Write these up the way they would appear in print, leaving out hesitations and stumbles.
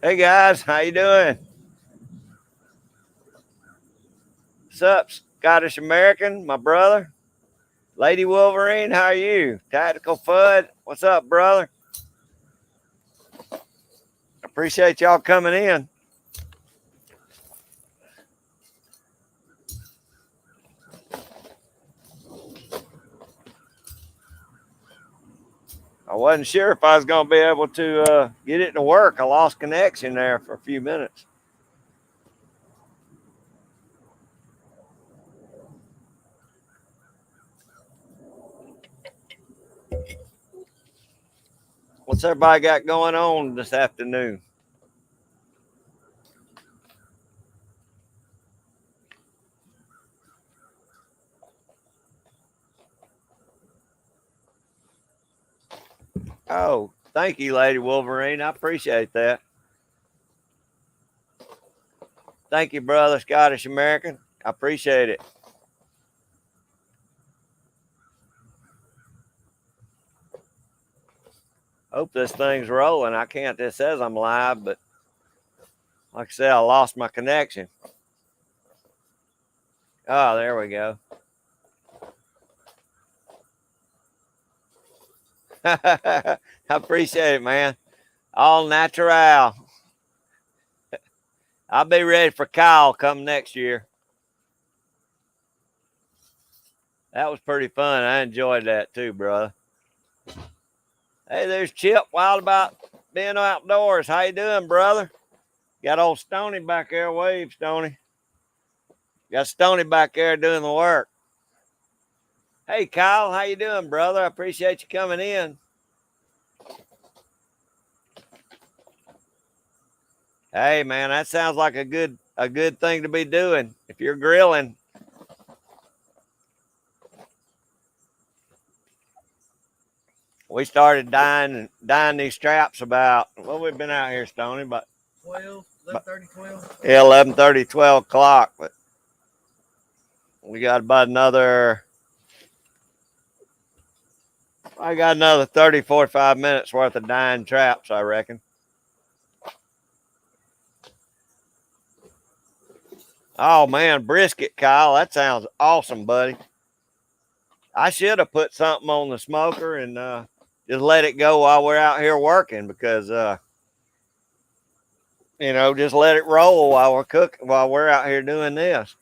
Hey guys, how you doing? What's up, Scottish American, my brother? Lady Wolverine, how are you? Tactical Fud, what's up, brother? Appreciate y'all coming in. I wasn't sure if I was going to be able to get it to work. I lost connection there for a few minutes. What's everybody got going on this afternoon? Oh, thank you, Lady Wolverine. I appreciate that. Thank you, brother, Scottish American. I appreciate it. Hope this thing's rolling. I can't. It says I'm live, but like I said, I lost my connection. Oh, there we go. I appreciate it, man. All natural. I'll be ready for Kyle come next year. That was pretty fun. I enjoyed that too, brother. Hey, there's Chip. Wild about being outdoors. How you doing, brother? Got old Stoney back there. Wave, Stoney. Got Stoney back there doing the work. Hey, Kyle. How you doing, brother? I appreciate you coming in. Hey, man, that sounds like a good thing to be doing. If you're grilling, we started dyeing these traps about, well, we've been out here, Stoney, but 12, 11:30, 12. yeah, 11:30, 12 o'clock. But we got about I got another 30, 45 minutes worth of dyeing traps, I reckon. Oh, man, brisket, Kyle. That sounds awesome, buddy. I should have put something on the smoker and just let it go while we're out here working because, just let it roll while we're cooking, while we're out here doing this.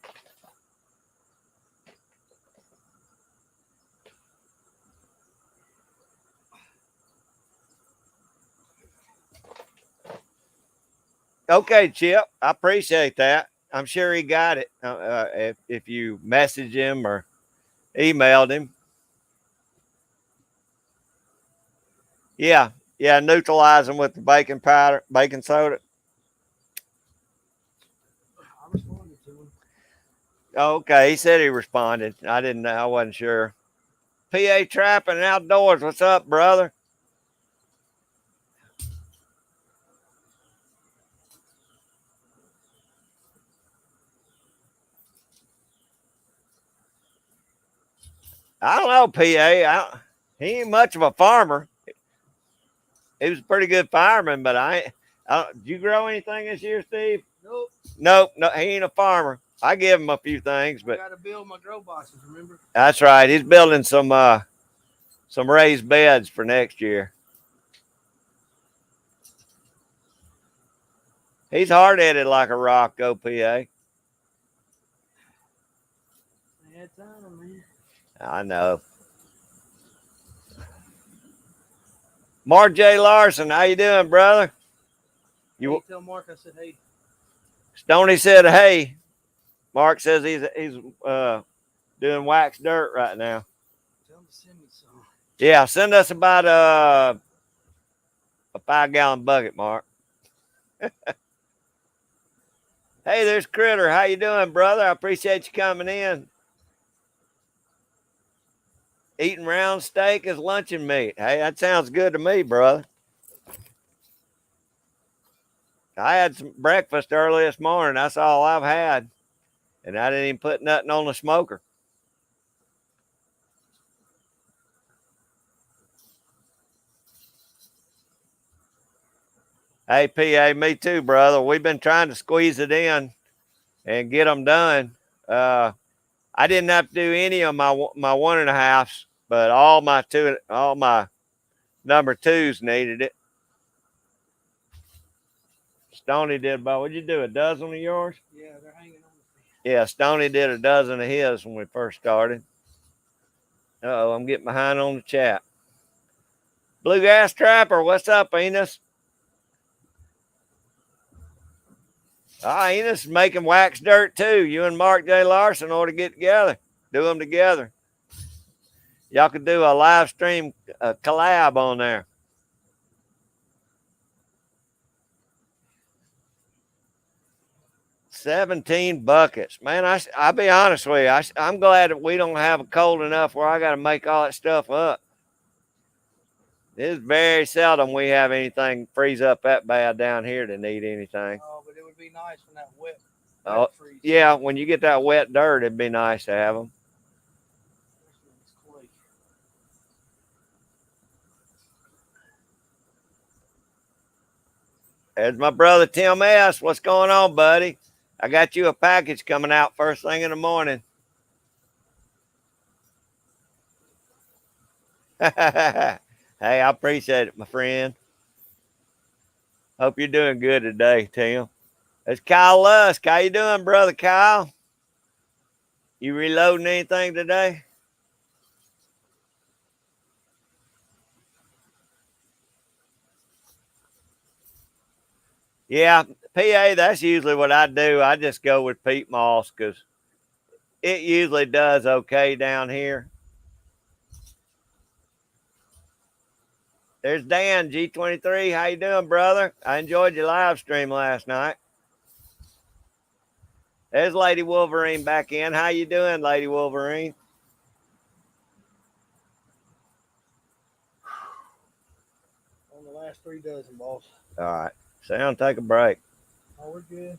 Okay, Chip, I appreciate that. I'm sure he got it if you messaged him or emailed him. Yeah, yeah, neutralize them with the baking powder, baking soda. I responded to him. Okay, he said he responded. I didn't know. I wasn't sure. PA Trapping Outdoors. What's up, brother? I don't know, PA. He ain't much of a farmer. He was a pretty good fireman, but did you grow anything this year, Steve? Nope. Nope. No, he ain't a farmer. I give him a few things, I but got to build my grow boxes, remember? that's right. He's building some raised beds for next year. He's hard headed like a rock, OPA. I had time, man. I know. Mark J. Larson, how you doing, brother? You tell Mark I said, hey. Stoney said, "Hey." Mark says he's doing wax dirt right now. Tell him to send me some. Yeah, send us about a 5-gallon bucket, Mark. Hey, there's Critter. How you doing, brother? I appreciate you coming in. Eating round steak as luncheon meat. Hey, that sounds good to me, brother. I had some breakfast early this morning. That's all I've had. And I didn't even put nothing on the smoker. Hey, PA, me too, brother. We've been trying to squeeze it in and get them done. I didn't have to do any of my 1.5s, but all my number 2s needed it. Stoney did about, what'd you do, a dozen of yours? Yeah, they're hanging on Yeah, Stoney did a dozen of his when we first started. Uh-oh, I'm getting behind on the chat. Bluegrass Trapper, what's up, Enos? Enos is making wax dirt too. You and Mark J. Larson ought to get together. Do them together. Y'all could do a live stream collab on there. 17 buckets. Man, I'll be honest with you. I'm glad that we don't have it cold enough where I got to make all that stuff up. It's very seldom we have anything freeze up that bad down here to need anything. Oh, but it would be nice when that wet freeze. Yeah, when you get that wet dirt, it'd be nice to have them. There's my brother Tim S. What's going on, buddy? I got you a package coming out first thing in the morning. Hey, I appreciate it, my friend. Hope you're doing good today, Tim. It's Kyle Lusk. How you doing, brother Kyle? You reloading anything today? Yeah, PA, that's usually what I do. I just go with peat moss because it usually does okay down here. There's Dan, G23. How you doing, brother? I enjoyed your live stream last night. There's Lady Wolverine back in. How you doing, Lady Wolverine? On the last 3 dozen, boss. All right. Sound, take a break. Oh, we're good.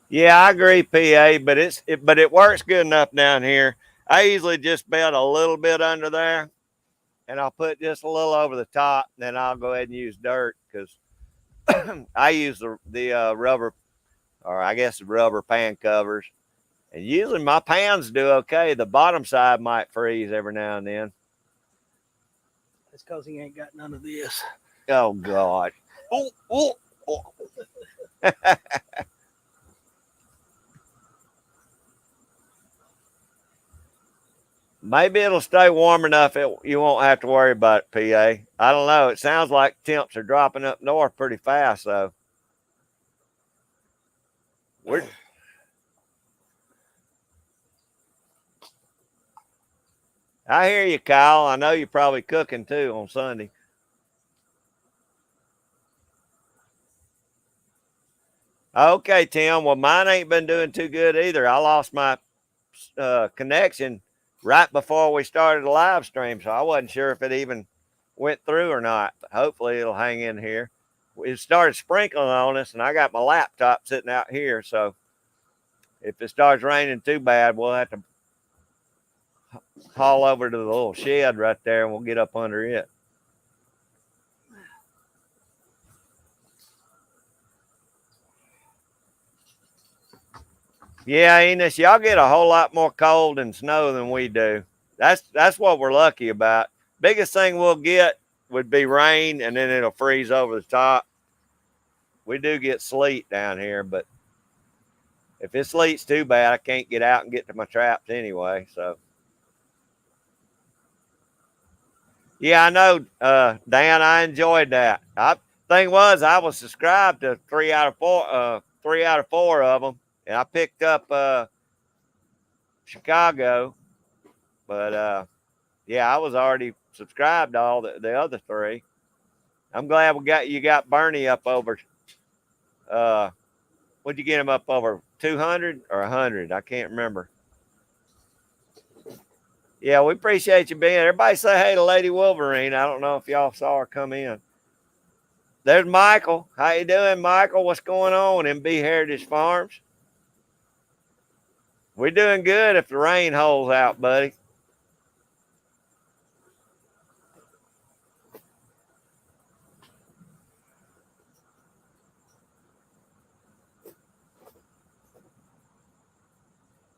Yeah, I agree, PA, but it works good enough down here. I usually just bed a little bit under there, and I'll put just a little over the top, and then I'll go ahead and use dirt because I use the rubber, or I guess the rubber pan covers, and usually my pans do okay. The bottom side might freeze every now and then. That's because he ain't got none of this. Oh God! Oh. Maybe it'll stay warm enough you won't have to worry about it, PA. I don't know. It sounds like temps are dropping up north pretty fast, though. I hear you, Kyle. I know you're probably cooking too on Sunday. Okay, Tim. Well, mine ain't been doing too good either. I lost my connection right before we started the live stream, so I wasn't sure if it even went through or not. But hopefully it'll hang in here. It started sprinkling on us, and I got my laptop sitting out here, so if it starts raining too bad, we'll have to haul over to the little shed right there, and we'll get up under it. Yeah, Enos, y'all get a whole lot more cold and snow than we do. That's what we're lucky about. Biggest thing we'll get would be rain, and then it'll freeze over the top. We do get sleet down here, but if it sleets too bad, I can't get out and get to my traps anyway. So, yeah, I know, Dan. I enjoyed that. Thing was, I was subscribed to 3 out of 4 of them, and I picked up Chicago, but yeah, I was already subscribed to all the other 3. I'm glad you got Bernie up over. What'd you get him up over? 200 or 100? I can't remember. Yeah, we appreciate you being. Everybody say hey to Lady Wolverine. I don't know if y'all saw her come in. There's Michael. How you doing, Michael? What's going on? MB Heritage Farms. We're doing good if the rain holds out, buddy.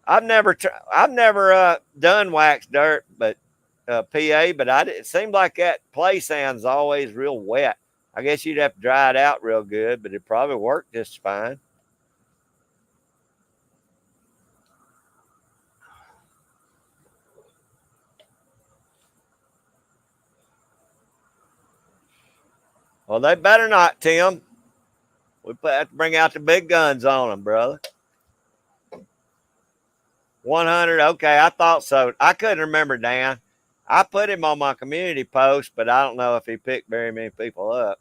I've never done wax dirt, but PA, but it seemed like that play sand's always real wet. I guess you'd have to dry it out real good, but it probably worked just fine. Well, they better not, Tim. We have to bring out the big guns on them, brother. 100. Okay, I thought so. I couldn't remember, Dan. I put him on my community post, but I don't know if he picked very many people up.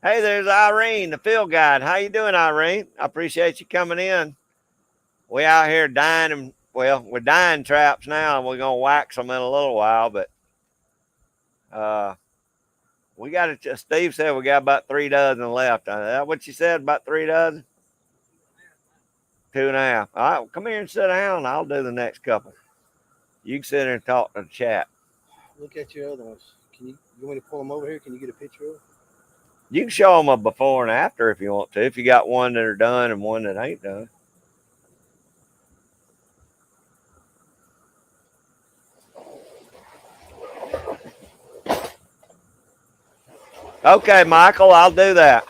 Hey, there's Irene, the field guide. How you doing, Irene? I appreciate you coming in. We out here dying them. Well, we're dying traps now, and we're gonna wax them in a little while. But we got it. Steve said we got about 3 dozen left. Is that what you said? About 3 dozen? 2.5. All right, well, come here and sit down. I'll do the next couple. You can sit there and talk to the chat. Look at your other ones. You want me to pull them over here? Can you get a picture of them? You can show them a before and after if you want to. If you got one that are done and one that ain't done. Okay, Michael, I'll do that.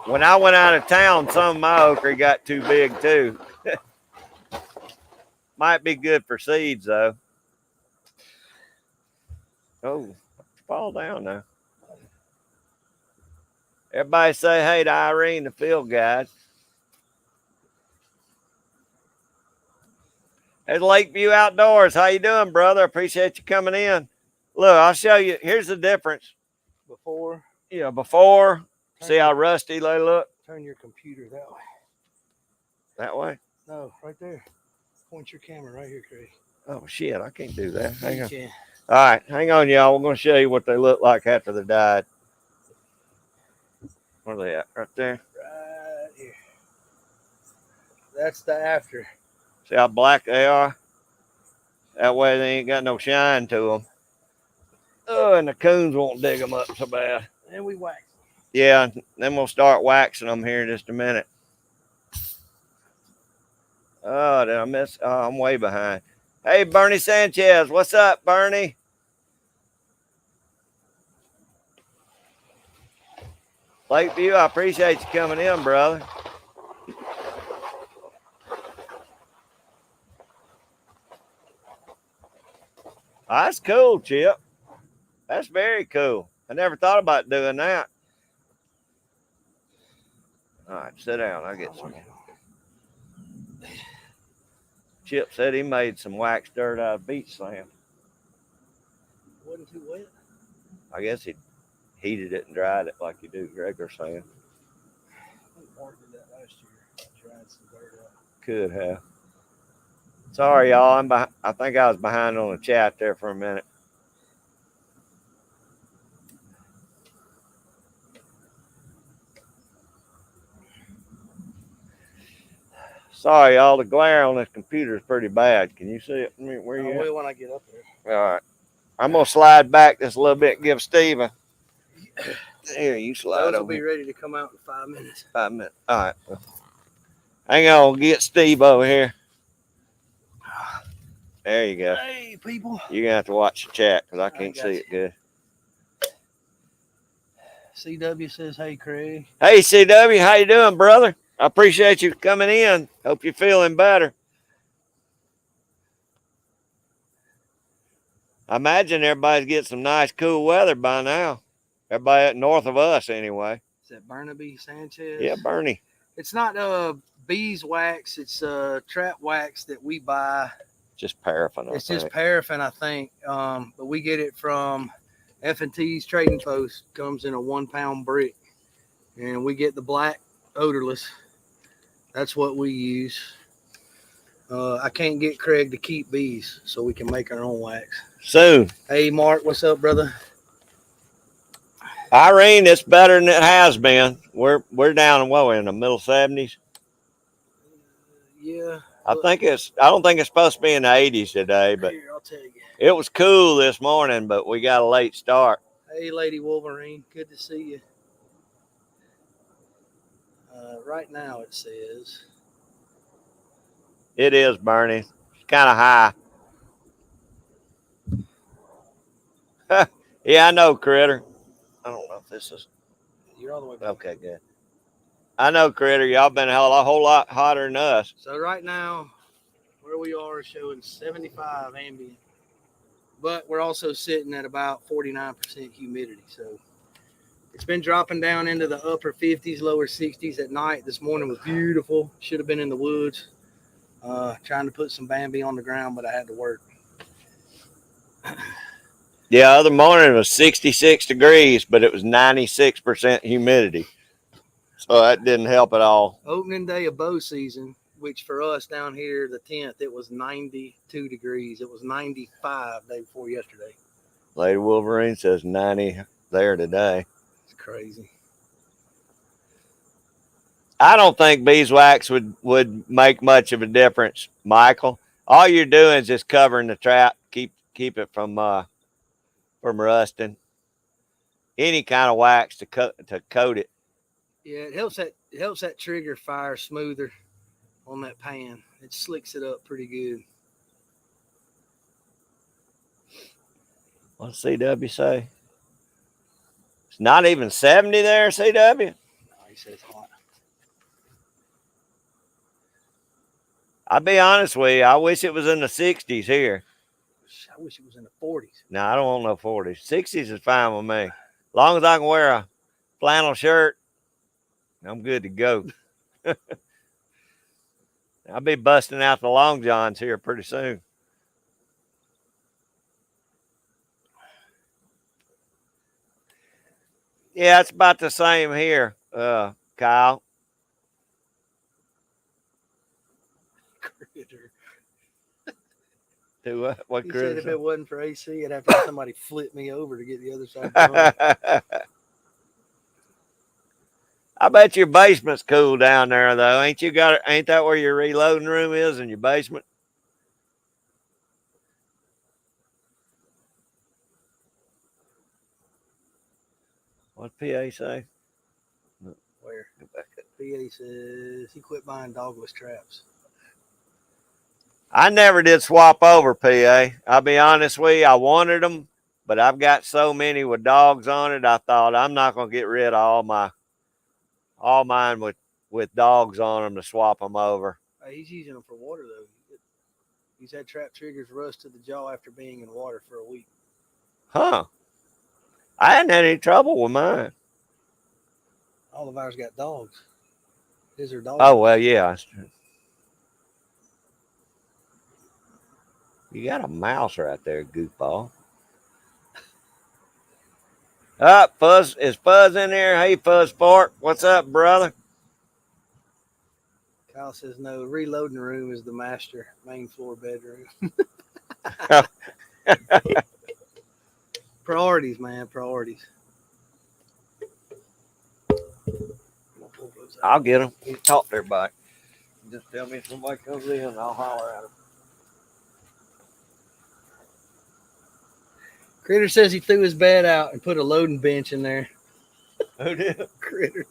When I went out of town, some of my okra got too big too. Might be good for seeds though. Oh, fall down now. Everybody say hey to Irene, the field guide. There's Lakeview Outdoors. How you doing, brother? Appreciate you coming in. Look, I'll show you. Here's the difference. Before. Yeah, before. See how rusty they look? Turn your computer that way. That way? No, right there. Point your camera right here, Craig. Oh, shit. I can't do that. Hang on. Can. All right. Hang on, y'all. We're going to show you what they look like after they died. Where are they at? Right there? Right here. That's the after. See how black they are? That way they ain't got no shine to them. Oh, and the coons won't dig them up so bad. And we wax. Yeah, then we'll start waxing them here in just a minute. Oh, did I miss? Oh, I'm way behind. Hey, Bernie Sanchez. What's up, Bernie? Lakeview, I appreciate you coming in, brother. Oh, that's cool, Chip. That's very cool. I never thought about doing that. All right, sit down. I'll get some. Chip said he made some wax dirt out of beach sand. Wasn't too wet? I guess he heated it and dried it like you do regular sand. I think Mark did that last year. Dried some dirt out. Could have. Sorry, y'all. I think I was behind on the chat there for a minute. Sorry, y'all. The glare on this computer is pretty bad. Can you see it? Where you I at? will when I get up there. All right. I'm going to slide back just a little bit and give Steve a... Here, you slide Those will over be here. ready to come out in 5 minutes. 5 minutes. All right. Hang on. Get Steve over here. There you go. Hey, people. You're going to have to watch the chat because I can't got see you. it good. CW says, hey, Craig. Hey, CW. How you doing, brother? I appreciate you coming in. Hope you're feeling better. I imagine everybody's getting some nice, cool weather by now. Everybody up north of us, anyway. Is that Burnaby Sanchez? Yeah, Bernie. It's not beeswax. It's trap wax that we buy. Just paraffin. It's just paraffin, I think. But we get it from F&T's Trading Post. Comes in a 1-pound brick. And we get the black odorless. That's what we use. I can't get Craig to keep bees, so we can make our own wax. Soon. Hey, Mark, what's up, brother? Irene, it's better than it has been. We're down in the middle 70s. Yeah. I don't think it's supposed to be in the 80s today, but here, I'll tell you. it was cool this morning, but we got a late start. Hey, Lady Wolverine, good to see you. Right now it says It is, Bernie. It's kind of high. Yeah, I know, Critter. I don't know if this is you're all the way back. okay. Good. I know, Critter. Y'all been a whole lot hotter than us. So right now, where we are is showing 75 ambient, but we're also sitting at about 49% humidity. So it's been dropping down into the upper 50s, lower 60s at night. This morning was beautiful. Should have been in the woods, trying to put some Bambi on the ground, but I had to work. Yeah, other morning it was 66 degrees, but it was 96% humidity. So that didn't help at all. Opening day of bow season, which for us down here, the 10th, it was 92 degrees. It was 95 day before yesterday. Lady Wolverine says 90 there today. It's crazy. I don't think beeswax would make much of a difference, Michael. All you're doing is just covering the trap, keep it from rusting. Any kind of wax to coat it. Yeah, it helps that trigger fire smoother on that pan. It slicks it up pretty good. What's CW say? It's not even 70 there, CW. No, he says hot. I'll be honest with you, I wish it was in the 60s here. I wish it was in the 40s. No, I don't want no 40s. 60s is fine with me. As long as I can wear a flannel shirt, I'm good to go. I'll be busting out the long johns here pretty soon. Yeah, it's about the same here, Kyle. Critter. Do what He critter? said if it wasn't for AC, I'd have to have somebody flip me over to get the other side done. I bet your basement's cool down there though. Ain't that where your reloading room is in your basement? What's PA say? Where? PA says he quit buying dogless traps. I never did swap over, PA. I'll be honest with you, I wanted them, but I've got so many with dogs on it. I thought I'm not gonna get rid of all mine with dogs on them to swap them over. He's using them for water though. He's had trap triggers rust to the jaw after being in water for a week. Huh? I hadn't had any trouble with mine. All of ours got dogs. His are dogs. Oh well, yeah. You got a mouse right there, goofball. Fuzz, is Fuzz in there? Hey, Fuzz Fart, what's up, brother? Kyle says no. Reloading room is the master main floor bedroom. Priorities, man. Priorities. I'll get him. You talk to everybody. Just tell me if somebody comes in, and I'll holler at him. Critter says he threw his bed out and put a loading bench in there. Who did? Critter.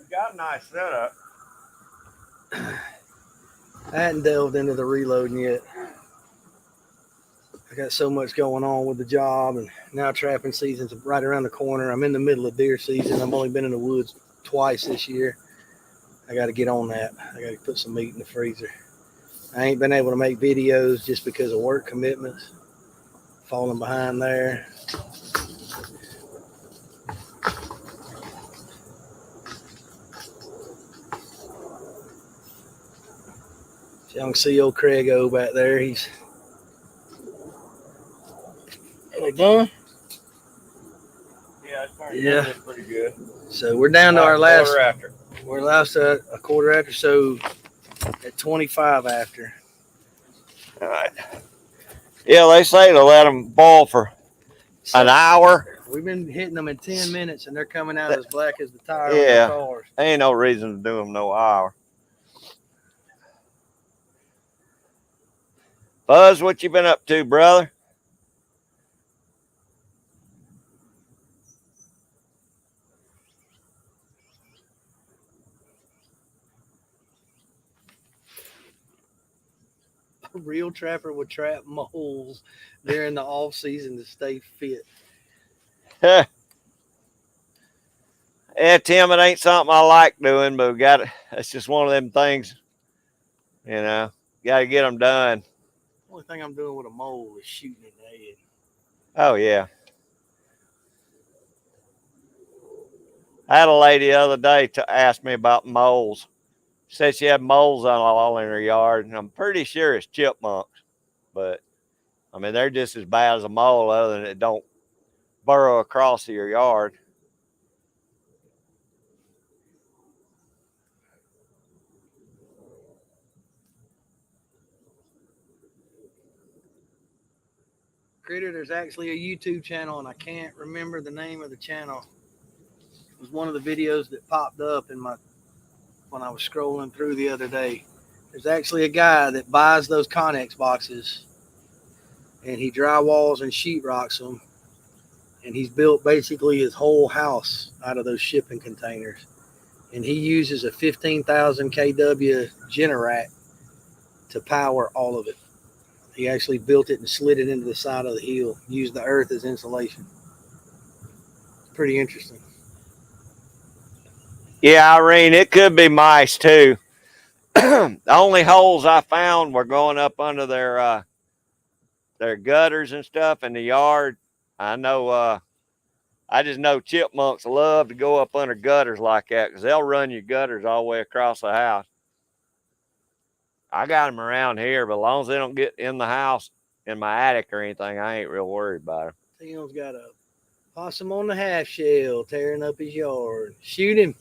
Got a nice setup. I hadn't delved into the reloading yet. I got so much going on with the job, and now trapping season's right around the corner. I'm in the middle of deer season. I've only been in the woods twice this year. I got to get on that. I got to put some meat in the freezer. I ain't been able to make videos just because of work commitments. Falling behind there. Y'all can see old Craig O back there. He's done. Yeah, it's pretty good. So we're down to our last. Quarter after. We're last at a quarter after, so at 25 after. All right. Yeah, they say to let them boil for an hour. We've been hitting them in 10 minutes, and they're coming out as black as the tire on Yeah. the cars. Ain't no reason to do them no hour. Buzz, what you been up to, brother? A real trapper would trap moles during the off season to stay fit. Yeah, Tim, it ain't something I like doing, but it's just one of them things, got to get them done. Only thing I'm doing with a mole is shooting in the head. Oh, yeah. I had a lady the other day to ask me about moles. She said she had moles all in her yard, and I'm pretty sure it's chipmunks. But, I mean, they're just as bad as a mole, other than it don't burrow across your yard. Critter, there's actually a YouTube channel, and I can't remember the name of the channel. It was one of the videos that popped up when I was scrolling through the other day. There's actually a guy that buys those Connex boxes, and he drywalls and sheetrocks them, and he's built basically his whole house out of those shipping containers. And he uses a 15,000 kW Generac to power all of it. He actually built it and slid it into the side of the hill, used the earth as insulation. Pretty interesting. Yeah, Irene, it could be mice too. The only holes I found were going up under their gutters and stuff in the yard. I know. I just know chipmunks love to go up under gutters like that because they'll run your gutters all the way across the house. I got them around here, but as long as they don't get in the house, in my attic or anything, I ain't real worried about them. Tim's got a possum on the half shell tearing up his yard. Shoot him.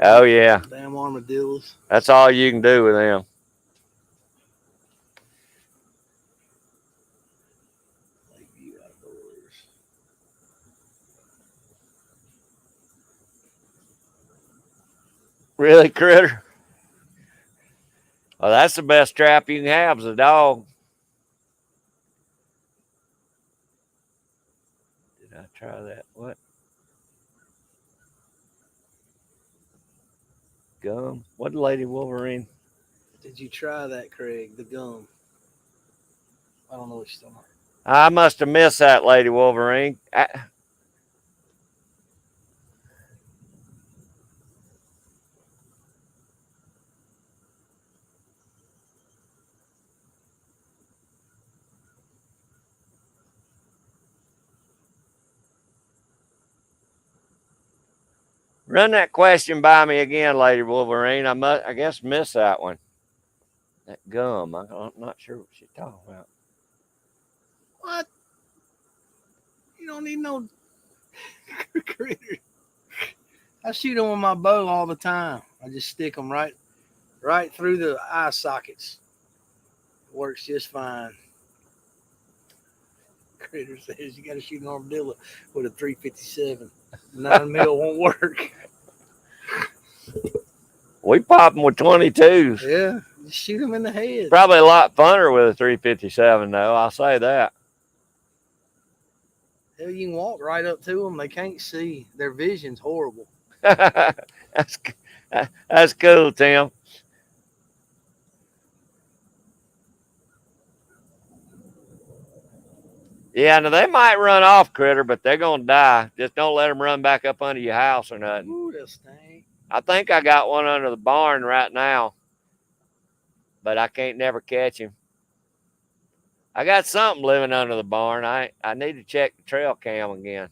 Oh, yeah. Damn armadillos. That's all you can do with them. Lakeview Outdoors. Really, Critter? Well, that's the best trap you can have is a dog. Did I try that? What? Gum? What, Lady Wolverine? Did you try that, Craig? The gum. I don't know what you're talking about. I must have missed that, Lady Wolverine. Run that question by me again, Lady Wolverine. I guess miss that one. That gum. I'm not sure what she's talking about. What? You don't need no critter. I shoot them with my bow all the time. I just stick them right through the eye sockets. It works just fine. Critter says you got to shoot an armadillo with a 357. 9 mil won't work. We pop them with 22s. Yeah, just shoot them in the head. Probably a lot funner with a 357, though. I'll say that. Hell, you can walk right up to them. They can't see. Their vision's horrible. That's cool, Tim. Yeah, now they might run off, Critter, but they're going to die. Just don't let them run back up under your house or nothing. Ooh, that stink. I think I got one under the barn right now, but I can't never catch him. I got something living under the barn. I need to check the trail cam again.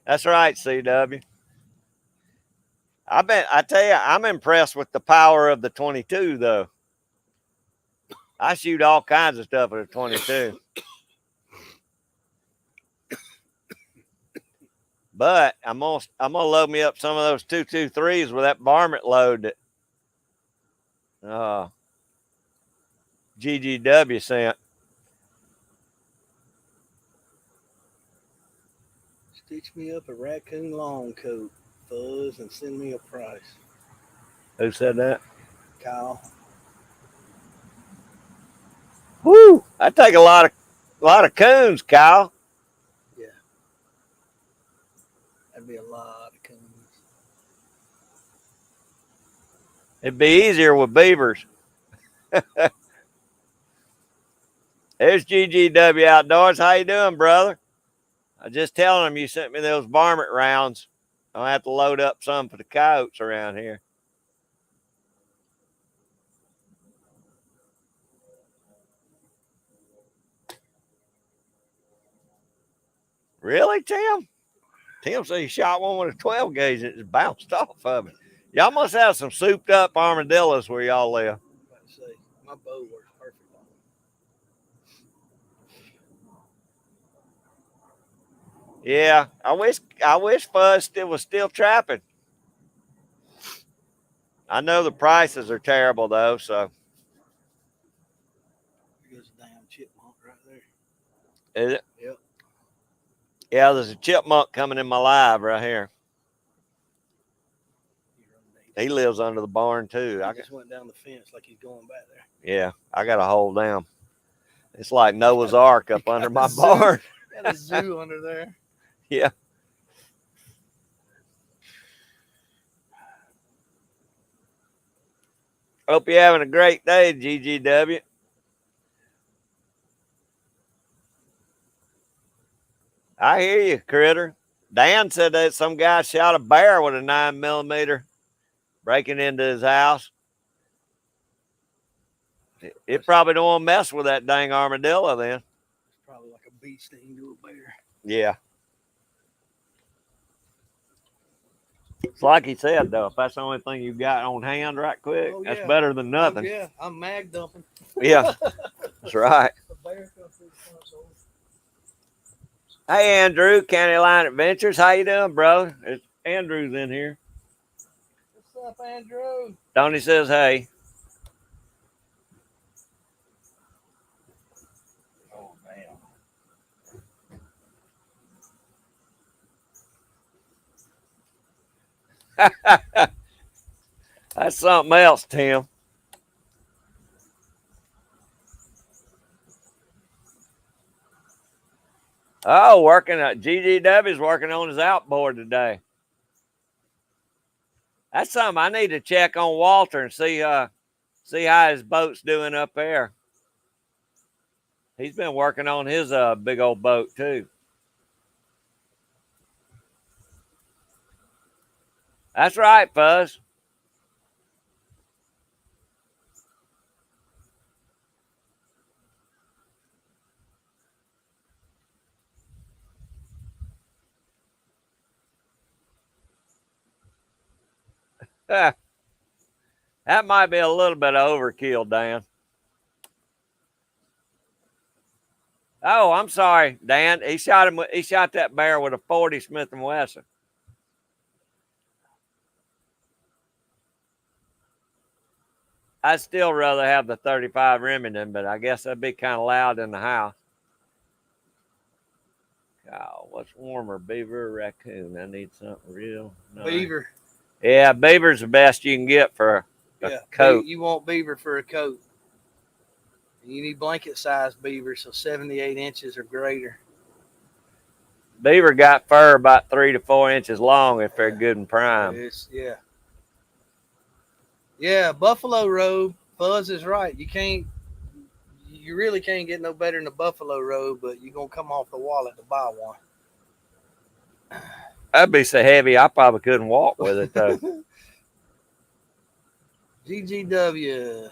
That's right, CW. I tell you, I'm impressed with the power of the 22, though. I shoot all kinds of stuff with a 22. But I'm gonna load me up some of those 223s with that varmint load that GGW sent. Stitch me up a raccoon long coat, Fuzz, and send me a price. Who said that? Kyle. Woo! I take a lot of coons, Kyle. Yeah. That'd be a lot of coons. It'd be easier with beavers. There's GGW Outdoors. How you doing, brother? I was just telling him you sent me those varmint rounds. I'll have to load up some for the coyotes around here. Really, Tim? Tim said he shot one with a 12 gauge and it just bounced off of it. Y'all must have some souped up armadillos where y'all live. Let's see. My bow works perfect on them. Yeah, I wish Fuzz was still trapping. I know the prices are terrible though, so. There's a damn chipmunk right there. Is it? Yep. Yeah, there's a chipmunk coming in my live right here. He lives under the barn too. He just went down the fence like he's going back there. Yeah, I got to hold down. It's like Noah's Ark up under my barn. Got a zoo under there. Yeah. Hope you're having a great day, GGW. I hear you, critter. Dan said that some guy shot a bear with a 9mm breaking into his house. It probably don't want to mess with that dang armadillo then. It's probably like a bee sting to a bear. Yeah. It's like he said, though, if that's the only thing you got on hand right quick, that's better than nothing. Yeah, I'm mag dumping. Yeah, that's right. Hey, Andrew, County Line Adventures. How you doing, bro? It's Andrew's in here. What's up, Andrew? Tony says, hey. Oh, man. That's something else, Tim. Oh, working at GGW's working on his outboard today. That's something I need to check on Walter and see how his boat's doing up there. He's been working on his big old boat too. That's right, Fuzz. That might be a little bit of overkill, Dan. Oh, I'm sorry, Dan. He shot that bear with a 40 Smith & Wesson. I'd still rather have the 35 Remington, but I guess that'd be kind of loud in the house. Oh, what's warmer, beaver or raccoon? I need something real nice. Beaver. Yeah, beaver's the best you can get for a coat. You want beaver for a coat. You need blanket-sized beaver, so 78 inches or greater. Beaver got fur about 3 to 4 inches long if they're good and prime. Yeah, buffalo robe. Fuzz is right. You really can't get no better than a buffalo robe, but you're gonna come off the wallet to buy one. That'd be so heavy, I probably couldn't walk with it though. GGW.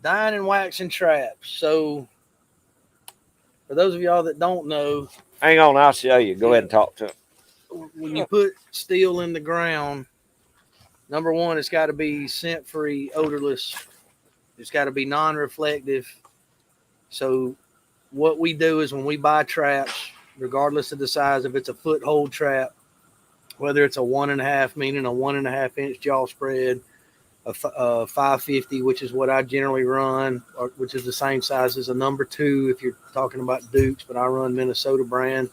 Dyeing and waxing traps. So, for those of y'all that don't know, hang on, I'll show you. Go ahead and talk to him. When you put steel in the ground, number one, it's got to be scent-free, odorless. It's got to be non-reflective. So, what we do is when we buy traps, regardless of the size, if it's a foothold trap, whether it's a 1.5, meaning a 1.5 inch jaw spread, a 550, which is what I generally run, which is the same size as a number 2 if you're talking about Dukes, but I run Minnesota brand.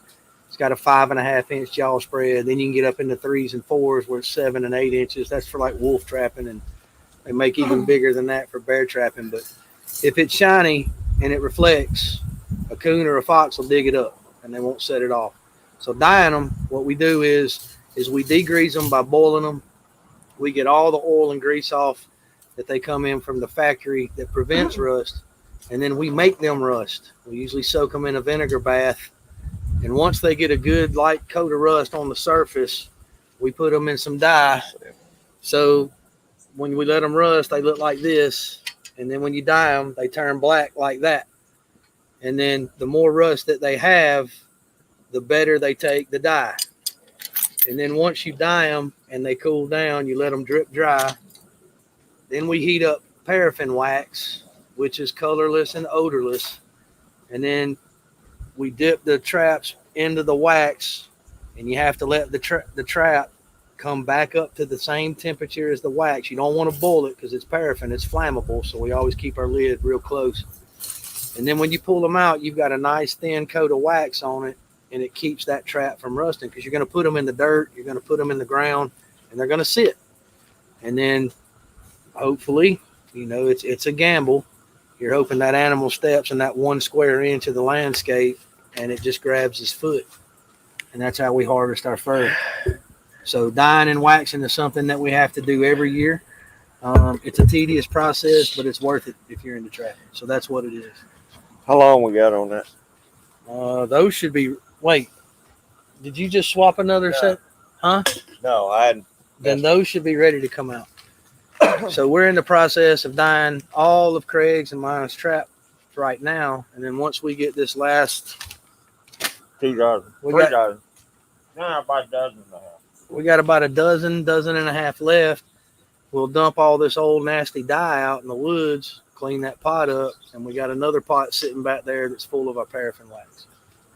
It's got a 5.5 inch jaw spread. Then you can get up into 3s and 4s where it's 7 and 8 inches. That's for like wolf trapping, and they make even bigger than that for bear trapping. But if it's shiny and it reflects, a coon or a fox will dig it up and they won't set it off. So dyeing them, what we do is we degrease them by boiling them. We get all the oil and grease off that they come in from the factory that prevents rust, and then we make them rust. We usually soak them in a vinegar bath, and once they get a good light coat of rust on the surface, we put them in some dye. So when we let them rust, they look like this, and then when you dye them, they turn black like that. And then the more rust that they have, the better they take the dye. And then once you dye them and they cool down, you let them drip dry. Then we heat up paraffin wax, which is colorless and odorless. And then we dip the traps into the wax, and you have to let the trap come back up to the same temperature as the wax. You don't want to boil it because it's paraffin, it's flammable. So we always keep our lid real close. And then when you pull them out, you've got a nice thin coat of wax on it, and it keeps that trap from rusting, because you're going to put them in the dirt, you're going to put them in the ground, and they're going to sit. And then hopefully, it's a gamble. You're hoping that animal steps in that 1 square inch of the landscape and it just grabs his foot. And that's how we harvest our fur. So dyeing and waxing is something that we have to do every year. It's a tedious process, but it's worth it if you're into trapping. So that's what it is. How long we got on that? Those should be. Wait, did you just swap another set? Huh? No, I hadn't. Then those should be ready to come out. So we're in the process of dyeing all of Craig's and mine's trap right now, and then once we get this last 2 dozen, 3 dozen, no, about a dozen and a half. We got about a dozen and a half left. We'll dump all this old nasty dye out in the woods, clean that pot up, and we got another pot sitting back there that's full of our paraffin wax,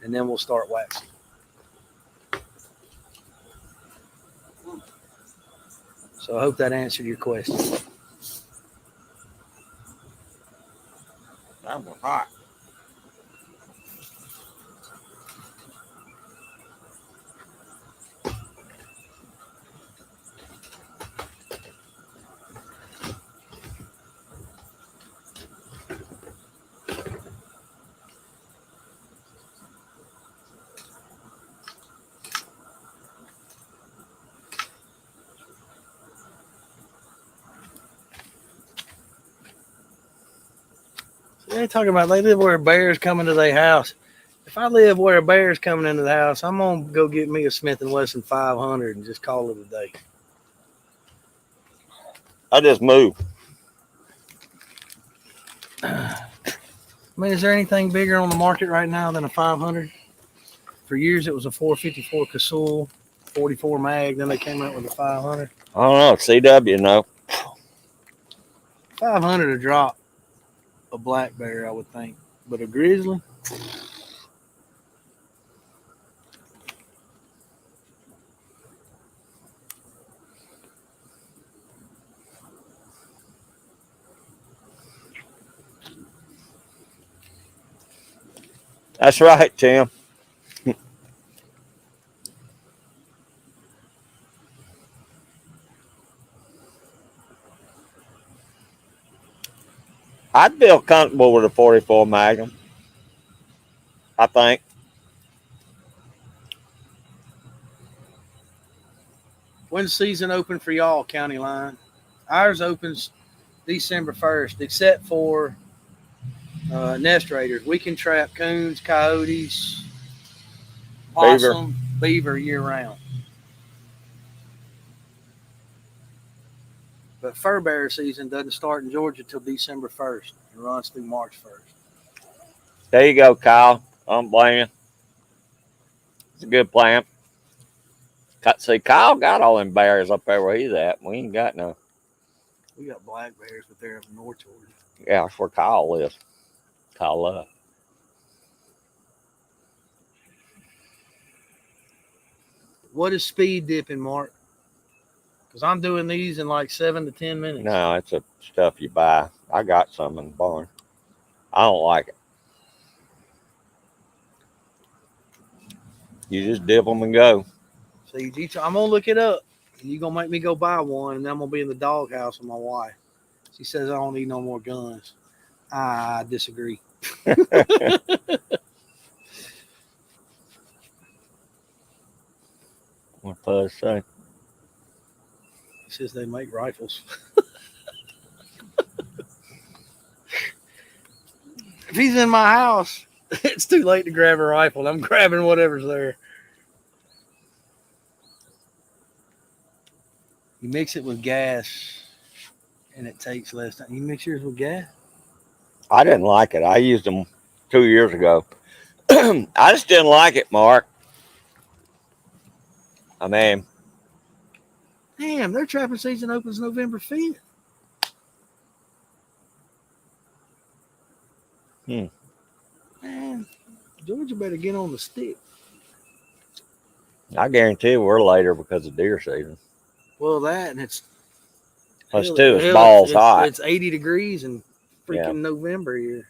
and then we'll start waxing. So I hope that answered your question. That was hot. They talking about they live where a bear's coming to their house. If I live where a bear's coming into the house, I'm gonna go get me a Smith & Wesson 500 and just call it a day. I just moved. I mean, is there anything bigger on the market right now than a 500? For years, it was a 454 Casull, 44 mag. Then they came out with a 500. I don't know. CW, no. 500 a drop. A black bear, I would think, but a grizzly. That's right, Tim. I'd feel comfortable with a 44 Magnum, I think. When's season open for y'all, County Line? Ours opens December 1st, except for nest raiders. We can trap coons, coyotes, possum, beaver year round. But fur bear season doesn't start in Georgia till December 1st and runs through March 1st. There you go, Kyle. I don't blame you. It's a good plan. See, Kyle got all them bears up there where he's at. We ain't got no. We got black bears, but they're up north Georgia. Yeah, that's where Kyle lives. Kyle Love. What is speed dipping, Mark? Because I'm doing these in like 7 to 10 minutes. No, it's a stuff you buy. I got some in the barn. I don't like it. You just dip them and go. See, I'm gonna look it up. And you're gonna make me go buy one, and then I'm gonna be in the doghouse with my wife. She says I don't need no more guns. I disagree. What does say? She says they make rifles. If he's in my house, it's too late to grab a rifle. I'm grabbing whatever's there. You mix it with gas, and it takes less time. You mix yours with gas? I didn't like it. I used them 2 years ago. I just didn't like it, Mark. I mean, Damn, their trapping season opens November 5th. Man, Georgia better get on the stick. I guarantee we're later because of deer season. Well, that and it's Plus, too, it's balls hot. It's 80 degrees in freaking Yeah. November here.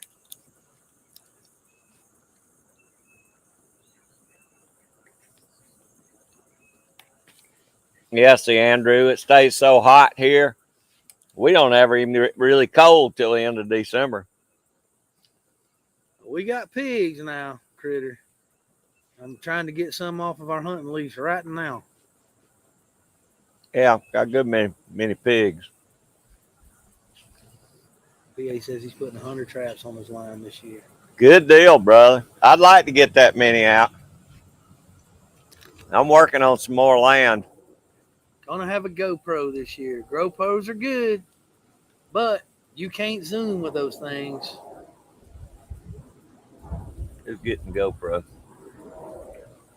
Yeah, see, Andrew, it stays so hot here. We don't ever even really cold till the end of December. We got pigs now, Critter. I'm trying to get some off of our hunting lease right now. Yeah, got good many pigs. PA says he's putting 100 traps on his line this year. Good deal, brother. I'd like to get that many out. I'm working on some more land. Gonna have a GoPro this year. GoPros are good, but you can't zoom with those things. Who's getting GoPro?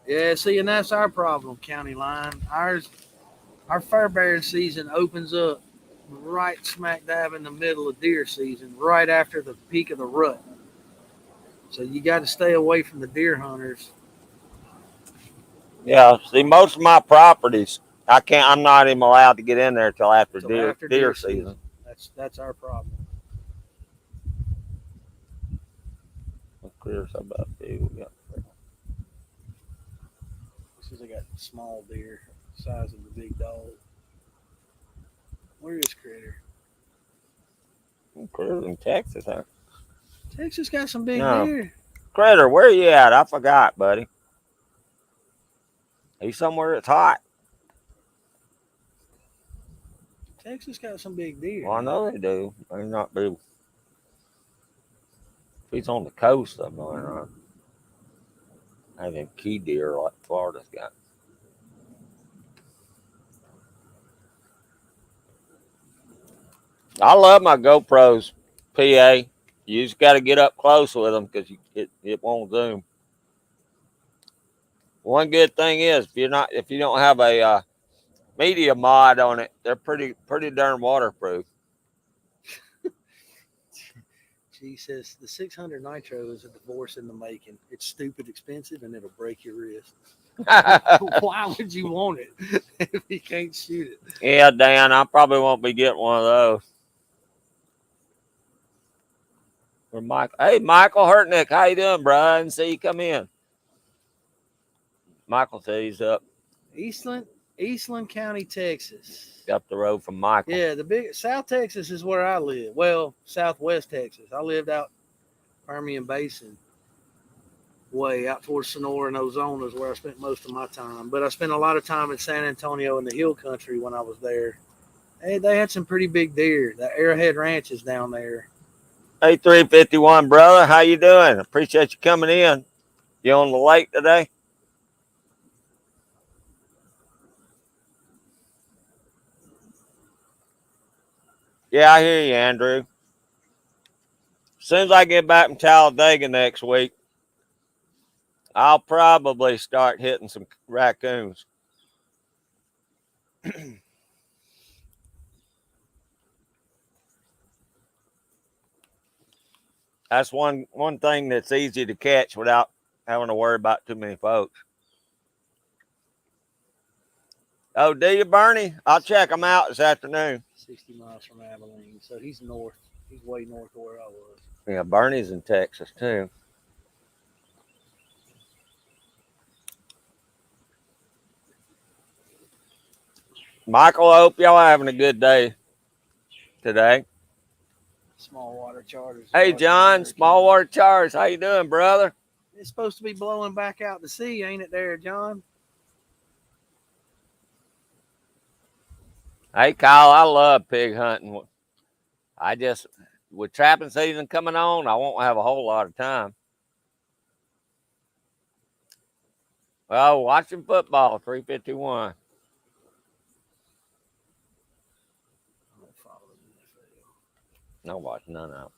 Yeah, see, and that's our problem, County Line. Our fur bearing season opens up right smack dab in the middle of deer season, right after the peak of the rut. So you got to stay away from the deer hunters. Yeah, see, most of my properties, I'm not even allowed to get in there till after deer season. That's our problem. What clears about pig we got? Since I got small deer, size of the big dog. Where is Critter? Critter's in Texas, huh? Texas got some big No. deer. Critter, where you at? I forgot, buddy. He's somewhere that's hot. Texas got some big deer. Well, I know they do. They're not big. He's on the coast somewhere, right? Having key deer like Florida's got. I love my GoPros, PA. You just got to get up close with them because it won't zoom. One good thing is if you don't have a media mod on it, they're pretty darn waterproof. She says the 600 Nitro is a divorce in the making. It's stupid expensive and it'll break your wrist. Why would you want it if you can't shoot it? Yeah, Dan, I probably won't be getting one of those. Where Michael? Hey, Michael Hurtnick, how you doing, bro? I didn't see you come in. Michael said he's up Eastland County, Texas. up the road from Michael. Yeah, the big South Texas is where I live. Well, Southwest Texas. I lived out Permian Basin way out towards Sonora and Ozona is where I spent most of my time. But I spent a lot of time in San Antonio in the hill country when I was there. Hey, they had some pretty big deer. The Arrowhead Ranch is down there. Hey, 351, brother. How you doing? Appreciate you coming in. You on the lake today? Yeah, I hear you, Andrew. As soon as I get back from Talladega next week, I'll probably start hitting some raccoons. That's one thing that's easy to catch without having to worry about too many folks. Oh, do you, Bernie? I'll check them out this afternoon. 60 miles from Abilene. So he's north. He's way north of where I was. Yeah, Bernie's in Texas, too. Michael, I hope y'all having a good day today. Small water charters. Hey, John, small water charters. How you doing, brother? It's supposed to be blowing back out to sea, ain't it there, John? Hey, Kyle, I love pig hunting. I just, with trapping season coming on, I won't have a whole lot of time. Well, watching football, 351. No, watch none of them.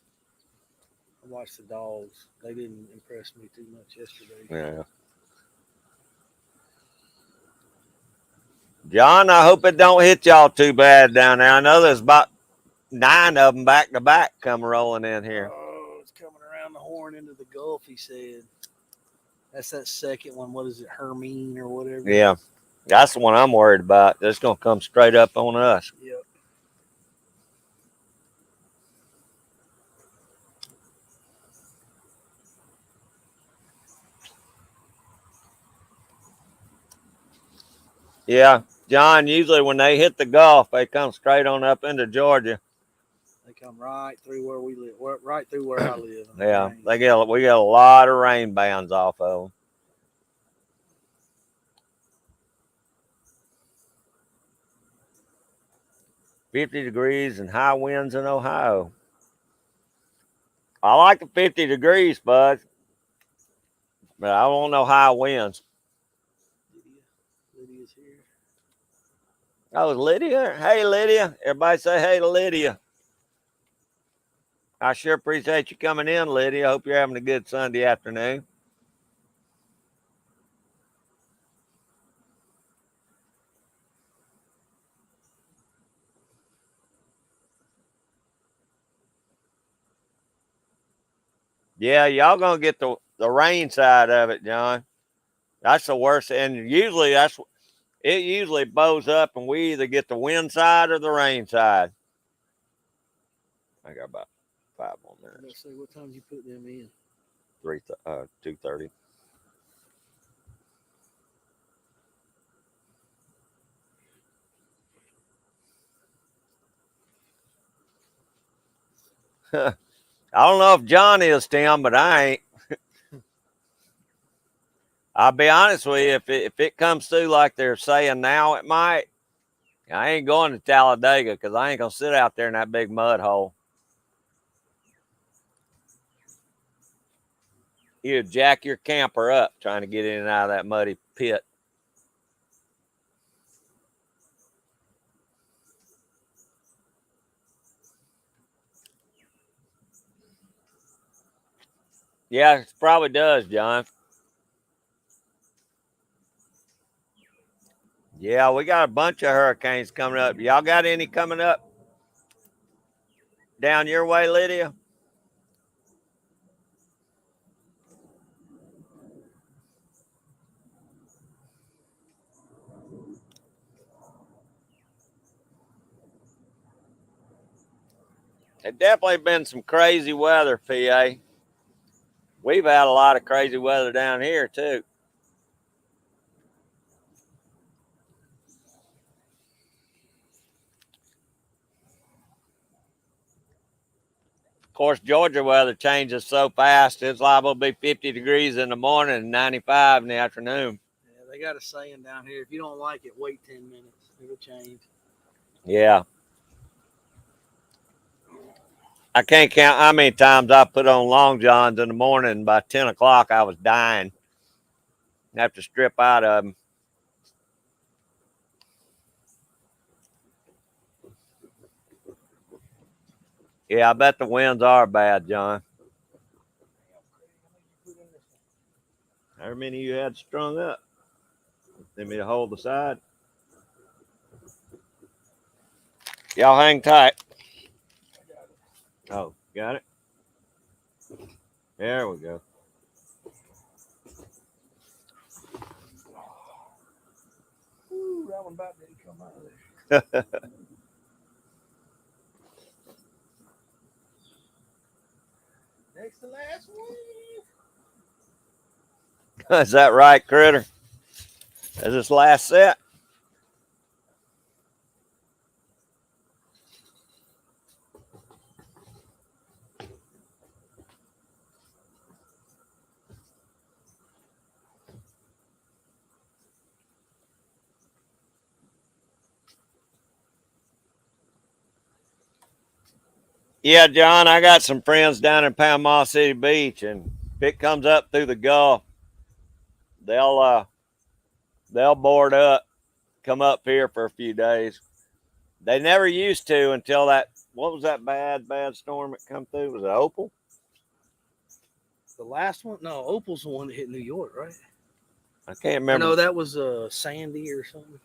I watched the dogs. They didn't impress me too much yesterday. Yeah. John, I hope it don't hit y'all too bad down there. I know there's about 9 of them back to back come rolling in here. Oh, it's coming around the horn into the Gulf, he said. That's that second one. What is it, Hermine or whatever? Yeah, that's the one I'm worried about. It's going to come straight up on us. Yep. Yeah, John, usually when they hit the Gulf, they come straight on up into Georgia. They come right through where we live, right through where I live. Yeah, we get a lot of rain bands off of them. $50 and high winds in Ohio. I like the 50 degrees, bud, but I don't know high winds. Lydia's here. Oh, Lydia? Hey, Lydia. Everybody say hey to Lydia. I sure appreciate you coming in, Lydia. Hope you're having a good Sunday afternoon. Yeah, y'all gonna get the rain side of it, John. That's the worst, and usually it usually bows up, and we either get the wind side or the rain side. I got about 5 more minutes. Let's say, what time did you put them in? 2:30. I don't know if John is, Tim, but I ain't. I'll be honest with you, if it comes through like they're saying now it might, I ain't going to Talladega because I ain't going to sit out there in that big mud hole. You'd jack your camper up trying to get in and out of that muddy pit. Yeah, it probably does, John. Yeah, we got a bunch of hurricanes coming up. Y'all got any coming up down your way, Lydia? It definitely been some crazy weather, PA. We've had a lot of crazy weather down here, too. Of course, Georgia weather changes so fast, it's liable to be 50 degrees in the morning and 95 in the afternoon. Yeah, they got a saying down here, if you don't like it, wait 10 minutes. It'll change. Yeah. I can't count how many times I put on long johns in the morning. By 10 o'clock, I was dying. I have to strip out of them. Yeah, I bet the winds are bad, John. How many you had strung up? Need me to hold the side? Y'all hang tight. Oh, got it? There we go. Ooh, that one about didn't come out of there. Next to last one. Is that right, Critter? Is this last set? Yeah, John, I got some friends down in Panama City Beach, and if it comes up through the Gulf, they'll they'll board up, come up here for a few days. They never used to until that. What was that bad storm that come through? Was it Opal? The last one? No, Opal's the one that hit New York, right? I can't Or remember. no, that was Sandy or something.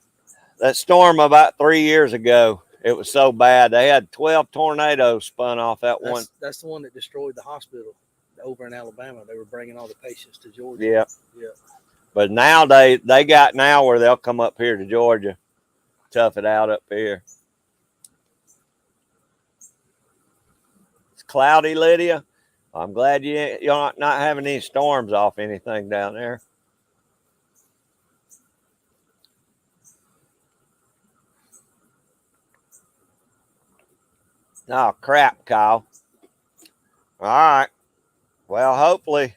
That storm about 3 years ago. It was so bad. They had 12 tornadoes spun off that one. That's the one that destroyed the hospital over in Alabama. They were bringing all the patients to Georgia. Yeah. Yeah. But now they got now where they'll come up here to Georgia, tough it out up here. It's cloudy, Lydia. I'm glad you're not having any storms off anything down there. Oh, crap, Kyle. All right. Well, hopefully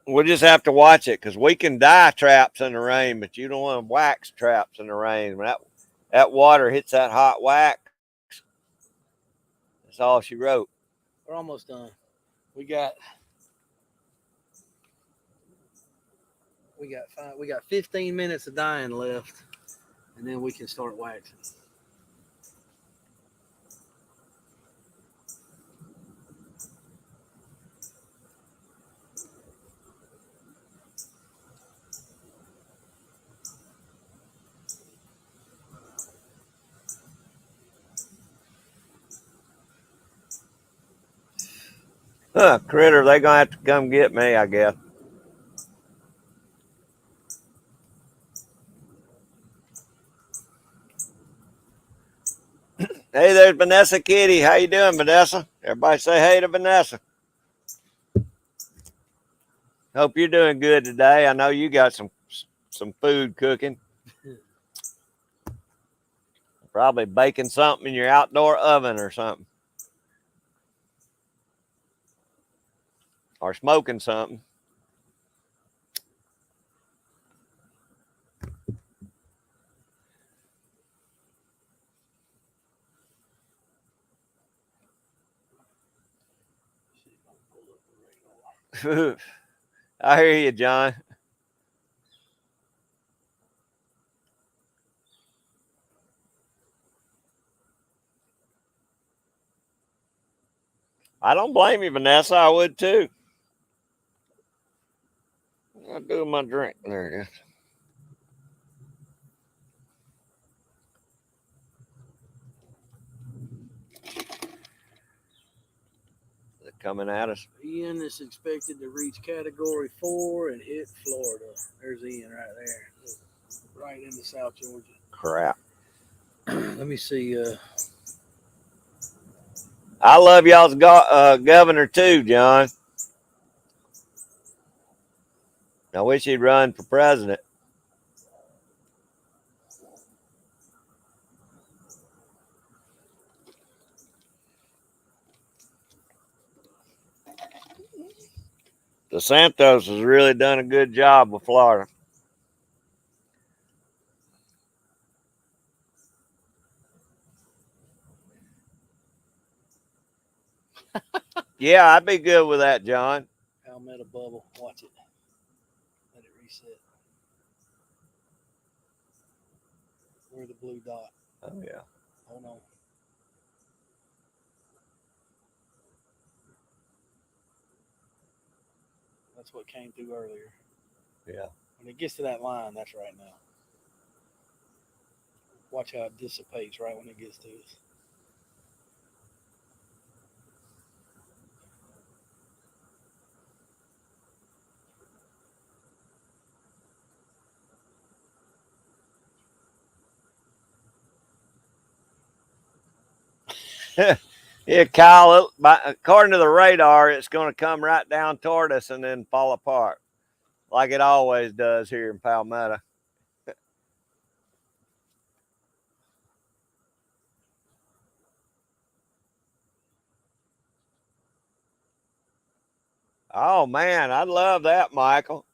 we'll just have to watch it because we can dye traps in the rain, but you don't want to wax traps in the rain. When that water hits that hot wax, that's all she wrote. We're almost done. We got 15 minutes of dyeing left, and then we can start waxing. Huh, critter, they gonna have to come get me, I guess. Hey, there's Vanessa Kitty. How you doing, Vanessa? Everybody say hey to Vanessa. Hope you're doing good today. I know you got some food cooking. Probably baking something in your outdoor oven or something. Or smoking something. I hear you, John. I don't blame you, Vanessa. I would too. I'll do my drink. There it is. They're coming at us. Ian is expected to reach Category 4 and hit Florida. There's Ian right there, right into South Georgia. Crap. Let me see. I love y'all's governor too, John. I wish he'd run for president. DeSantis has really done a good job with Florida. Yeah, I'd be good with that, John. Palmetto bubble. Watch it. Let it reset. Where's the blue dot? Oh, yeah. Hold on. That's what came through earlier. Yeah. When it gets to that line, that's right now. Watch how it dissipates right when it gets to us. Yeah, Kyle, according to the radar, it's going to come right down toward us and then fall apart like it always does here in Palmetto. Oh, man, I love that, Michael.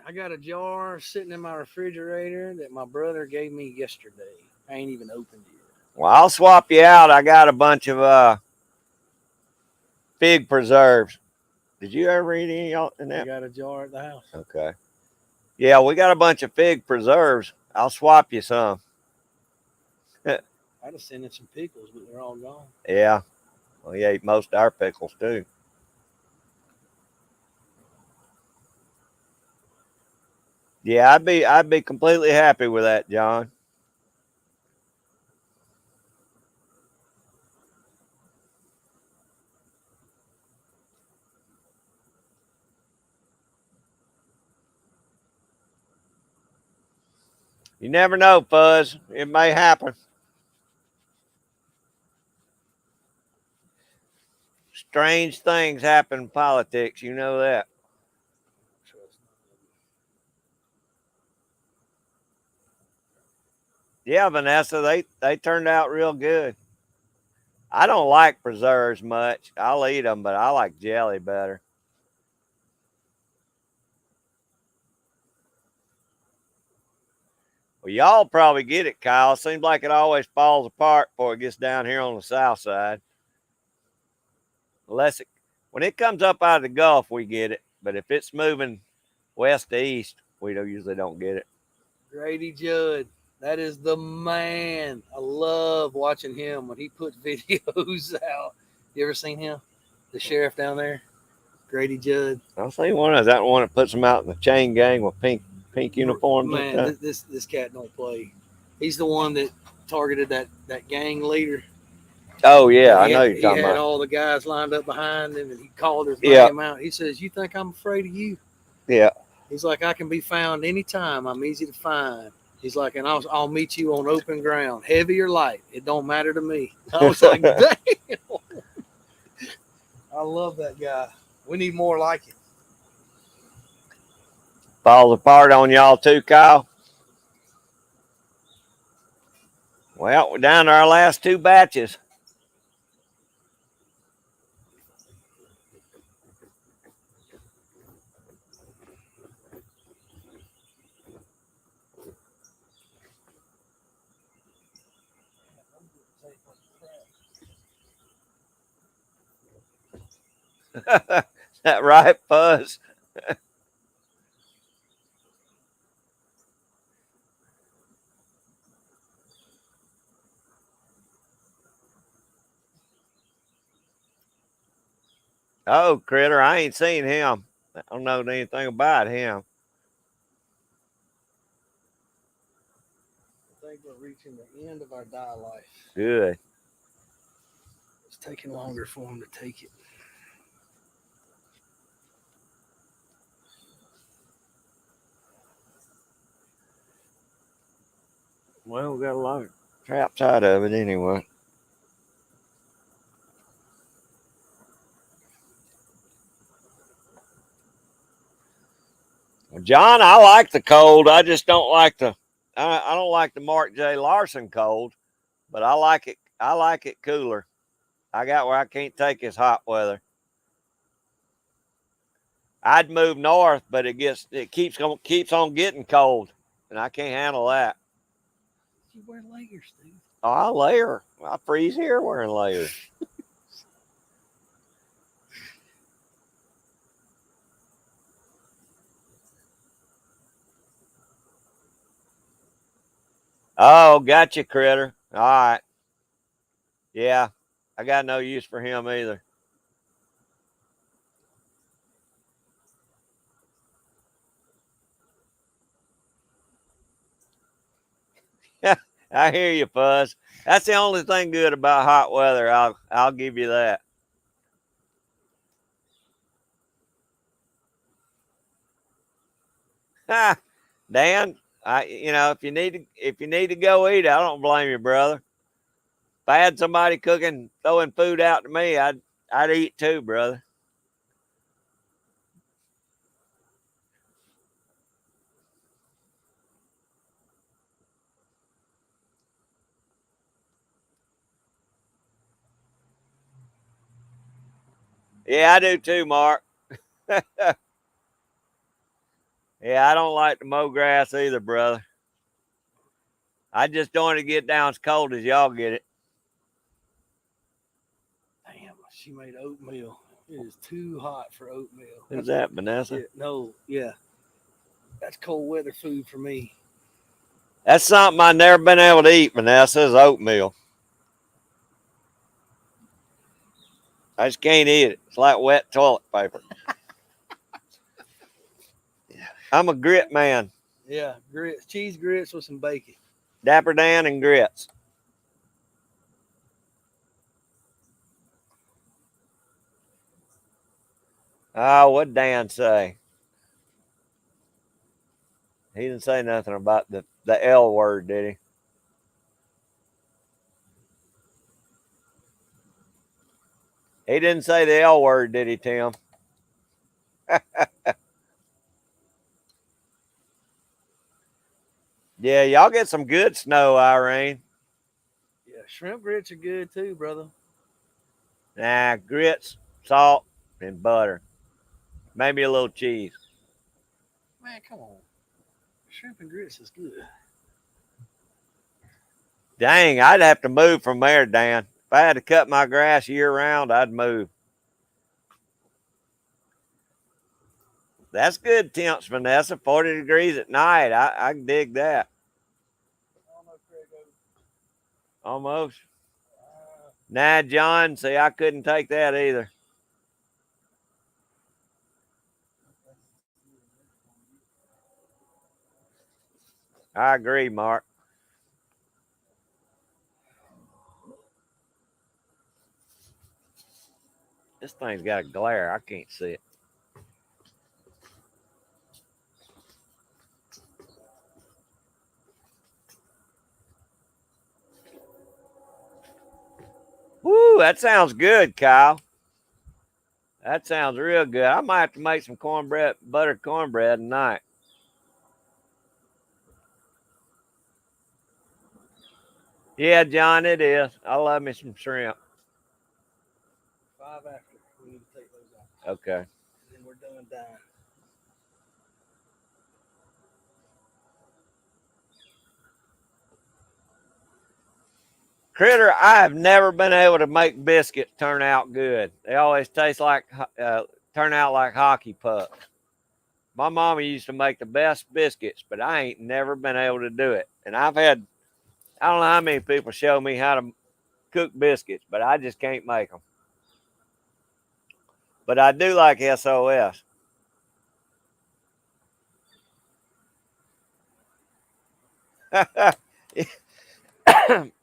I got a jar sitting in my refrigerator that my brother gave me yesterday. I ain't even opened it. Well, I'll swap you out. I got a bunch of fig preserves. Did you ever eat any in I that? got a jar at the house. Okay. Yeah, we got a bunch of fig preserves. I'll swap you some. I'd have sent in some pickles, but they're all gone. Yeah. Well, you ate most of our pickles too. Yeah, I'd be completely happy with that, John. You never know, Fuzz. It may happen. Strange things happen in politics. You know that. Yeah, Vanessa, they turned out real good. I don't like preserves much. I'll eat them, but I like jelly better. Well, y'all probably get it, Kyle. Seems like it always falls apart before it gets down here on the south side. Unless when it comes up out of the Gulf, we get it. But if it's moving west to east, we usually don't get it. Grady Judd, that is the man. I love watching him when he puts videos out. You ever seen him? The sheriff down there, Grady Judd. I'll say one. Is that one that puts them out in the chain gang with pink uniforms? Man, this cat don't play. He's the one that targeted that gang leader. Oh yeah, I know you're He talking had about. all the guys lined up behind him, and he called his Yeah. name out. He says, "You think I'm afraid of you?" Yeah. He's like, "I can be found anytime. I'm easy to find." He's like, "And I'll meet you on open ground, heavy or light. It don't matter to me." I was like, "Damn!" I love that guy. We need more like him. Falls apart on y'all too, Kyle. Well, we're down to our last two batches. That right, Fuzz? Oh, Critter, I ain't seen him. I don't know anything about him. I think we're reaching the end of our die life. Good. It's taking longer for him to take it. Well, we got a lot of traps out of it anyway. John, I like the cold. I just don't like the. I don't like the Mark J. Larson cold, but I like it. I like it cooler. I got where I can't take his hot weather. I'd move north, but it keeps on getting cold, and I can't handle that. You wear layers, dude. Oh, I layer. I freeze here wearing layers. Oh, gotcha, Critter. All right. Yeah, I got no use for him either. I hear you, Fuzz. That's the only thing good about hot weather. I'll give you that. Dan, if you need to go eat, I don't blame you, brother. If I had somebody cooking, throwing food out to me, I'd eat too, brother. Yeah, I do too, Mark. Yeah, I don't like to mow grass either, brother. I just don't want to get down as cold as y'all get it. she made oatmeal. It is too hot for oatmeal. Who's that, Vanessa? Yeah, no, yeah. That's cold weather food for me. That's something I've never been able to eat, Vanessa, is oatmeal. I just can't eat it. It's like wet toilet paper. I'm a grit man. Yeah, grits, cheese grits with some bacon. Dapper Dan and grits. Oh, what'd Dan say? He didn't say nothing about the L word, did he? He didn't say the L word, did he, Tim? Yeah, y'all get some good snow, Irene. Yeah, shrimp grits are good too, brother. Nah, grits, salt, and butter. Maybe a little cheese. Man, come on. Shrimp and grits is good. Dang, I'd have to move from there, Dan. If I had to cut my grass year round, I'd move. That's good temps, Vanessa. 40 degrees at night. I can dig that. Almost. Nah, John, see, I couldn't take that either. I agree, Mark. This thing's got a glare. I can't see it. Woo, that sounds good, Kyle. That sounds real good. I might have to make some cornbread, buttered cornbread tonight. Yeah, John, it is. I love me some shrimp. 5 after. We need to take those out. Okay. And then we're done dying. Critter, I have never been able to make biscuits turn out good. They always taste like, turn out like hockey pucks. My mama used to make the best biscuits, but I ain't never been able to do it. And I've had, I don't know how many people show me how to cook biscuits, but I just can't make them. But I do like SOS.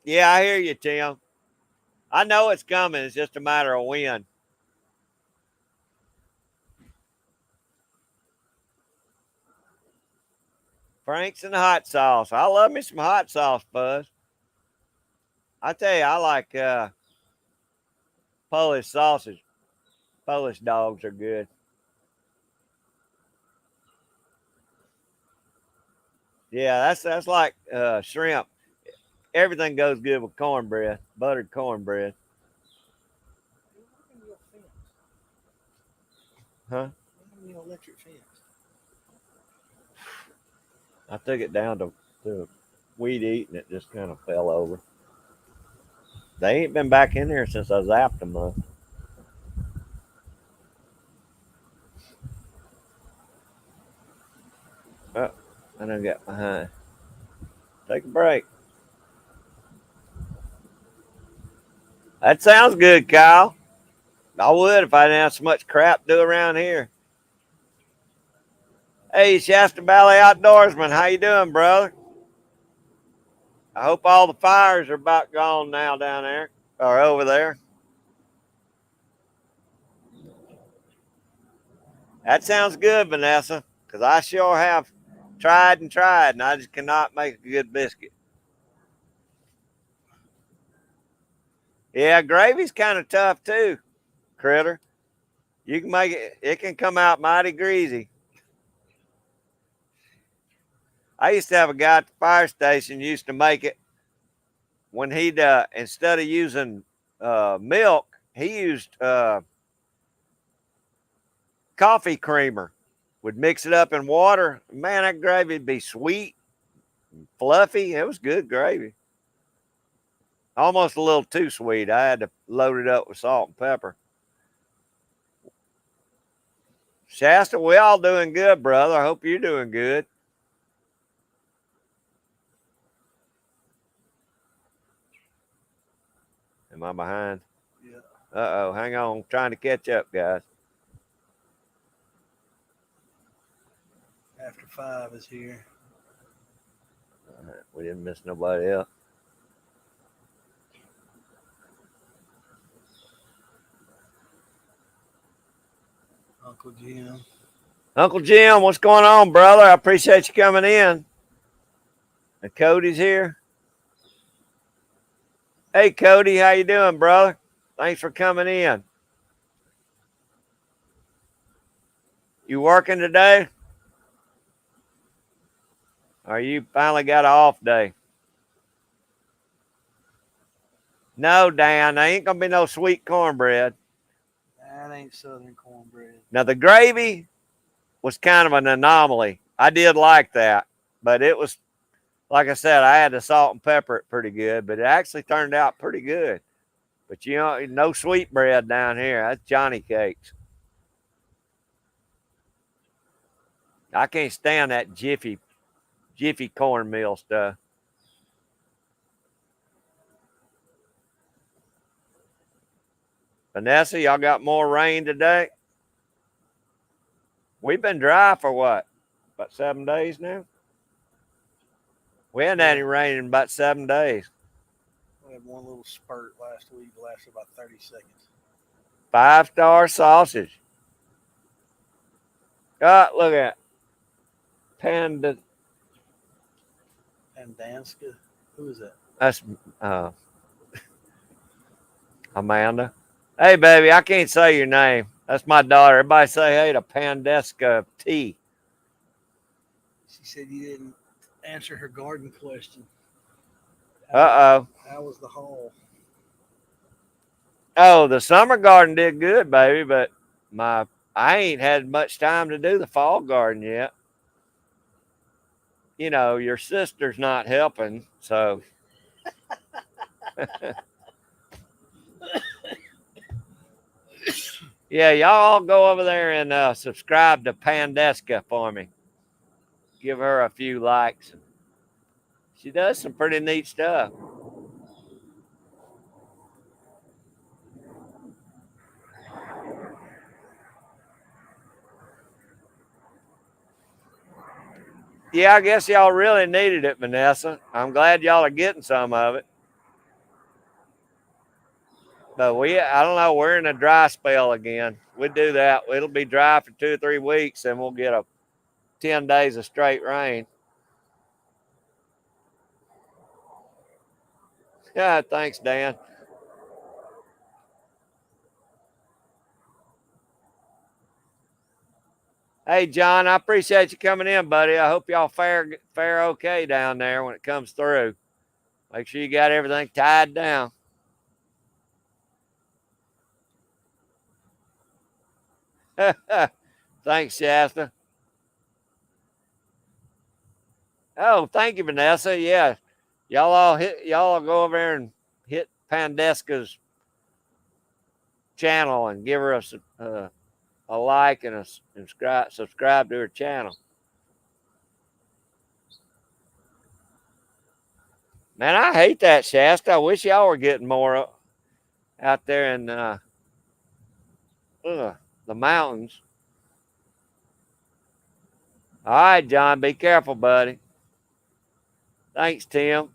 Yeah, I hear you, Tim. I know it's coming. It's just a matter of when. Frank's and hot sauce. I love me some hot sauce, Buzz. I tell you, I like Polish sausage. Polish dogs are good. Yeah, that's like shrimp. Everything goes good with cornbread, buttered cornbread. Huh? Electric fence. I took it down to weed eat and it just kind of fell over. They ain't been back in here since I zapped them though. Oh, I done got behind. Take a break. That sounds good, Kyle. I would if I didn't have so much crap to do around here. Hey, Shasta Valley Outdoorsman, how you doing, brother? I hope all the fires are about gone now down there or over there. That sounds good, Vanessa, because I sure have tried and I just cannot make a good biscuit. Yeah, gravy's kind of tough too, Critter. You can make it, it can come out mighty greasy. I used to have a guy at the fire station used to make it when he'd, instead of using milk, he used coffee creamer. Would mix it up in water. Man, that gravy would be sweet, fluffy. It was good gravy. Almost a little too sweet. I had to load it up with salt and pepper. Shasta, we all doing good, brother. I hope you're doing good. Am I behind? Yeah. Uh-oh, hang on. I'm trying to catch up, guys. After 5 is here. All right, we didn't miss nobody else. Uncle Jim. Uncle Jim, what's going on, brother? I appreciate you coming in. And Cody's here. Hey, Cody, how you doing, brother? Thanks for coming in. You working today? Or you finally got an off day? No, Dan, there ain't gonna be no sweet cornbread. That ain't Southern cornbread. Now the gravy was kind of an anomaly. I did like that, but it was, like I said, I had to salt and pepper it pretty good, but it actually turned out pretty good. But you know, no sweet bread down here. That's Johnny cakes. I can't stand that jiffy cornmeal stuff. Vanessa, y'all got more rain today? We've been dry for what? About 7 days now? We hadn't had any rain in about 7 days. We had one little spurt last week, lasted about 30 seconds. 5-star sausage. Look at Panda. Pandanska? Who is that? That's Amanda. Hey, baby, I can't say your name. That's my daughter. Everybody say hey to Pandeska T. She said you didn't answer her garden question. Uh-oh. How was the haul? Oh, the summer garden did good, baby, but I ain't had much time to do the fall garden yet. You know, your sister's not helping, so. Yeah, y'all all go over there and subscribe to Pandeska for me. Give her a few likes. She does some pretty neat stuff. Yeah, I guess y'all really needed it, Vanessa. I'm glad y'all are getting some of it. But I don't know, we're in a dry spell again. We do that. It'll be dry for 2 or 3 weeks, and we'll get 10 days of straight rain. Yeah, thanks, Dan. Hey, John, I appreciate you coming in, buddy. I hope y'all fare okay down there when it comes through. Make sure you got everything tied down. Thanks, Shasta. Oh, thank you, Vanessa. Yeah, y'all go over there and hit Pandeska's channel and give her a like and subscribe to her channel. Man, I hate that, Shasta. I wish y'all were getting more out there in the mountains. All right, John, be careful, buddy. Thanks, Tim.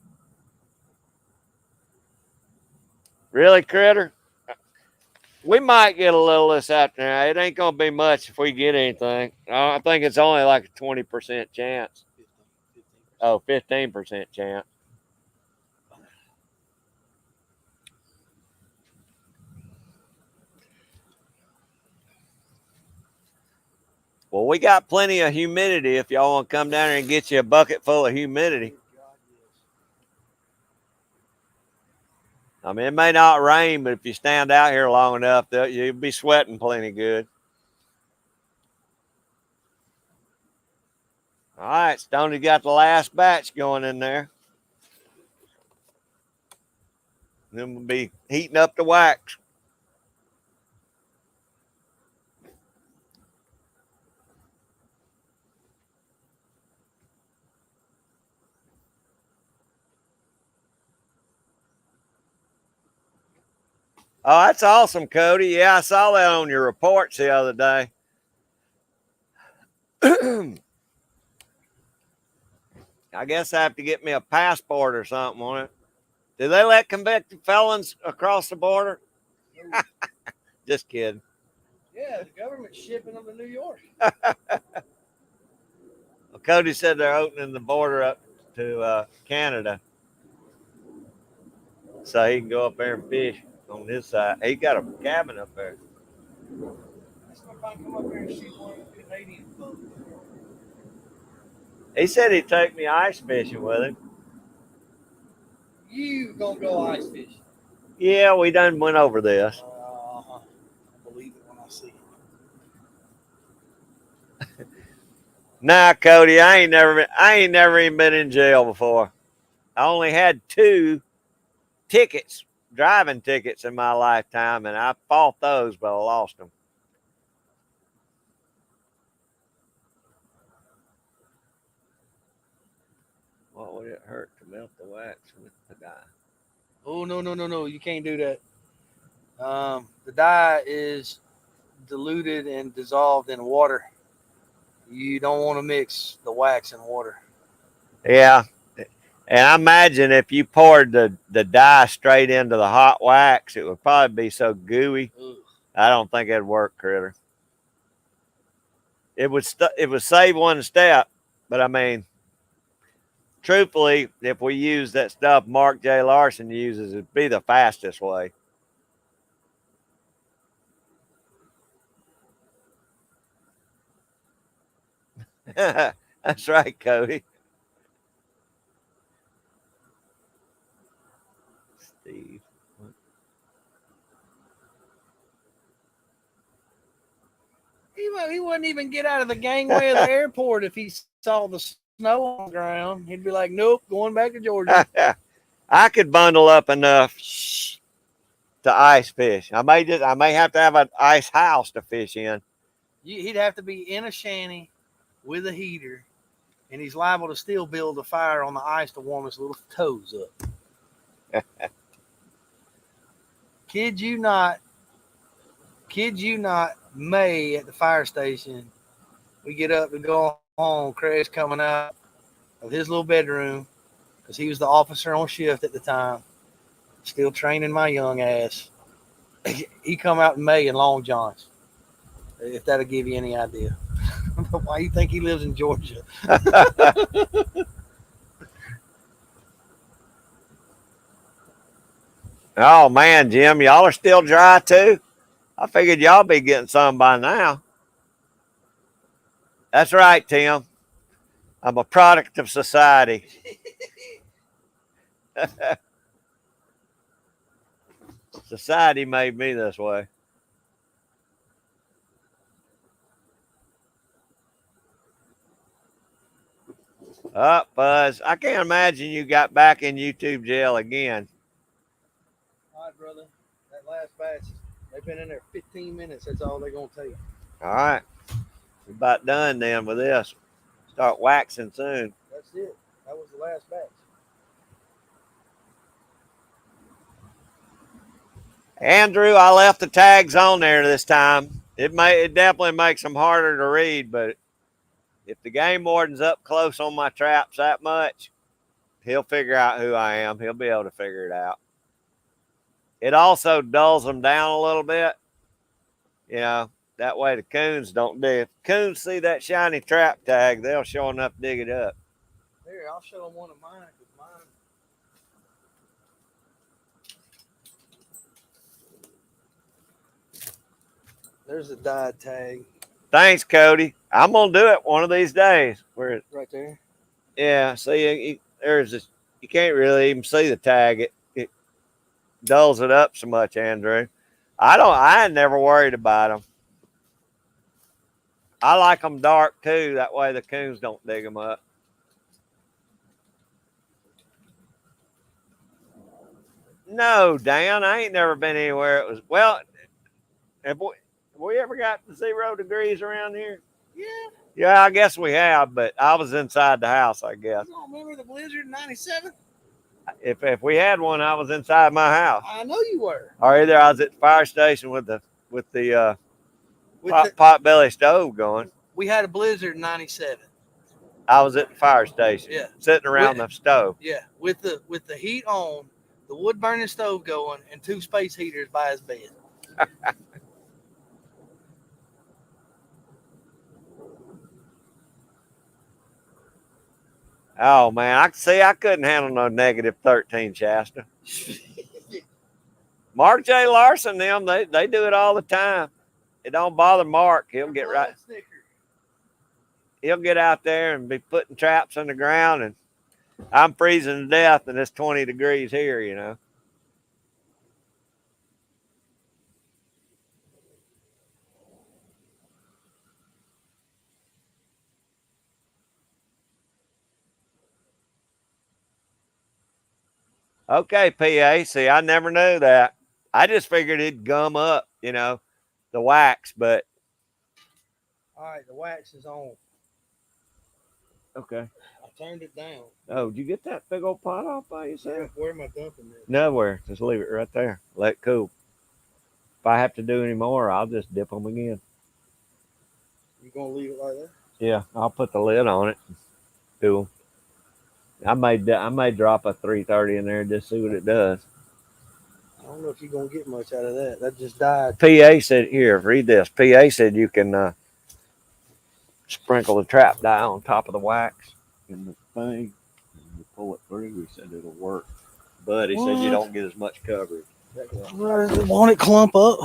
Really, Critter? We might get a little this afternoon. It ain't going to be much if we get anything. I think it's only like a 20% chance. 15% chance. Well, we got plenty of humidity if y'all want to come down here and get you a bucket full of humidity. I mean, it may not rain, but if you stand out here long enough, you'll be sweating plenty good. All right, Stoney got the last batch going in there. Then we'll be heating up the wax. Oh, that's awesome, Cody. Yeah, I saw that on your reports the other day. I guess I have to get me a passport or something on it. Do they let convicted felons across the border? Just kidding. Yeah, the government's shipping them to New York. Well, Cody said they're opening the border up to Canada, so he can go up there and fish on his side. He got a cabin up there. That's if I come up here and shoot one of the Canadian boats. He said he'd take me ice fishing with him. You gonna go ice fishing? Yeah, we done went over this. I believe it when I see it. Nah, Cody, I ain't never even been in jail before. I only had 2 tickets, driving tickets in my lifetime, and I fought those, but I lost them. What would it hurt to melt the wax with the dye? Oh no! You can't do that. The dye is diluted and dissolved in water. You don't want to mix the wax and water. Yeah. And I imagine if you poured the dye straight into the hot wax, it would probably be so gooey. Ugh. I don't think it'd work, critter. It would save one step, but I mean, truthfully, if we use that stuff Mark J. Larson uses, it'd be the fastest way. That's right, Cody. Steve. He wouldn't even get out of the gangway of the airport if he saw the snow on the ground. He'd be like, "Nope, going back to Georgia." I could bundle up enough to ice fish. I may have to have an ice house to fish in. He'd have to be in a shanty with a heater, and he's liable to still build a fire on the ice to warm his little toes up. Kid you not, May at the fire station, we get up and go home. Craig's coming out of his little bedroom because he was the officer on shift at the time, still training my young ass. He come out in May in long johns, if that'll give you any idea. Why you think he lives in Georgia? Oh man, Jim, y'all are still dry too? I figured y'all be getting some by now. That's right, Tim. I'm a product of society. Society made me this way. Buzz, I can't imagine you got back in YouTube jail again. All right, brother. That last batch, they've been in there 15 minutes. That's all they're going to take. All right. We're about done then with this. Start waxing soon. That's it. That was the last batch. Andrew, I left the tags on there this time. It definitely makes them harder to read, but if the game warden's up close on my traps that much, he'll figure out who I am. He'll be able to figure it out. It also dulls them down a little bit. You know, that way the coons don't dig. If coons see that shiny trap tag, they'll sure enough dig it up. Here, I'll show them one of mine. There's a dyed tag. Thanks, Cody. I'm gonna do it one of these days. Where right there? Yeah. See, there's this. You can't really even see the tag. It dulls it up so much, Andrew. I ain't never worried about them. I like them dark too. That way the coons don't dig them up. No, Dan, I ain't never been anywhere. It was well. Have we ever got to 0 degrees around here? Yeah. Yeah, I guess we have, but I was inside the house. I guess You don't remember the blizzard in '97? if we had one, I was inside my house. I know you were. Or either I was at the fire station with the With the, pot belly stove going. we had a blizzard in '97. I was at the fire station, Yeah. sitting around the stove. Yeah, with the heat on, the wood burning stove going, and 2 space heaters by his bed. Oh man, I couldn't handle no -13, Shasta. Mark J. Larson, them they do it all the time. It don't bother Mark. He'll get right. He'll get out there and be putting traps in the ground, and I'm freezing to death, and it's 20 degrees here, you know. Okay, PA. See, I never knew that. I just figured it'd gum up, you know, the wax, but. All right, the wax is on. Okay. I turned it down. Oh, did you get that big old pot off by yourself? Where am I dumping this? Nowhere. Just leave it right there. Let it cool. If I have to do any more, I'll just dip them again. You gonna leave it like that? Yeah, I'll put the lid on it. Do them. I may drop a 330 in there just see what it does. I don't know if you're gonna get much out of that. That just died. PA said, here, read this. PA said you can sprinkle the trap dye on top of the wax in the thing. And you pull it through. He said it'll work. But he said you don't get as much coverage. Won't it clump up?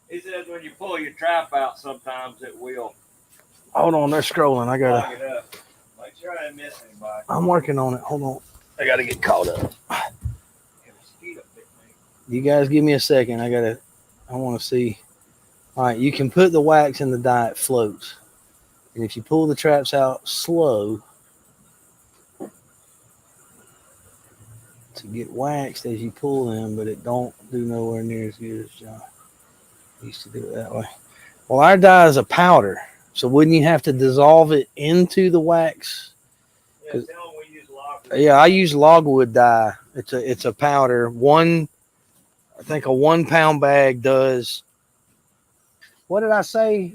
He says when you pull your trap out, sometimes it will. Hold on, they're scrolling. I gotta. It up. Make sure I didn't miss anybody. I'm working on it. Hold on. I gotta get caught up. You guys give me a second. I want to see. All right, you can put the wax in the dye. It floats. And if you pull the traps out slow to get waxed as you pull them, but it don't do nowhere near as good as John used to do it that way. Well, our dye is a powder, so wouldn't you have to dissolve it into the wax? Yeah, I use logwood dye. It's a powder. I think a 1 pound bag does. What did I say?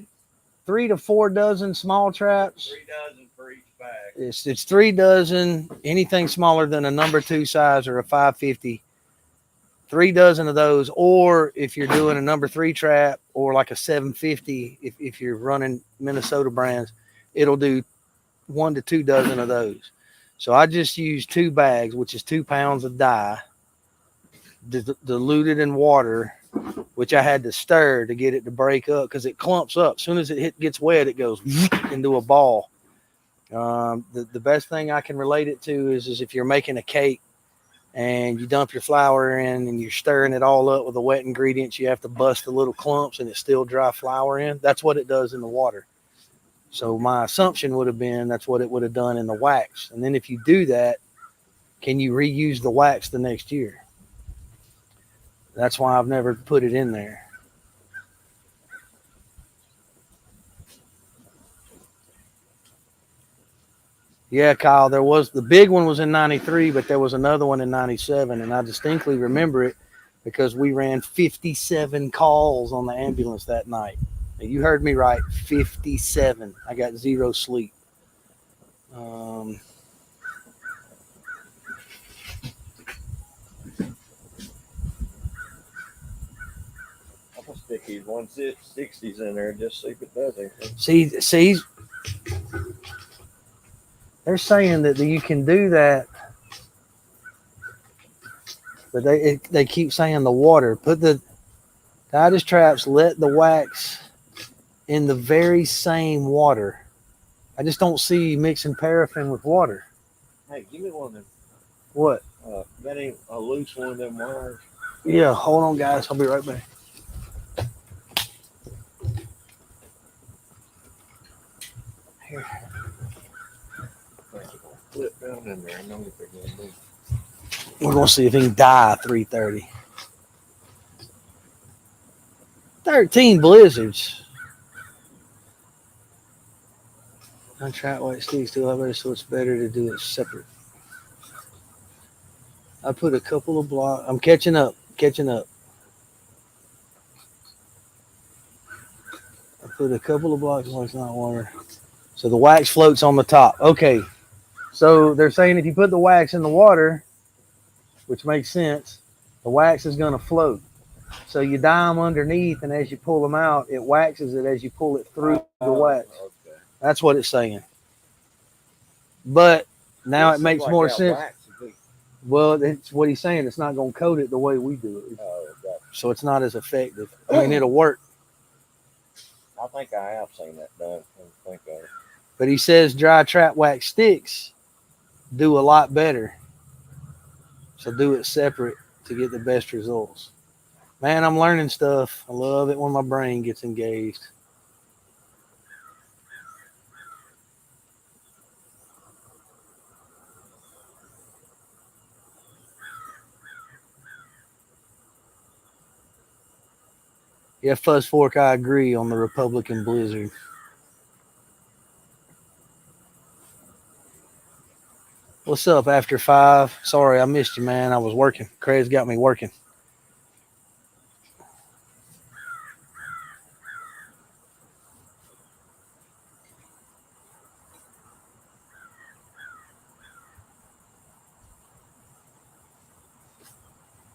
3 to 4 dozen small traps. 3 dozen for each bag. It's 3 dozen. Anything smaller than a number 2 size or a 550. 3 dozen of those, or if you're doing a number 3 trap or like a 750, if you're running Minnesota brands, it'll do 1 to 2 dozen of those. So I just use 2 bags, which is 2 pounds of dye, diluted in water, which I had to stir to get it to break up because it clumps up. As soon as it gets wet, it goes into a ball. The best thing I can relate it to is if you're making a cake and you dump your flour in and you're stirring it all up with the wet ingredients, you have to bust the little clumps and it's still dry flour in. That's what it does in the water. So my assumption would have been that's what it would have done in the wax. And then if you do that, can you reuse the wax the next year? That's why I've never put it in there. Yeah, Kyle, there was the big one was in 93, but there was another one in 97. And I distinctly remember it because we ran 57 calls on the ambulance that night. And you heard me right, 57. I got 0 sleep. Stick these 160s in there just see if it does anything. See, they're saying that you can do that, but they keep saying the water. Put the Titus traps, let the wax in the very same water. I just don't see you mixing paraffin with water. Hey, give me one of them. What? That ain't a loose one of them wires. Yeah, hold on, guys. I'll be right back. Here. slip down in there. I know what they're gonna do. We're gonna see if he can die 3:30. 13 blizzards. I tried white sticks too. I better, so it's better to do it separate. I put a couple of blocks. I'm catching up. I put a couple of blocks of not water. So the wax floats on the top. Okay. So they're saying if you put the wax in the water, which makes sense, the wax is going to float. So you dye them underneath, and as you pull them out, it waxes it as you pull it through the wax. Okay. That's what it's saying. But now it makes more sense. Well, it's what he's saying. It's not going to coat it the way we do it. Okay. So it's not as effective. I mean, it'll work. I think I have seen that done. Think of it. But he says dry trap wax sticks do a lot better. So do it separate to get the best results. Man, I'm learning stuff. I love it when my brain gets engaged. Yeah, Fuzz Fork, I agree on the Republican blizzard. What's up, After 5? Sorry, I missed you, man. I was working. Craig's got me working.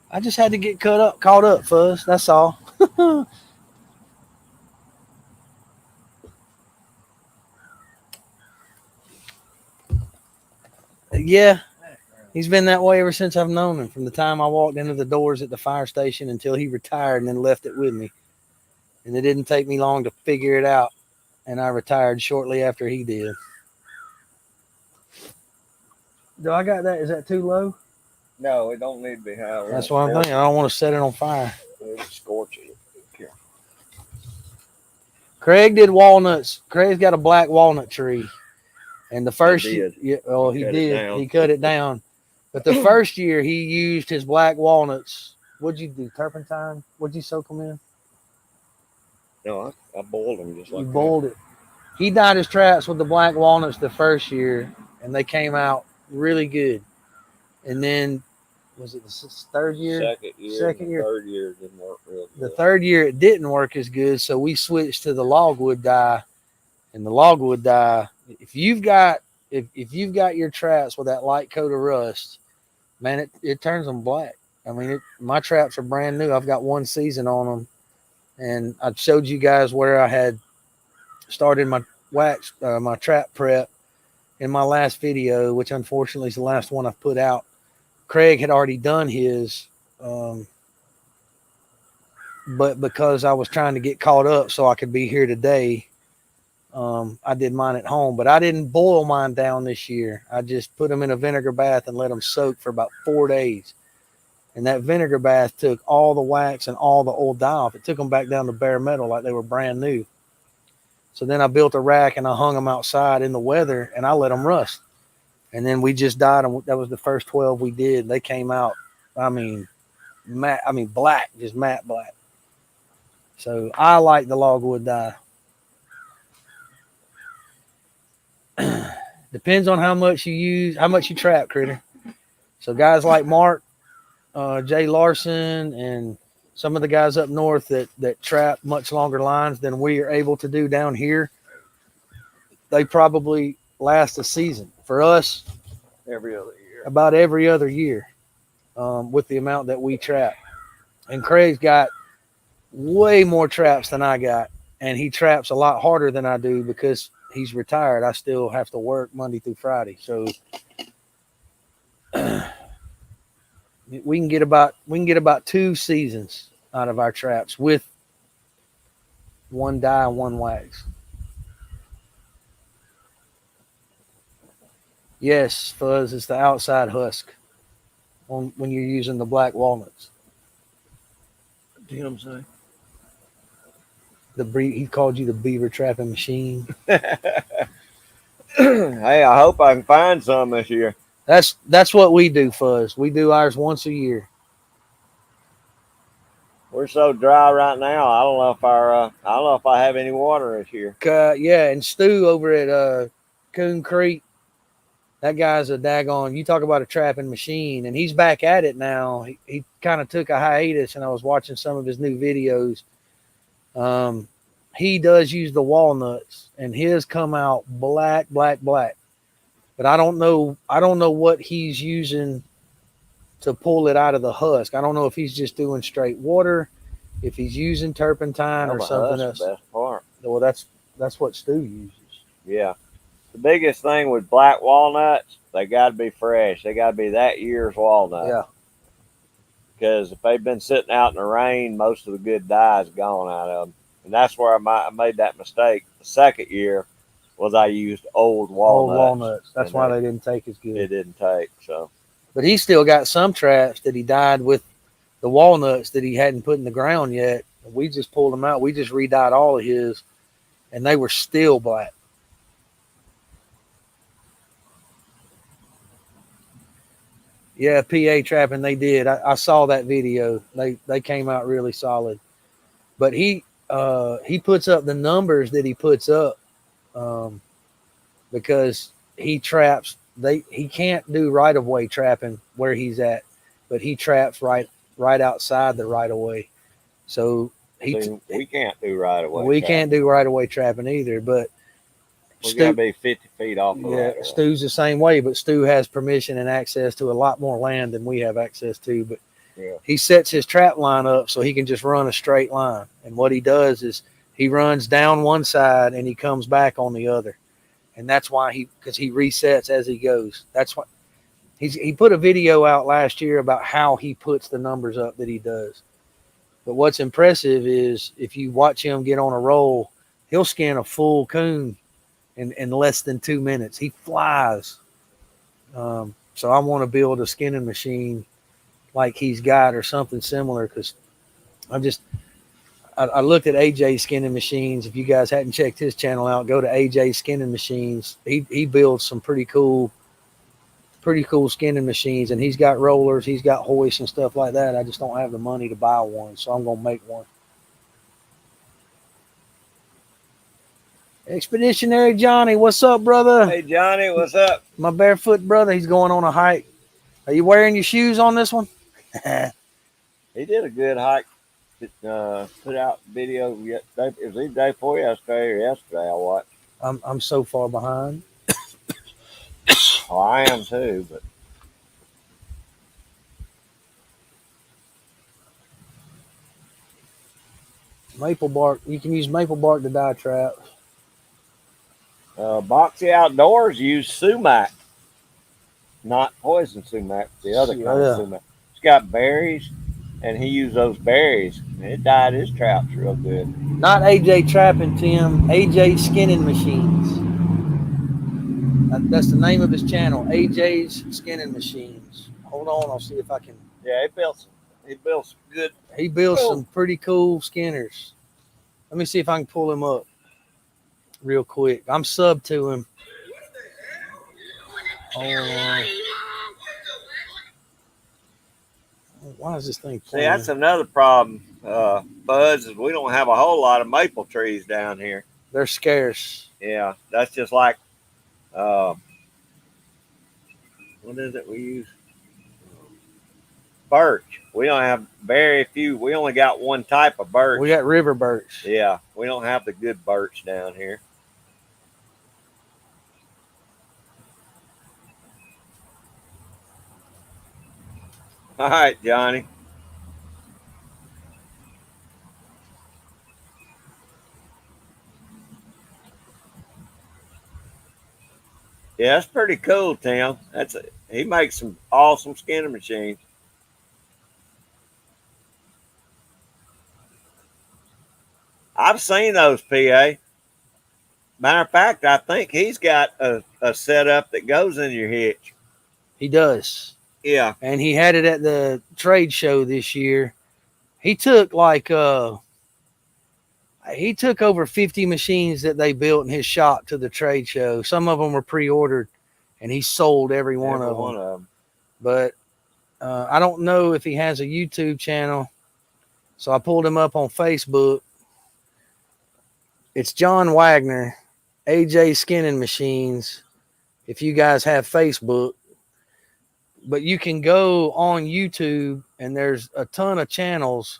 I just had to get caught up, Fuzz. That's all. Yeah, he's been that way ever since I've known him. From the time I walked into the doors at the fire station until he retired and then left it with me. And it didn't take me long to figure it out. And I retired shortly after he did. Do I got that? Is that too low? No, it don't need to be high. That's what I'm thinking. I don't want to set it on fire. It'll scorch it. Here. Craig did walnuts. Craig's got a black walnut tree. And the first year, he did. He cut it down. But the first year he used his black walnuts. What'd you do? Turpentine? What'd you soak them in? No, I boiled them just like You boiled it. He dyed his traps with the black walnuts the first year, and they came out really good. And then, was it the third year? Second year. Third year didn't work real good. The third year it didn't work as good, so we switched to the logwood dye. And the logwood dye, if you've got your traps with that light coat of rust, man, it turns them black. I mean, my traps are brand new. I've got one season on them, and I showed you guys where I had started my my trap prep in my last video, which unfortunately is the last one I've put out. Craig had already done his, but because I was trying to get caught up so I could be here today, I did mine at home. But I didn't boil mine down this year. I just put them in a vinegar bath and let them soak for about 4 days. And that vinegar bath took all the wax and all the old dye off. It took them back down to bare metal like they were brand new. So then I built a rack and I hung them outside in the weather and I let them rust. And then we just dyed them. That was the first 12 we did. They came out, black, just matte black. So I like the logwood dye. Depends on how much you use, how much you trap, Critter. So guys like Mark, Jay Larson, and some of the guys up north that trap much longer lines than we are able to do down here, they probably last a season. For us, about every other year, with the amount that we trap. And Craig's got way more traps than I got, and he traps a lot harder than I do because he's retired. I still have to work Monday through Friday, so we can get about 2 seasons out of our traps with one dye and one wax. Yes, Fuzz, it's the outside husk when you're using the black walnuts. You know what I'm saying? He called you the beaver trapping machine. Hey, I hope I can find some this year. That's what we do, Fuzz. We do ours once a year. We're so dry right now. I don't know if I don't know if I have any water this year. Yeah, and Stu over at Coon Creek, that guy's a daggone. You talk about a trapping machine, and he's back at it now. He kind of took a hiatus, and I was watching some of his new videos. He does use the walnuts, and his come out black. But I don't know what he's using to pull it out of the husk. I don't know if he's just doing straight water, if he's using turpentine or something else. Best part. Well, that's what Stu uses. Yeah. The biggest thing with black walnuts, they got to be fresh. They got to be that year's walnut. Yeah. Because if they've been sitting out in the rain, most of the good dye is gone out of them. And that's where I made that mistake. The second year was I used old walnuts. That's why they didn't take as good. It didn't take, so. But he still got some traps that he dyed with the walnuts that he hadn't put in the ground yet. We just pulled them out. We just re-dyed all of his, and they were still black. Yeah, PA trapping, they did. I saw that video. They came out really solid. But he puts up the numbers that he puts up because he traps. He can't do right of way trapping where he's at, but he traps right outside the right of way. So we can't do right away. We can't do right of way trapping either, but we gotta be 50 feet off. Yeah, Stu's the same way, but Stu has permission and access to a lot more land than we have access to. But he sets his trap line up so he can just run a straight line. And what he does is he runs down one side and he comes back on the other. And that's why because he resets as he goes. That's why he put a video out last year about how he puts the numbers up that he does. But what's impressive is if you watch him get on a roll, he'll skin a full coon in less than 2 minutes. He flies. So I want to build a skinning machine like he's got or something similar, because I looked at AJ's skinning machines. If you guys hadn't checked his channel out, go to AJ's skinning machines. He builds some pretty cool skinning machines, and he's got rollers, he's got hoists and stuff like that. I just don't have the money to buy one, so I'm gonna make one. Expeditionary Johnny, what's up, brother? Hey, Johnny, what's up? My barefoot brother, he's going on a hike. Are you wearing your shoes on this one? He did a good hike. Put out video yesterday. It was either day before yesterday or yesterday I watched. I'm so far behind. Oh, I am too, but maple bark. You can use maple bark to dye traps. Boxy Outdoors use sumac, not poison sumac, the other kind of sumac. It's got berries, and he used those berries, and it dyed his traps real good. Not AJ Trapping, Tim. AJ Skinning Machines. That's the name of his channel, AJ's Skinning Machines. Hold on, I'll see if I can. Yeah, he builds good. He builds some pretty cool skinners. Let me see if I can pull him up real quick. I'm sub to him. Hold on. Why is this thing playing? See, that's another problem, Buzz, is we don't have a whole lot of maple trees down here. They're scarce. Yeah, that's just like, what is it we use? Birch. We don't have very few. We only got one type of birch. We got river birch. Yeah, we don't have the good birch down here. All right, Johnny. Yeah, that's pretty cool, Tim. He makes some awesome skinning machines. I've seen those, PA. Matter of fact, I think he's got a setup that goes in your hitch. He does. Yeah. And he had it at the trade show this year. He took like I He took over 50 machines that they built in his shop to the trade show. Some of them were pre-ordered, and he sold every one of them. But I don't know if he has a YouTube channel, so I pulled him up on Facebook. It's John Wagner, AJ Skinning Machines, if you guys have Facebook. But you can go on YouTube, and there's a ton of channels.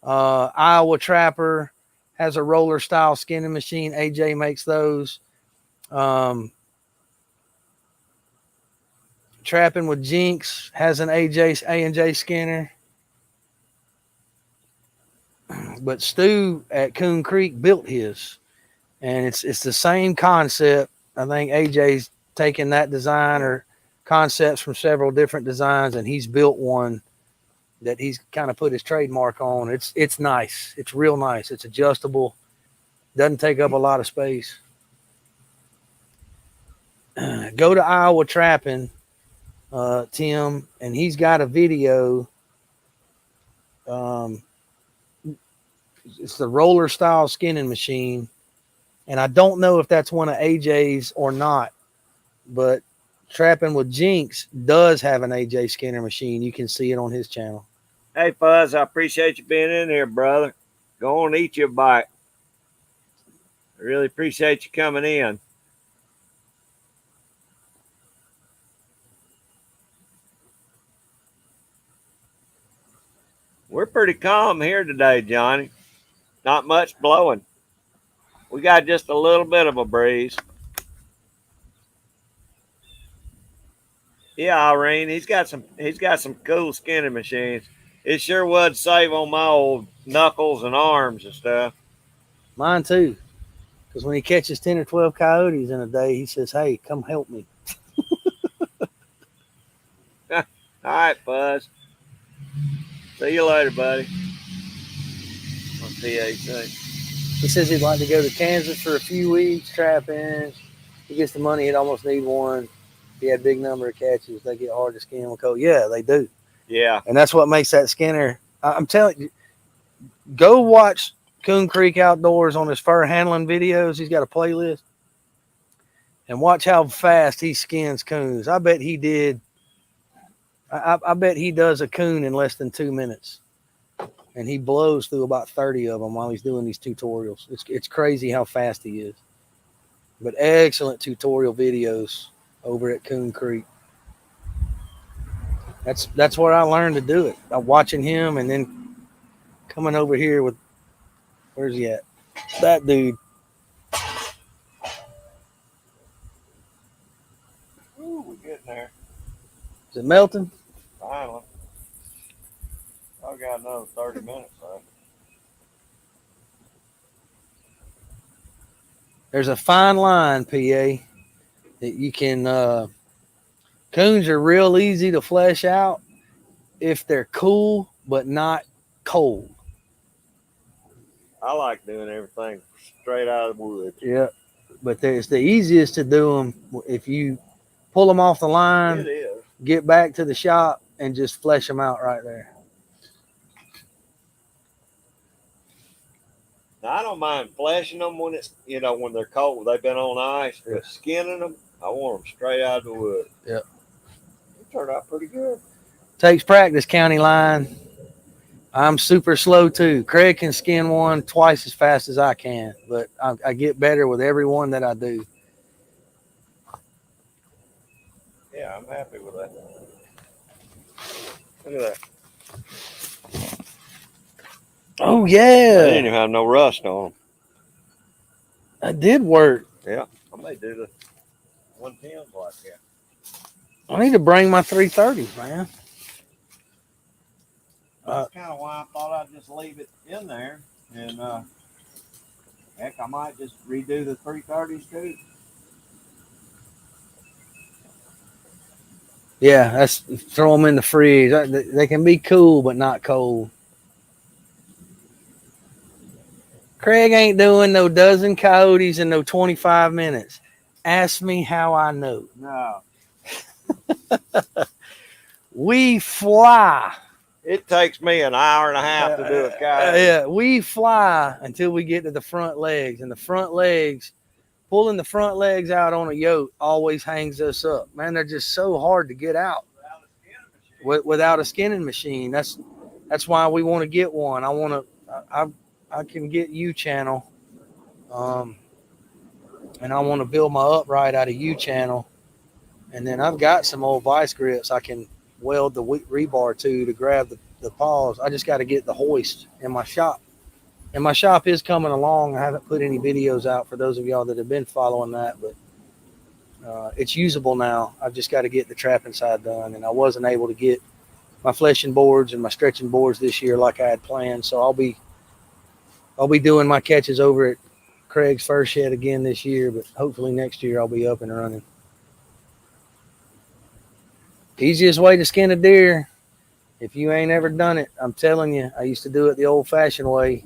Iowa Trapper has a roller style skinning machine. AJ makes those. Trapping with Jinx has an A&J skinner. But Stu at Coon Creek built his, and it's the same concept. I think AJ's taken that design or concepts from several different designs, and he's built one that he's kind of put his trademark on. It's nice. It's real nice. It's adjustable. Doesn't take up a lot of space. Go to Iowa Trapping, Tim, and he's got a video. It's the roller style skinning machine, and I don't know if that's one of AJ's or not, but Trapping with Jinx does have an AJ Skinner machine. You can see it on his channel. Hey, Fuzz, I appreciate you being in here, brother. Go on, eat your bite. I really appreciate you coming in. We're pretty calm here today, Johnny. Not much blowing. We got just a little bit of a breeze. Yeah, Irene, he's got some cool skinning machines. It sure would save on my old knuckles and arms and stuff. Mine too. Because when he catches 10 or 12 coyotes in a day, he says, hey, come help me. All right, Fuzz. See you later, buddy. What's PA say? He says he'd like to go to Kansas for a few weeks, trapping. He gets the money, he'd almost need one. He had a big number of catches. They get hard to skin with cold. Yeah, they do. Yeah. And that's what makes that skinner. I'm telling you, go watch Coon Creek Outdoors on his fur handling videos. He's got a playlist. And watch how fast he skins coons. I bet he did. I bet he does a coon in less than 2 minutes. And he blows through about 30 of them while he's doing these tutorials. It's crazy how fast he is. But excellent tutorial videos over at Coon Creek. That's where I learned to do it. By watching him and then coming over here with, where's he at? That dude. Ooh, we're getting there. Is it melting? Finally. I've got another 30 minutes left. There's a fine line, PA, that you can, coons are real easy to flesh out if they're cool but not cold. I like doing everything straight out of the woods. Yeah, but it's the easiest to do them if you pull them off the line, It is. get back to the shop, and just flesh them out right there. Now, I don't mind fleshing them when it's, when they're cold. They've been on ice, but skinning them, I want them straight out of the wood. Yep. It turned out pretty good. Takes practice, County Line. I'm super slow too. Craig can skin one twice as fast as I can, but I get better with every one that I do. Yeah, I'm happy with that. Look at that. Oh, They yeah. didn't even have no rust on them. That did work. Yeah, I may do the 110s like that. I need to bring my 330, man. That's kind of why I thought I'd just leave it in there. And heck, I might just redo the 330s too. Yeah, that's throw them in the fridge. They can be cool, but not cold. Craig ain't doing no dozen coyotes in no 25 minutes. Ask me how I know. No. We fly. It takes me an hour and a half to do a coyote. Yeah, we fly until we get to the front legs, and the front legs, pulling the front legs out on a yoke always hangs us up. Man, they're just so hard to get out without a skinning machine. That's why we want to get one. I can get U channel, and I want to build my upright out of U channel, and then I've got some old vice grips I can weld the rebar to grab the paws. I just got to get the hoist in my shop. And my shop is coming along. I haven't put any videos out for those of y'all that have been following that, but it's usable now. I've just got to get the trapping side done, and I wasn't able to get my fleshing boards and my stretching boards this year like I had planned. So I'll be doing my catches over at Craig's fur shed again this year, but hopefully next year I'll be up and running. Easiest way to skin a deer, if you ain't ever done it, I'm telling you, I used to do it the old-fashioned way.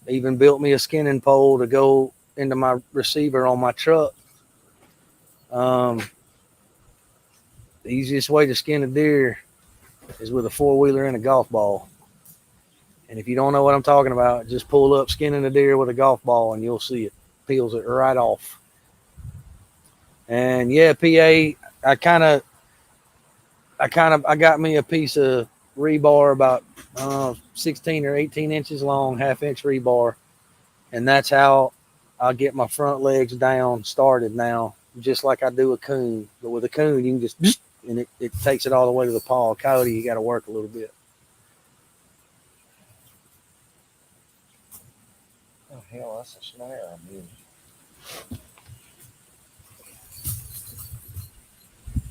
Even built me a skinning pole to go into my receiver on my truck. The easiest way to skin a deer is with a four-wheeler and a golf ball. And if you don't know what I'm talking about, just pull up skinning a deer with a golf ball and you'll see it. Peels it right off. And yeah, PA, I got me a piece of rebar about 16 or 18 inches long, half-inch rebar. And that's how I'll get my front legs down started now, just like I do a coon. But with a coon, you can just, and it takes it all the way to the paw. Coyote, you got to work a little bit. Oh, hell, that's a snare I'm using.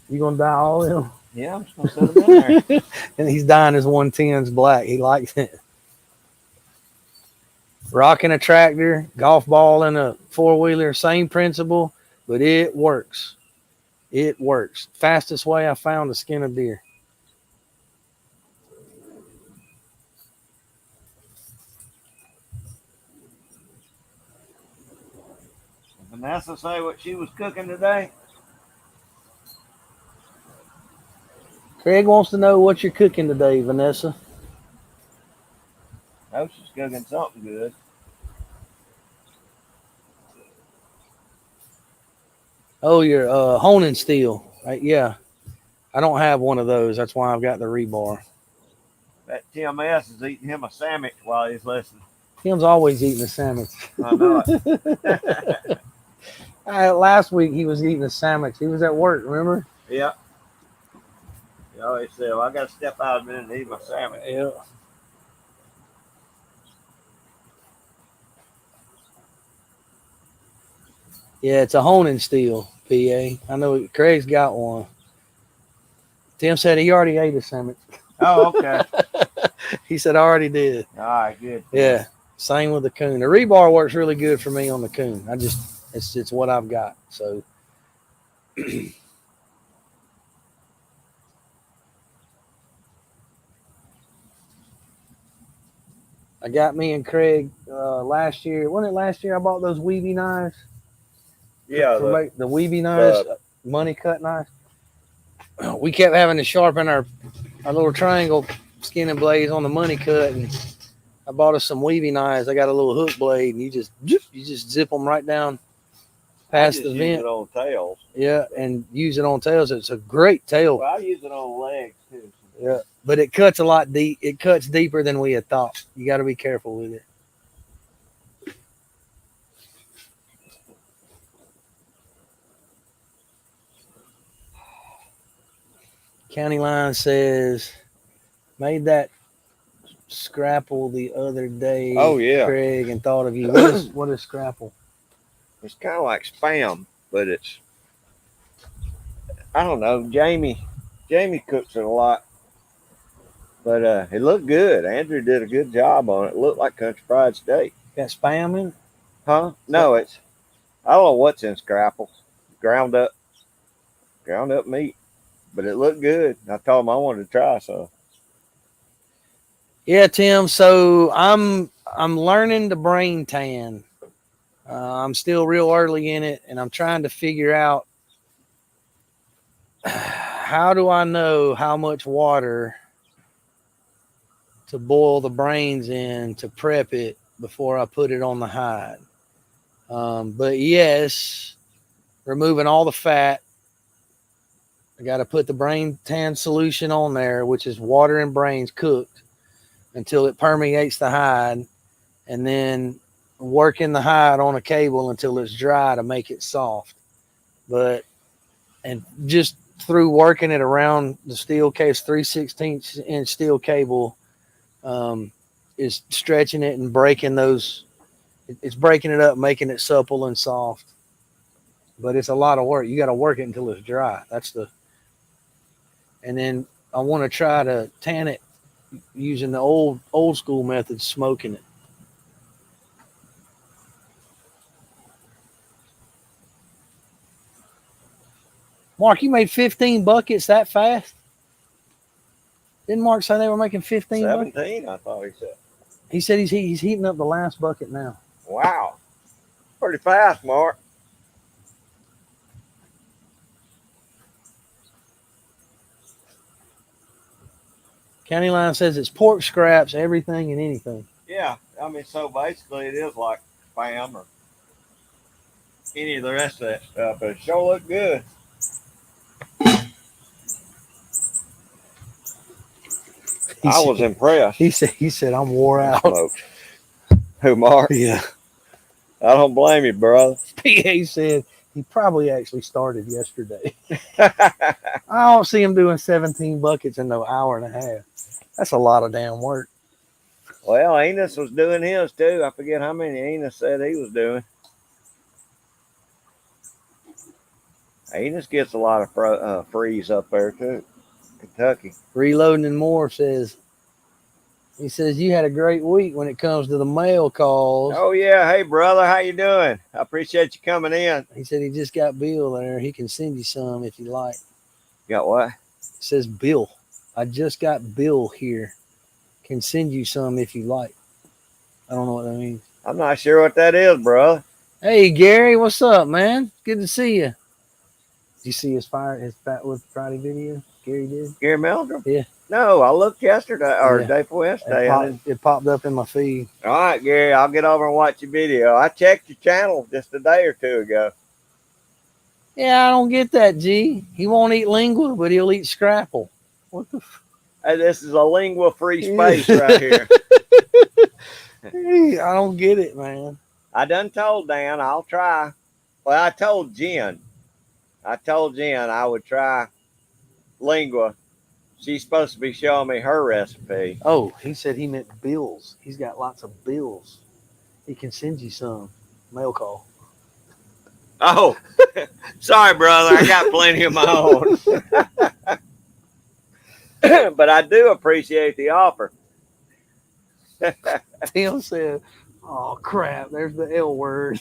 You going to dye all of them? Yeah, I'm just going to set them in there. And he's dyeing his 110s black. He likes it. Rocking a tractor, golf ball and a four-wheeler, same principle, but it works. It works. Fastest way I found to skin a deer. Vanessa say what she was cooking today? Craig wants to know what you're cooking today, Vanessa. Oh, she's cooking something good. Oh, your honing steel. Yeah. I don't have one of those. That's why I've got the rebar. That Tim S. is eating him a sandwich while he's listening. Tim's always eating a sandwich. I know it. Last week he was eating a sandwich. He was at work, remember? Yeah. He always said, well, I got to step out a minute and eat my sandwich. Yeah. Yeah, it's a honing steel, PA. I know Craig's got one. Tim said he already ate a sandwich. Oh, okay. He said I already did. All right, good. Yeah, same with the coon. The rebar works really good for me on the coon. It's what I've got. So I got me and Craig last year. Wasn't it last year I bought those Weeby knives? Yeah, The Weeby knives, money cut knives. We kept having to sharpen our little triangle skinning blades on the money cut, and I bought us some Weeby knives. I got a little hook blade, and you just zip them right down past the vent. Use it on tails. Yeah, and use it on tails. It's a great tail. Well, I use it on legs too. Yeah, but it cuts a lot deep. It cuts deeper than we had thought. You got to be careful with it. County Line says, made that scrapple the other day. Oh, yeah. Craig, and thought of you. What is scrapple? It's kind of like Spam, but it's, I don't know. Jamie cooks it a lot, but it looked good. Andrew did a good job on it. It looked like country fried steak. Got Spam in it? Huh? No, I don't know what's in scrapple. Ground up meat. But it looked good. I told him I wanted to try some. Yeah, Tim. So I'm learning to brain tan. I'm still real early in it, and I'm trying to figure out how do I know how much water to boil the brains in to prep it before I put it on the hide. But yes, removing all the fat. I got to put the brain tan solution on there, which is water and brains cooked until it permeates the hide, and then working the hide on a cable until it's dry to make it soft. And just through working it around the steel case, 3/16 inch steel cable, is stretching it and breaking those. It's breaking it up, making it supple and soft. But it's a lot of work. You got to work it until it's dry. And then I want to try to tan it using the old school method, smoking it. Mark, you made 15 buckets that fast? Didn't Mark say they were making 15 buckets? 17, I thought he said. He said he's heating up the last bucket now. Wow. Pretty fast, Mark. County Line says it's pork scraps, everything and anything. Yeah, I mean, so basically it is like spam or any of the rest of that stuff, but it sure looked good. I was impressed. He said I'm wore out. Smoked. Who, Mark? Yeah. I don't blame you, brother. PA said he probably actually started yesterday. I don't see him doing 17 buckets in no hour and a half. That's a lot of damn work. Well, Enos was doing his too. I forget how many Enos said he was doing. Enos gets a lot of freeze up there too. Kentucky. Reloading and More says, he says, you had a great week when it comes to the mail calls. Oh, yeah. Hey, brother. How you doing? I appreciate you coming in. He said he just got Bill there. He can send you some if you like. Got what? It says Bill. I just got Bill here. Can send you some if you like. I don't know what that means. I'm not sure what that is, brother. Hey, Gary. What's up, man? Good to see you. Did you see his Fat with Friday video? Gary did? Gary Meldrum? Yeah. No, I looked yesterday or day before yesterday. It popped up in my feed. All right, Gary, I'll get over and watch your video. I checked your channel just a day or two ago. Yeah, I don't get that, G. He won't eat lingua, but he'll eat scrapple. What the Hey, this is a lingua-free space right here. I don't get it, man. I done told Dan I'll try. Well, I told Jen I would try lingua. She's supposed to be showing me her recipe. Oh, he said he meant bills. He's got lots of bills. He can send you some. Mail call. Oh, sorry, brother. I got plenty of my own. But I do appreciate the offer. Tim said, oh, crap. There's the L word.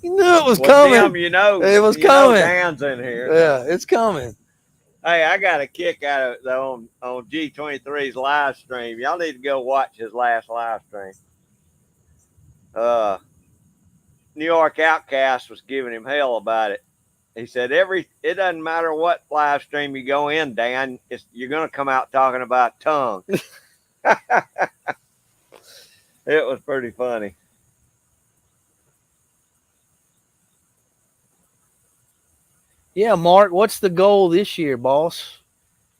You knew it was coming. Tim, you know, it was coming. Dan's in here. Yeah, it's coming. Hey, I got a kick out of it though on G23's live stream. Y'all need to go watch his last live stream. New York Outcast was giving him hell about it. He said it doesn't matter what live stream you go in, Dan, you're gonna come out talking about tongue. It was pretty funny. Yeah, Mark, what's the goal this year, boss?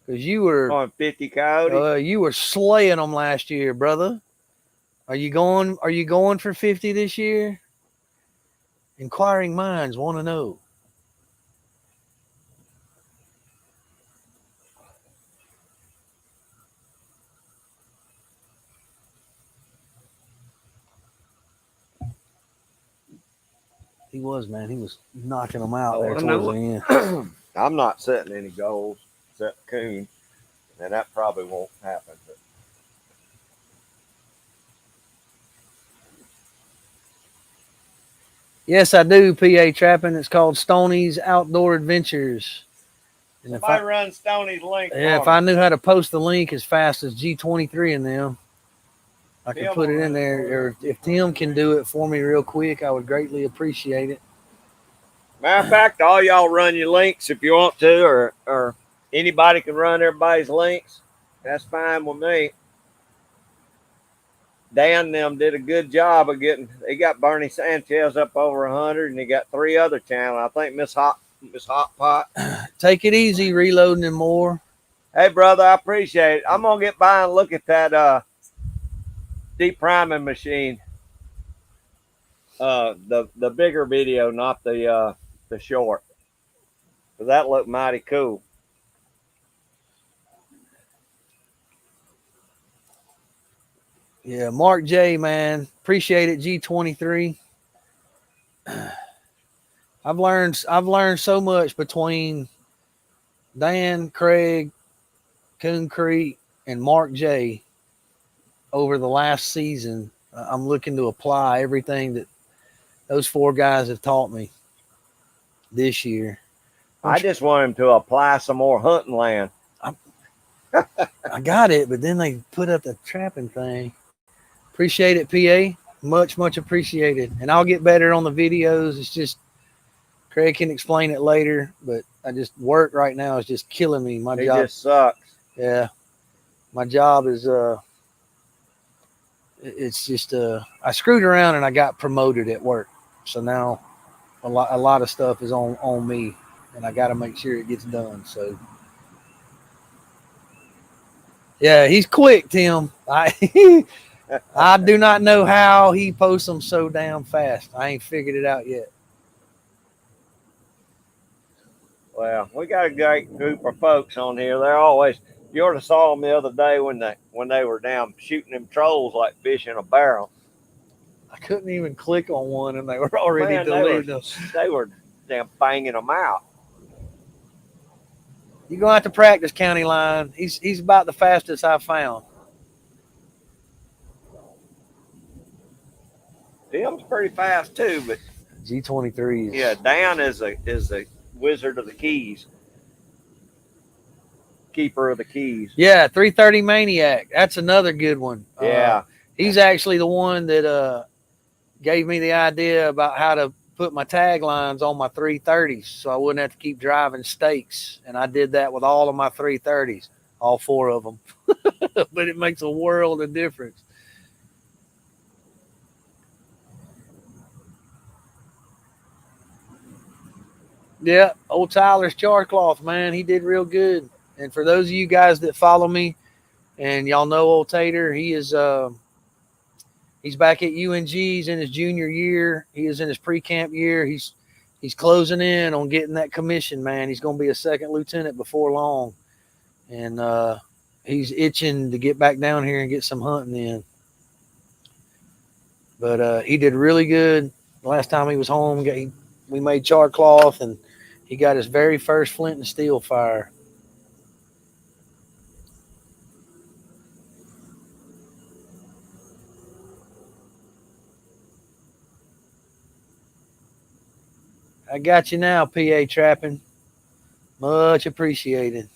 Because you were on 50 coyote. You were slaying them last year, brother. Are you going for 50 this year? Inquiring minds want to know. He was, man. He was knocking them out there towards the end. I'm not setting any goals except coon, and that probably won't happen. But. Yes, I do, PA trapping. It's called Stoney's Outdoor Adventures. And if I run Stoney's link, yeah, if I knew how to post the link as fast as G23 in them, I can put it in there. Or if Tim can do it for me real quick, I would greatly appreciate it. Matter of fact, all y'all run your links if you want to, or anybody can run everybody's links. That's fine with me. Dan and them did a good job of getting. They got Bernie Sanchez up over 100, and they got 3 other channels. I think Miss Hot Pot. Take it easy, reloading and more. Hey, brother, I appreciate it. I'm gonna get by and look at that deep priming machine. The bigger video, not the short. So that looked mighty cool. Yeah, Mark J, man, appreciate it. G23. I've learned so much between Dan, Craig, Coon Creek, and Mark J over the last season. I'm looking to apply everything that those 4 guys have taught me this year. I just want him to apply some more hunting land. I got it, but then they put up the trapping thing. Appreciate it, PA. Much, much appreciated. And I'll get better on the videos. It's just Craig can explain it later, but I just work right now is just killing me. My job just sucks. Yeah. My job is it's just I screwed around and I got promoted at work. So now a lot of stuff is on me, and I got to make sure it gets done. So yeah, he's quick, Tim. I do not know how he posts them so damn fast. I ain't figured it out yet. Well, we got a great group of folks on here. They're always. You ought to saw them the other day when they were down shooting them trolls like fish in a barrel. I couldn't even click on one, and they were already deleted them. They were damn banging them out. You're gonna have to practice, County Line. He's about the fastest I've found. Tim's pretty fast too, but G23 is. Yeah, Dan is a wizard of the keys. Keeper of the keys. Yeah, 330 Maniac. That's another good one. Yeah. He's actually the one that gave me the idea about how to put my taglines on my 330s so I wouldn't have to keep driving stakes. And I did that with all of my 330s, all 4 of them. But it makes a world of difference. Yeah, old Tyler's Charcloth, man, he did real good. And for those of you guys that follow me, and y'all know old Tater, he is he's back at UNG's in his junior year. He is in his pre-camp year. He's closing in on getting that commission, man. He's going to be a 2nd lieutenant before long, and he's itching to get back down here and get some hunting in. But he did really good the last time he was home. We made Charcloth, and he got his very first flint and steel fire. I got you now, PA Trapping. Much appreciated.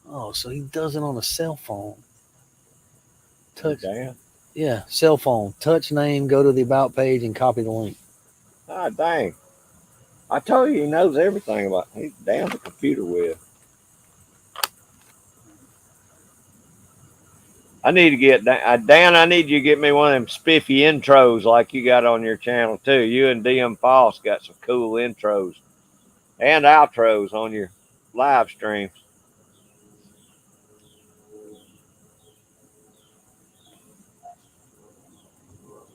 Oh, so he does it on a cell phone. Touch. Damn. Yeah, cell phone. Touch name, go to the about page, and copy the link. Ah, dang. I told you he knows everything about it. He's down the computer with. I need to get Dan. I need you to get me one of them spiffy intros like you got on your channel too. You and DM Foss got some cool intros and outros on your live streams.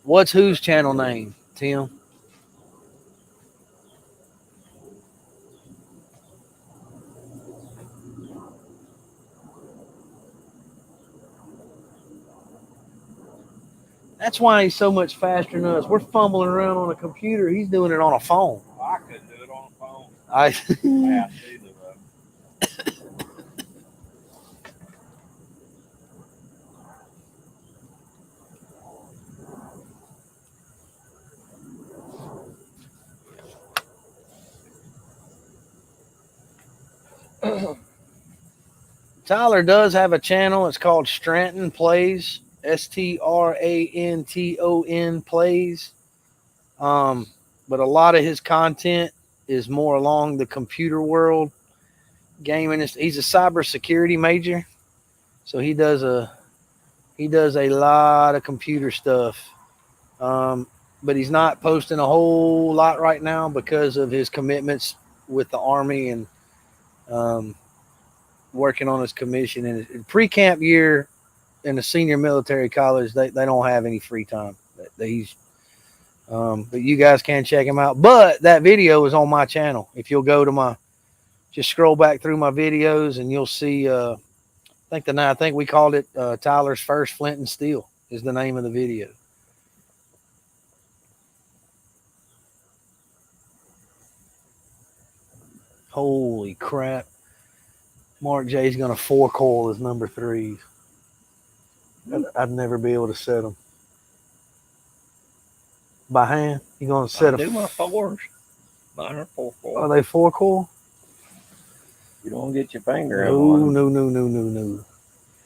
What's whose channel name, Tim? That's why he's so much faster than us. We're fumbling around on a computer. He's doing it on a phone. I couldn't do it on a phone. Either, Tyler does have a channel. It's called Stranton Plays. Stranton Plays. but a lot of his content is more along the computer world, gaming. He's a cybersecurity major, so he does a lot of computer stuff. But he's not posting a whole lot right now because of his commitments with the Army and working on his commission. And pre-camp year in a senior military college, they don't have any free time. But you guys can check him out. But that video is on my channel. If you'll go to just scroll back through my videos and you'll see. I think we called it Tyler's First Flint and Steel is the name of the video. Holy crap. Mark J's going to 4-coil his number 3s. I'd never be able to set them. By hand? You're going to set them? I do my 4s. Mine are 4-coil. Are they 4-coil? You don't get your finger in one. No.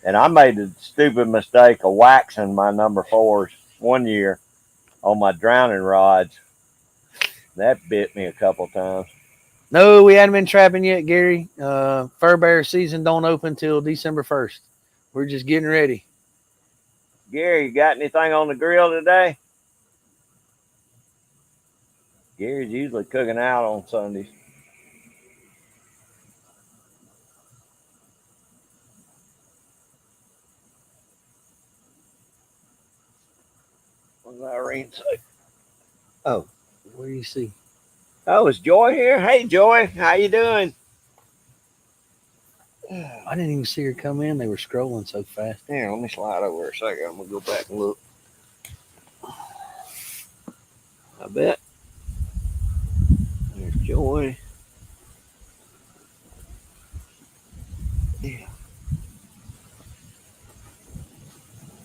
And I made the stupid mistake of waxing my number 4s one year on my drowning rods. That bit me a couple times. No, we hadn't been trapping yet, Gary. Fur bear season don't open till December 1st. We're just getting ready. Gary, you got anything on the grill today? Gary's usually cooking out on Sundays. What does Irene say? Oh, what do you see? Oh, is Joy here? Hey, Joy, how you doing? I didn't even see her come in. They were scrolling so fast. Here, let me slide over a second. I'm going to go back and look. I bet. There's Joy. Yeah.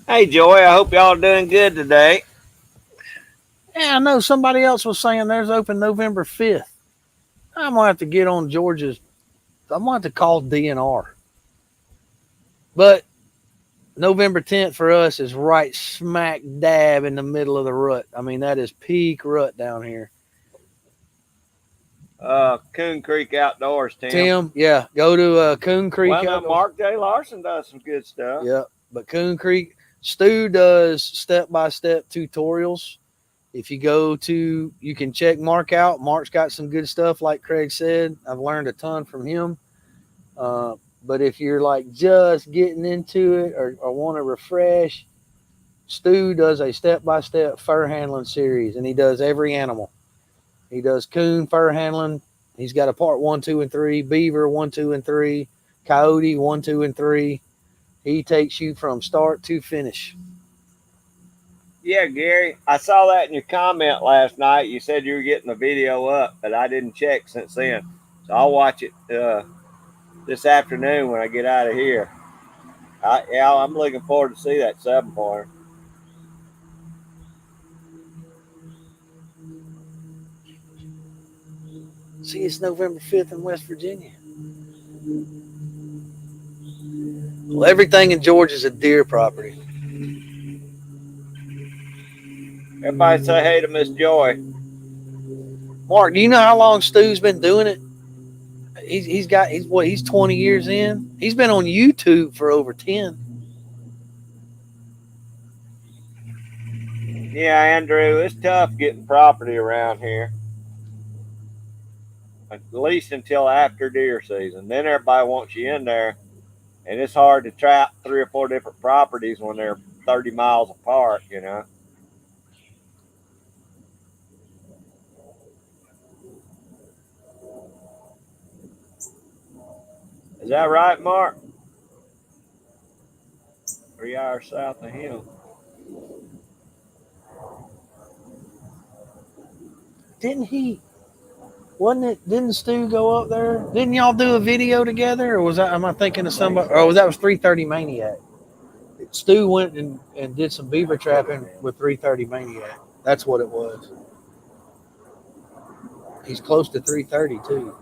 Hey, Joy, I hope y'all doing good today. Yeah, I know somebody else was saying theirs open November 5th. I'm going to have to get on Georgia's. I'm going to have to call DNR. But November 10th for us is right smack dab in the middle of the rut. I mean, that is peak rut down here. Coon Creek Outdoors, Tim. Tim, yeah, go to Coon Creek. Well, now Mark J. Larson does some good stuff. Yeah, but Coon Creek, Stu does step-by-step tutorials. If you go to, you can check Mark out. Mark's got some good stuff, like Craig said. I've learned a ton from him. But if you're like just getting into it or want to refresh, Stu does a step-by-step fur handling series, and he does every animal. He does coon fur handling. He's got a part 1, 2, and 3, beaver 1, 2, and 3, coyote 1, 2, and 3. He takes you from start to finish. Yeah, Gary, I saw that in your comment last night. You said you were getting the video up, but I didn't check since then. So I'll watch it this afternoon when I get out of here. I'm looking forward to see that 7-pointer. See, it's November 5th in West Virginia. Well, everything in Georgia is a deer property. Everybody say hey to Miss Joy. Mark, do you know how long Stu's been doing it? He's 20 years in. He's been on YouTube for over 10. Yeah, Andrew, it's tough getting property around here. At least until after deer season. Then everybody wants you in there, and it's hard to trap 3 or 4 different properties when they're 30 miles apart, you know. Is that right, Mark? 3 hours south of him. Didn't Stu go up there? Didn't y'all do a video together? Or am I thinking of somebody? Or that was 330 Maniac. Stu went and did some beaver trapping with 330 Maniac. That's what it was. He's close to 330 too.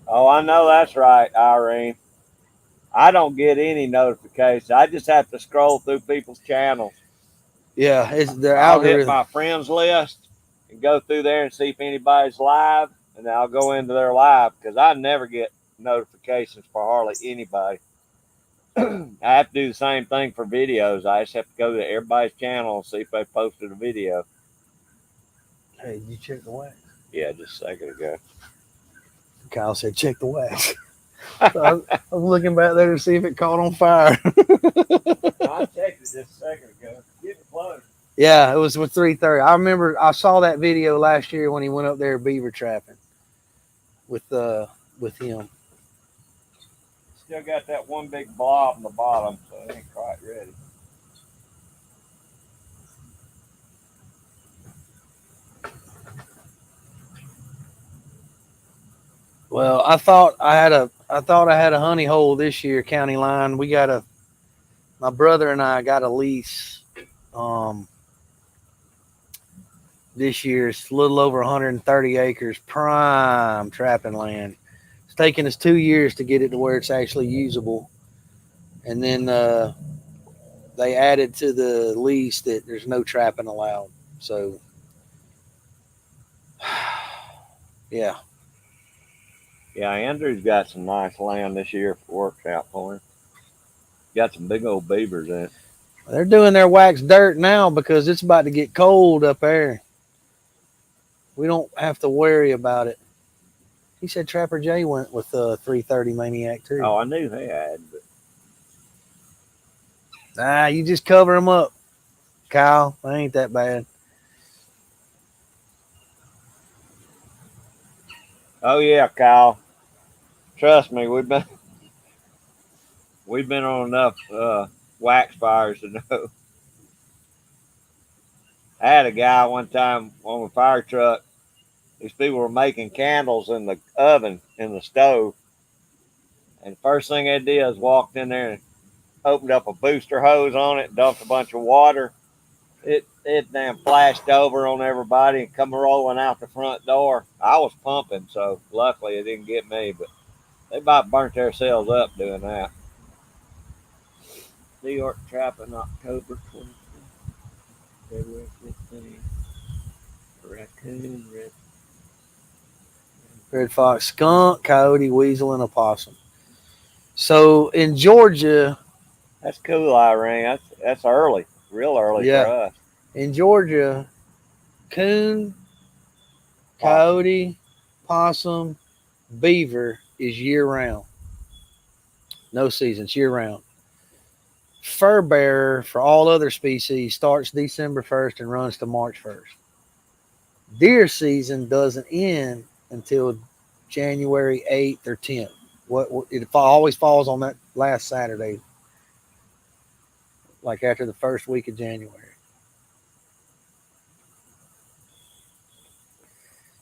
Oh, I know that's right, Irene. I don't get any notifications. I just have to scroll through people's channels. Yeah, it's their I'll hit algorithm. my friends list and go through there and see if anybody's live, and then I'll go into their live because I never get notifications for hardly anybody. I have to do the same thing for videos. I just have to go to everybody's channel and see if they posted a video. Hey, did you check the wax? Yeah, just a second ago. Kyle said, check the wax. So I was looking back there to see if it caught on fire. I checked it just a second ago. Get it close. Yeah, it was with 330. I remember I saw that video last year when he went up there beaver trapping with him. Still got that one big blob on the bottom, so it ain't quite ready. Well, I thought I had a honey hole this year, county line. My brother and I got a lease this year. It's a little over 130 acres, prime trapping land. It's taken us 2 years to get it to where it's actually usable. And then they added to the lease that there's no trapping allowed. So, yeah. Yeah, Andrew's got some nice land this year for works out for him. Got some big old beavers in it. They're doing their wax dirt now because it's about to get cold up there. We don't have to worry about it. He said Trapper J went with 330 Maniac too. Oh, I knew he had, but You just cover them up, Kyle. That ain't that bad. oh yeah, Kyle. Trust me, we've been on enough wax fires to know. I had a guy one time on a fire truck. These people were making candles in the oven in the stove, and the first thing they did was walked in there and opened up a booster hose on it, dumped a bunch of water. It damn flashed over on everybody and come rolling out the front door. I was pumping, so luckily it didn't get me, but they about burnt themselves up doing that. New York trapping October 20th, February 15th. Raccoon, Red fox, skunk, coyote, weasel, and opossum. So in Georgia, That's cool, Irene. That's early, real early yeah, for us. in Georgia, coon, coyote, possum, beaver is year round. No seasons, year round. Fur bearer for all other species starts December 1st and runs to March 1st. Deer season doesn't end until January 8th or 10th. It always falls on that last Saturday, like after the first week of January.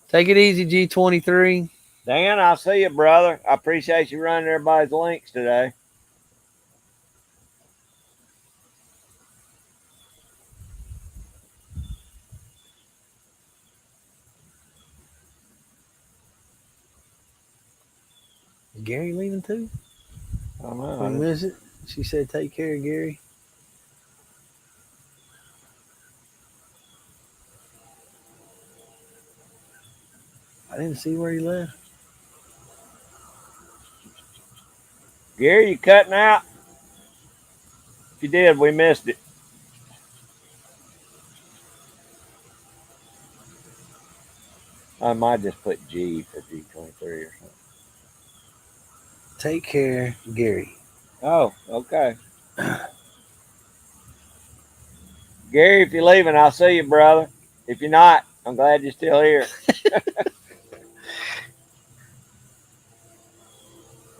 Take it easy, G23. Dan, I'll see you, brother. I appreciate you running everybody's links today. Is Gary leaving too? I don't know. When is it? She said, take care, Gary. I didn't see where he left. Gary, you cutting out? If you did, we missed it. I might just put G for G23 or something. Take care, Gary. Oh, okay. Gary, if you're leaving, I'll see you, brother. If you're not, I'm glad you're still here.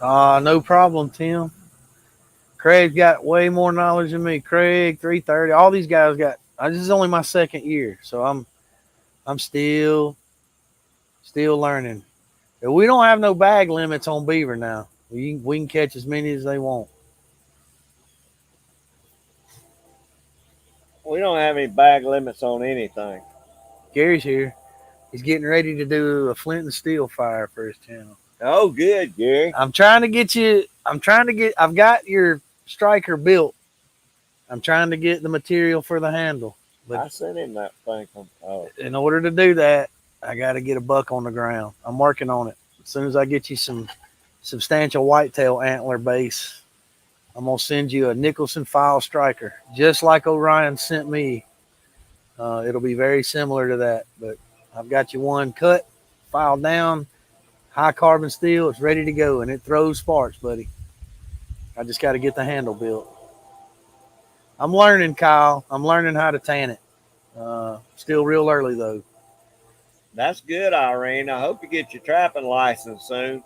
No problem, Tim. Craig got way more knowledge than me. Craig, 330. All these guys got. This is only my second year, so I'm still learning. We don't have no bag limits on beaver now. We can catch as many as they want. We don't have any bag limits on anything. Gary's here. He's getting ready to do a flint and steel fire for his channel. Oh, good, Gary. I've got your striker built. I'm trying to get the material for the handle. But I sent him that thing. in order to do that, I got to get a buck on the ground. I'm working on it. As soon as I get you some substantial whitetail antler base, I'm going to send you a Nicholson file striker, just like Orion sent me. It'll be very similar to that, but I've got you one cut, filed down, high carbon steel. It's ready to go, and it throws sparks, buddy. I just got to get the handle built. I'm learning, Kyle. I'm learning how to tan it. Still real early, though. That's good, Irene. I hope you get your trapping license soon.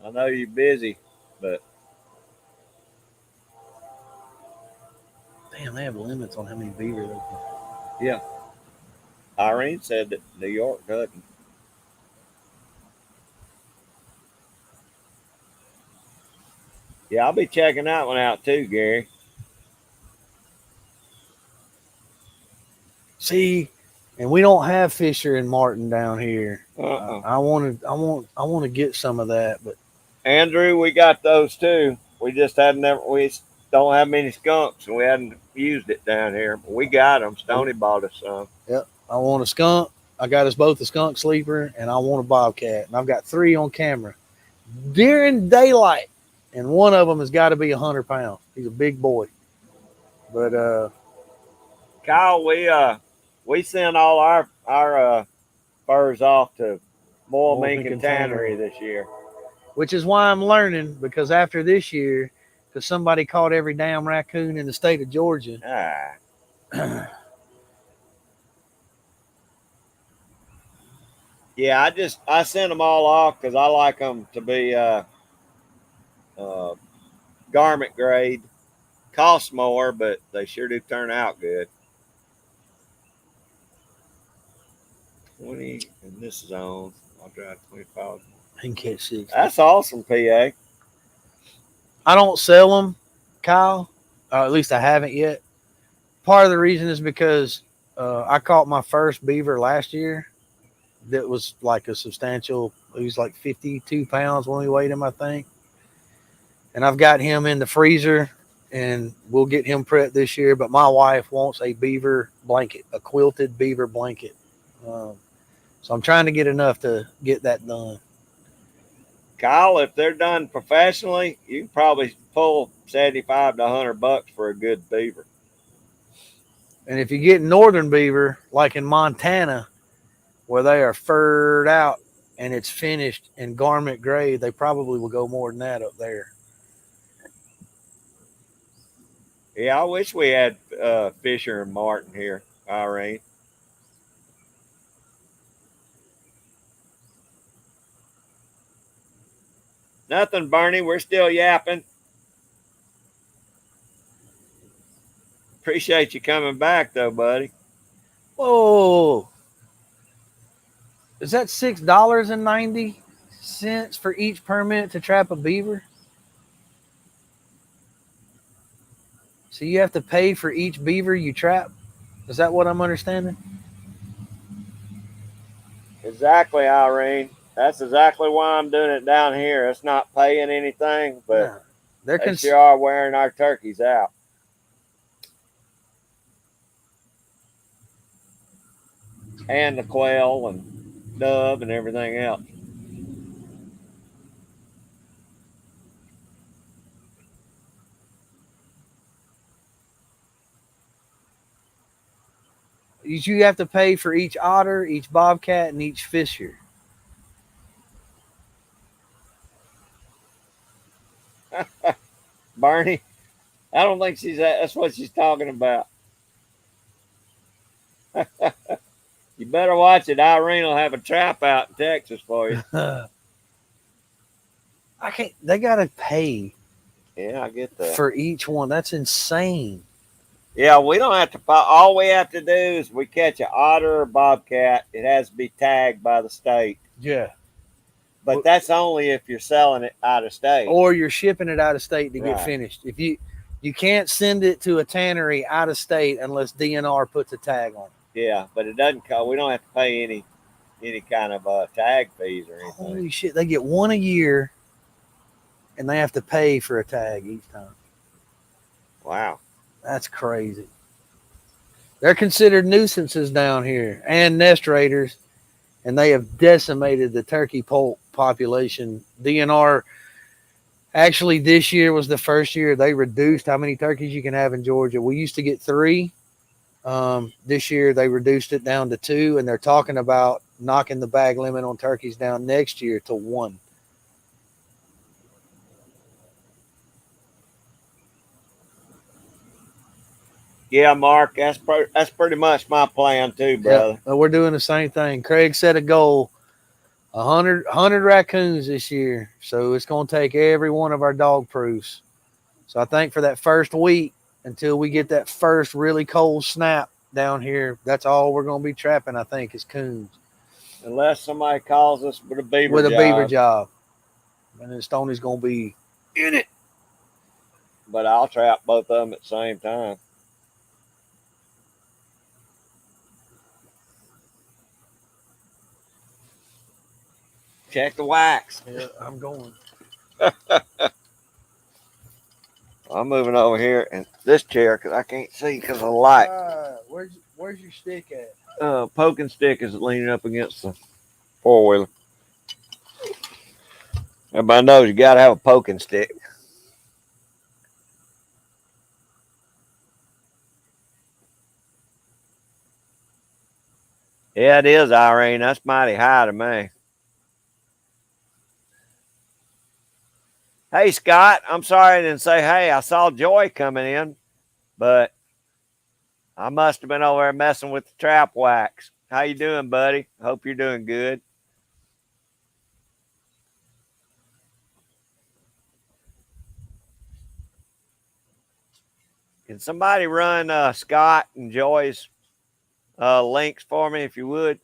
I know you're busy, but Damn, they have limits on how many beaver they can. yeah. Irene said that New York doesn't. Yeah, I'll be checking that one out too, Gary. See, and we don't have Fisher and Martin down here. Uh-uh. I want to get some of that, but Andrew, we got those too. We just we don't have many skunks, and we hadn't used it down here. But we got them. Stoney bought us some. yep, I want a skunk. I got us both a skunk sleeper, and I want a bobcat, and I've got 3 on camera during daylight, and one of them has got to be 100 pounds. He's a big boy, but Kyle, we sent all our furs off to Moyle Mink and Tannery this year. which is why I'm learning, because after this year, because somebody caught every damn raccoon in the state of Georgia. Yeah, I sent them all off because I like them to be garment grade. Cost more, but they sure do turn out good. 20, and this is on. I'll drive 25. I can catch 6. That's awesome, PA. I don't sell them, Kyle. At least I haven't yet. Part of the reason is because I caught my first beaver last year. That was like a substantial. He was like 52 pounds when we weighed him, I think. And I've got him in the freezer, and we'll get him prepped this year. But my wife wants a beaver blanket, a quilted beaver blanket. So I'm trying to get enough to get that done. Kyle, if they're done professionally, you can probably pull 75 to 100 bucks for a good beaver. And if you get northern beaver, like in Montana, where they are furred out and it's finished in garment grade, they probably will go more than that up there. Yeah, I wish we had Fisher and Martin here, Irene. Nothing, Bernie. We're still yapping. Appreciate you coming back, though, buddy. Whoa. Is that $6.90 for each permit to trap a beaver? So you have to pay for each beaver you trap? Is that what I'm understanding? Exactly, Irene. That's exactly why I'm doing it down here. It's not paying anything, but yeah. they sure are wearing our turkeys out. And the quail and dove and everything else. You have to pay for each otter, each bobcat, and each fisher. Barney, I don't think that's what she's talking about. You better watch it. Irene will have a trap out in Texas for you. I can't. They gotta pay. Yeah, I get that. For each one. That's insane. Yeah, we don't have to. All we have to do is we catch an otter or bobcat. It has to be tagged by the state. Yeah. But that's only if you're selling it out of state. Or you're shipping it out of state to get finished. If you can't send it to a tannery out of state unless DNR puts a tag on it. Yeah, but it doesn't cost. We don't have to pay any any kind of tag fees or anything. Holy shit! They get one a year, and they have to pay for a tag each time. Wow. That's crazy. They're considered nuisances down here and nest raiders, and they have decimated the turkey poult population. DNR actually this year was the first year they reduced how many turkeys you can have in Georgia. We used to get 3. This year they reduced it down to 2, and they're talking about knocking the bag limit on turkeys down next year to 1. Yeah, Mark, that's pretty much my plan too, brother. Yeah, we're doing the same thing. Craig set a goal, 100 raccoons this year. So it's going to take every one of our dog proofs. So I think for that first week, until we get that first really cold snap down here, that's all we're going to be trapping, I think, is coons. Unless somebody calls us with a beaver With a job. beaver job. And then Stoney's going to be in it. But I'll trap both of them at the same time. Check the wax. Yeah, I'm going. I'm moving over here in this chair because I can't see because of the light. Where's your stick at? Poking stick is leaning up against the 4-wheeler. Everybody knows you got to have a poking stick. Yeah, it is, Irene. That's mighty high to me. Hey, Scott, I'm sorry I didn't say hey. I saw Joy coming in, but I must have been over there messing with the trap wax. How you doing, buddy? Hope you're doing good. Can somebody run Scott and Joy's links for me, if you would?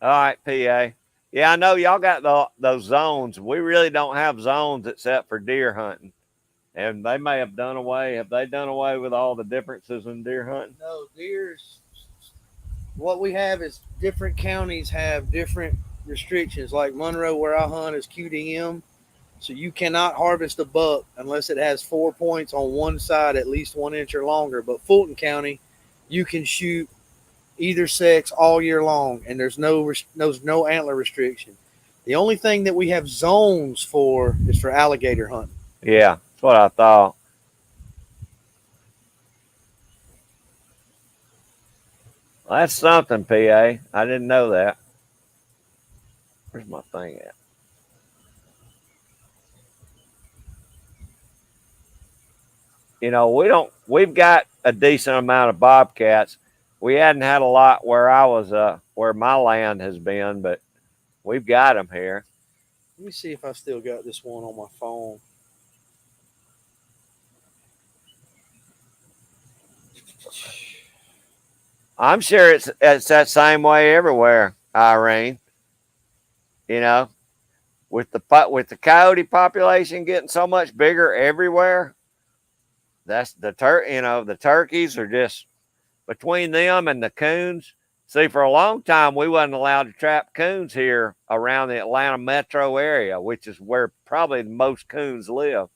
All right, PA. Yeah, I know y'all got those zones. We really don't have zones except for deer hunting. And they may have done away. Have they done away with all the differences in deer hunting? No, deers. What we have is different counties have different restrictions. Like Monroe, where I hunt, is QDM. So you cannot harvest a buck unless it has 4 points on one side, at least 1 inch or longer. But Fulton County, you can shoot either sex all year long, and there's no antler restriction. The only thing that we have zones for is for alligator hunting. Yeah, that's what I thought. Well, that's something, PA. I didn't know that. Where's my thing at? You know, we've got a decent amount of bobcats. We hadn't had a lot where I was, where my land has been, but we've got them here. Let me see if I still got this one on my phone. I'm sure it's that same way everywhere, Irene. You know, with the coyote population getting so much bigger everywhere, that's the turkeys are just between them and the coons. See, for a long time we wasn't allowed to trap coons here around the Atlanta metro area, which is where probably the most coons live,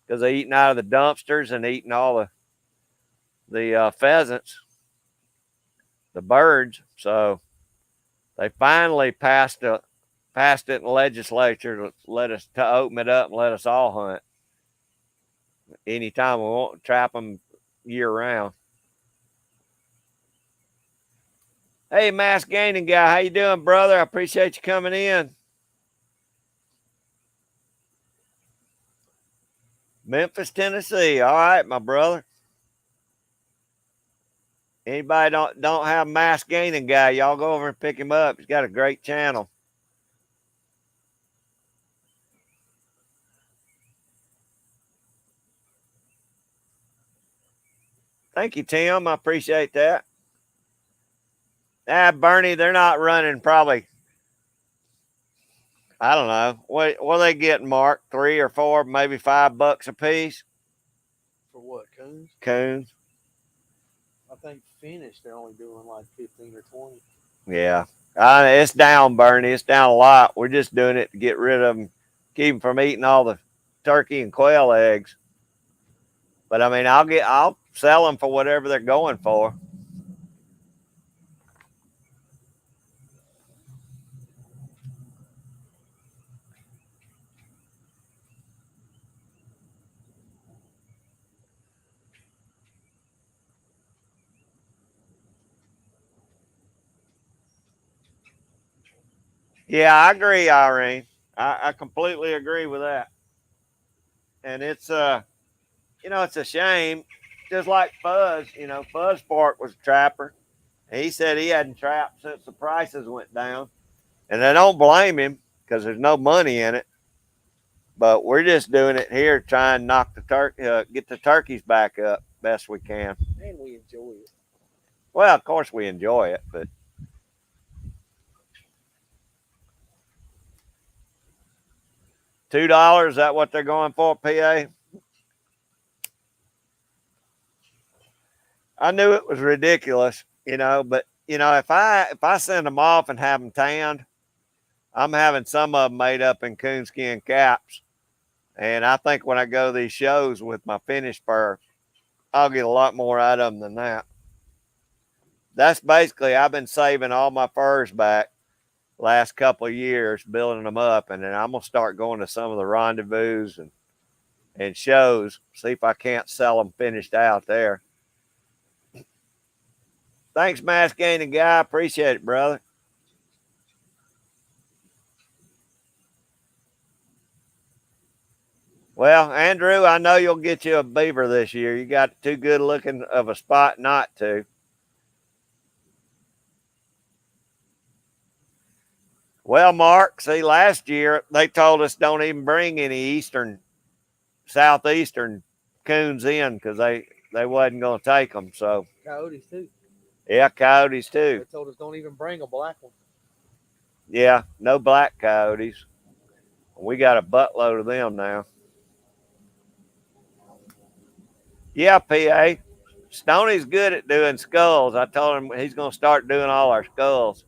because they're eating out of the dumpsters and eating all the pheasants, the birds. So they finally passed it in the legislature to let us to open it up and let us all hunt anytime we want, trap them year round. Hey, mask gaining guy, how you doing, brother? I appreciate you coming in. Memphis, Tennessee. All right, my brother. Anybody don't have mask gaining guy, y'all go over and pick him up. He's got a great channel. Thank you, Tim. I appreciate that. Bernie, they're not running probably. I don't know. What are they getting, Mark? 3 or 4, maybe $5 a piece? For what, coons? Coons. I think finished they're only doing like 15 or 20. Yeah. It's down, Bernie. It's down a lot. We're just doing it to get rid of them, keep them from eating all the turkey and quail eggs. But I mean, I'll sell them for whatever they're going for. Yeah, I agree, Irene. I completely agree with that. And it's it's a shame. Just like Fuzz, Fuzz Park was a trapper. He said he hadn't trapped since the prices went down. And I don't blame him because there's no money in it. But we're just doing it here, trying to get the turkeys back up best we can. And we enjoy it. Well, of course we enjoy it, but $2, is that what they're going for, PA? I knew it was ridiculous, but if I send them off and have them tanned, I'm having some of them made up in coonskin caps. And I think when I go to these shows with my finished fur, I'll get a lot more out of them than that. That's basically, I've been saving all my furs back last couple of years, building them up, and then I'm gonna start going to some of the rendezvous and shows, see if I can't sell them finished out there. Thanks, Mask Gaining Guy. Appreciate it, brother. Well, Andrew, I know you'll get you a beaver this year. You got too good looking of a spot not to. Well, Mark, see, last year they told us don't even bring any southeastern coons in because they wasn't going to take them. So Coyotes too. yeah, coyotes too. They told us don't even bring a black one. Yeah, no black coyotes. We got a buttload of them now. Yeah, PA. Stoney's good at doing skulls. I told him he's going to start doing all our skulls.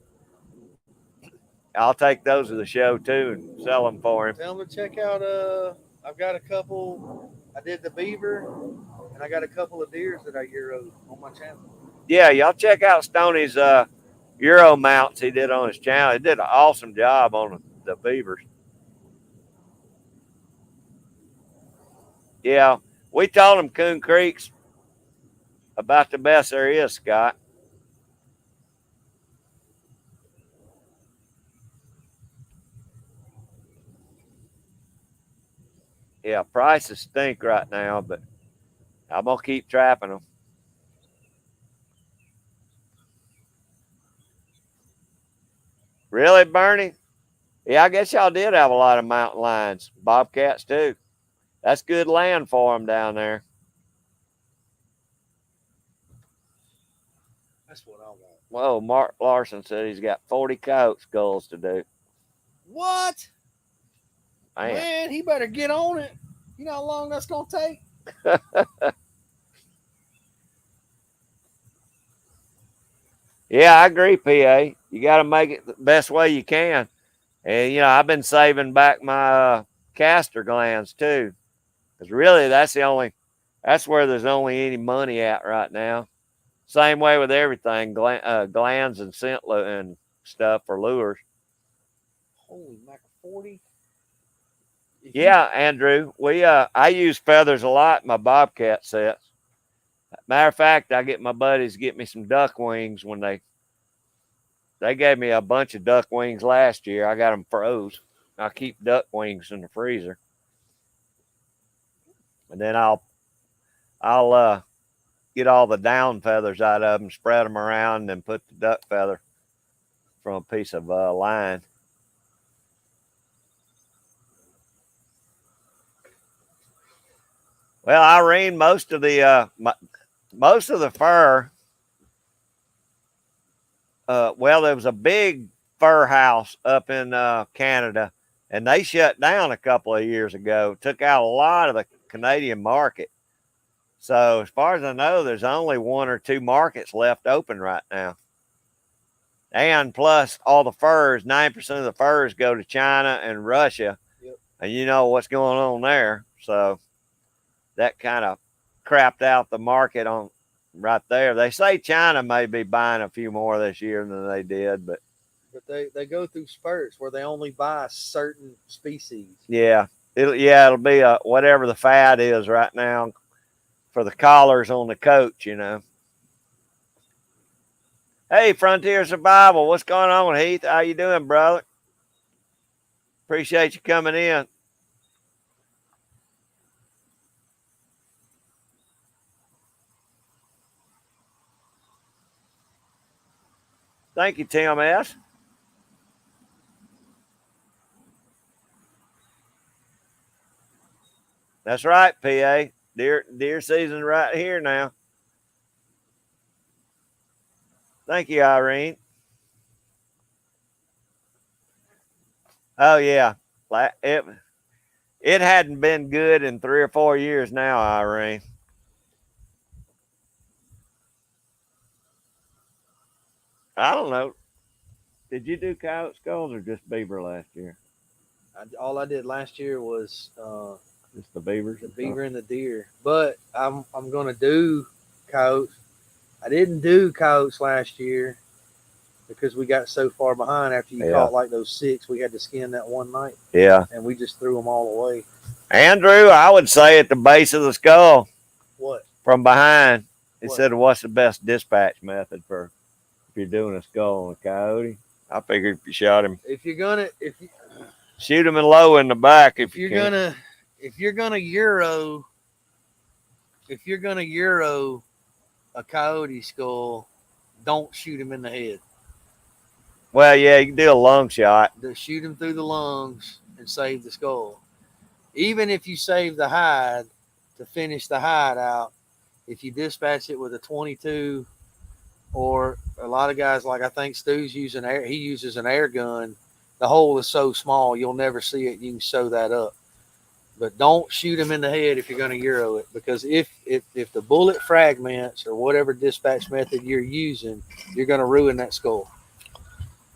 I'll take those to the show too and sell them for him. Tell him to check out. I've got a couple. I did the beaver, and I got a couple of deers that I euroed on my channel. Yeah, y'all check out Stoney's Euro mounts he did on his channel. He did an awesome job on the beavers. Yeah, we told him Coon Creek's about the best there is, Scott. Yeah, prices stink right now, but I'm going to keep trapping them. Really, Bernie? Yeah, I guess y'all did have a lot of mountain lions. Bobcats, too. That's good land for them down there. That's what I want. Whoa, Mark Larson said he's got 40 coyote skulls to do. What? Man, he better get on it. You know how long that's going to take? Yeah, I agree, PA. You got to make it the best way you can. And, I've been saving back my castor glands, too. Because really, that's where there's only any money at right now. Same way with everything, glands and scent and stuff for lures. Holy mackerel, 40? Yeah, Andrew, I use feathers a lot in my bobcat sets. Matter of fact, I get my buddies to get me some duck wings when they gave me a bunch of duck wings last year. I got them froze. I keep duck wings in the freezer, and then I'll get all the down feathers out of them, spread them around, and then put the duck feather from a piece of line. Well, Irene, most of the fur. Well, there was a big fur house up in Canada And they shut down a couple of years ago, took out a lot of the Canadian market. So as far as I know, there's only 1 or 2 markets left open right now. And plus all the furs, 9% of the furs go to China and Russia. Yep. And you know what's going on there. So that kind of crapped out the market on right there. They say China may be buying a few more this year than they did, but they go through spurts where they only buy certain species. yeah, it'll be whatever the fad is right now for the collars on the coat, you know. Hey, Frontier Survival, what's going on, Heath? How you doing, brother? Appreciate you coming in. Thank you, Tim S. That's right, PA. Deer season right here now. Thank you, Irene. Oh yeah, it hadn't been good in 3 or 4 years now, Irene. I don't know. Did you do coyote skulls or just beaver last year? All I did last year was Just the beavers. the beaver and the deer. But I'm gonna do coyotes. I didn't do coyotes last year because we got so far behind after you caught like those 6. We had to skin that one night. Yeah. And we just threw them all away. Andrew, I would say at the base of the skull. What? From behind. He What? said, what's the best dispatch method for if you're doing a skull on a coyote? I figured if you shot him. If you're gonna Shoot him in low in the back if you're gonna euro a coyote skull, don't shoot him in the head. Well, yeah, you can do a lung shot. Just shoot him through the lungs and save the skull. Even if you save the hide to finish the hide out, if you dispatch it with a 22, or a lot of guys, like I think Stu's using he uses an air gun. The hole is so small you'll never see it. You can sew that up. But don't shoot him in the head if you're going to euro it, because if the bullet fragments or whatever dispatch method you're using, you're going to ruin that skull.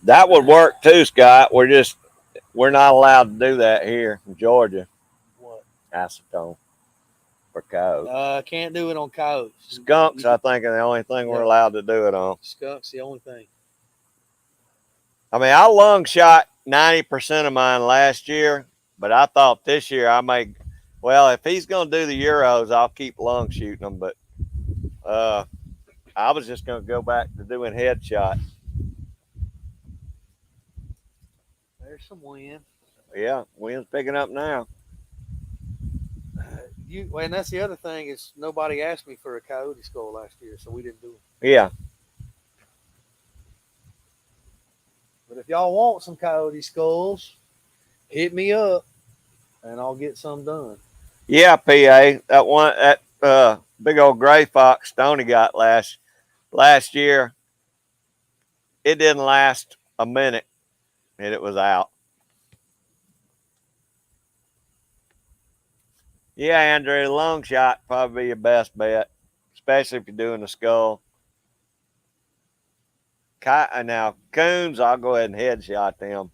That would work too, Scott. We're not allowed to do that here in Georgia. What? Acetone for coyotes. Can't do it on coyotes. Skunks, I think, are the only thing we're allowed to do it on. Skunks, the only thing. I mean, I lung shot 90% of mine last year, but I thought this year if he's going to do the Euros, I'll keep lung shooting them. But I was just going to go back to doing headshots. There's some wind. Yeah, wind's picking up now. And that's the other thing is nobody asked me for a coyote skull last year, so we didn't do it. Yeah. But if y'all want some coyote skulls, hit me up, and I'll get some done. Yeah, PA. That big old gray fox Stoney got last year. It didn't last a minute, and it was out. Yeah, Andrew, long shot probably your best bet, especially if you're doing a skull. Now, coons, I'll go ahead and headshot them.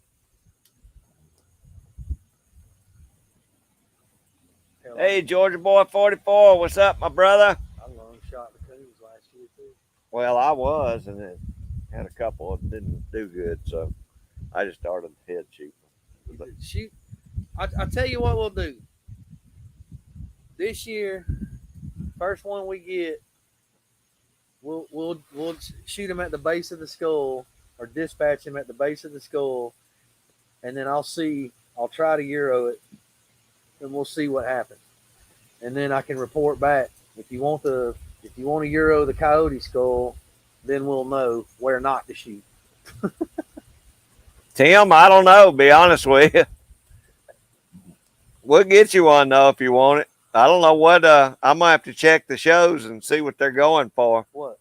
Hey, Georgia Boy 44, what's up, my brother? I long shot the coons last year, too. Well, I was, and then had a couple that didn't do good, so I just started head shooting. Shoot. I'll tell you what we'll do. This year, first one we get, we'll shoot him at the base of the skull, or dispatch him at the base of the skull, and then I'll try to euro it, and we'll see what happens. And then I can report back. If you want to euro the coyote skull, then we'll know where not to shoot. Tim, I don't know, be honest with you. We'll get you one though if you want it. I don't know what I might have to check the shows and see what they're going for. What?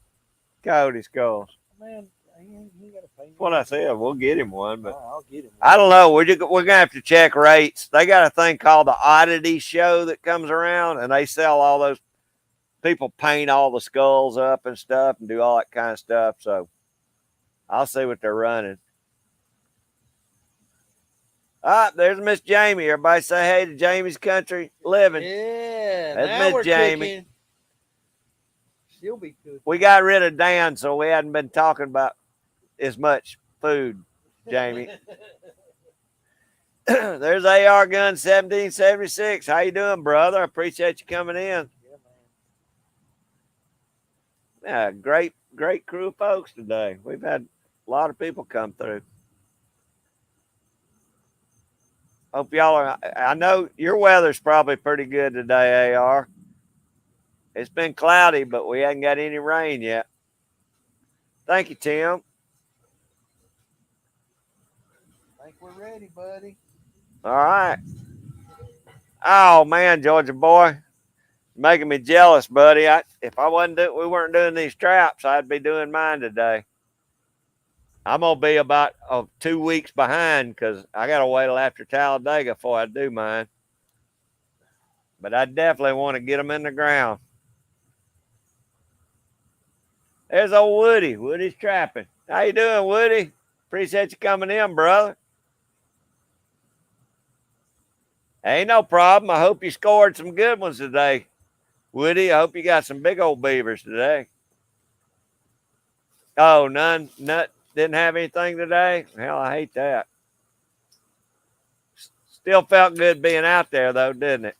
Coyote skulls. Man, He got to pay me. That's what I said. We'll get him one, but I'll get him. I don't know. We're gonna have to check rates. They got a thing called the Oddity Show that comes around, and they sell all those. People paint all the skulls up and stuff, and do all that kind of stuff. So I'll see what they're running. Ah, there's Miss Jamie. Everybody say hey to Jamie's Country Living. Yeah, That's now Miss we're Jamie. cooking. She'll be good. We got rid of Dan, so we hadn't been talking about as much food, Jamie. There's AR Gun 1776. How you doing, brother? I appreciate you coming in. Yeah, great crew of folks today. We've had a lot of people come through. Hope y'all are. I know your weather's probably pretty good today, AR. It's been cloudy, but we haven't got any rain yet. Thank you, Tim. I think we're ready, buddy. All right. Oh man, Georgia boy, making me jealous, buddy. If we weren't doing these traps, I'd be doing mine today. I'm gonna be about 2 weeks behind because I gotta wait till after Talladega before I do mine. But I definitely want to get them in the ground. There's old Woody. Woody's trapping. How you doing, Woody? Appreciate you coming in, brother. Ain't no problem. I hope you scored some good ones today, Woody. I hope you got some big old beavers today. Oh, none. Didn't have anything today? Hell, I hate that. Still felt good being out there, though, didn't it?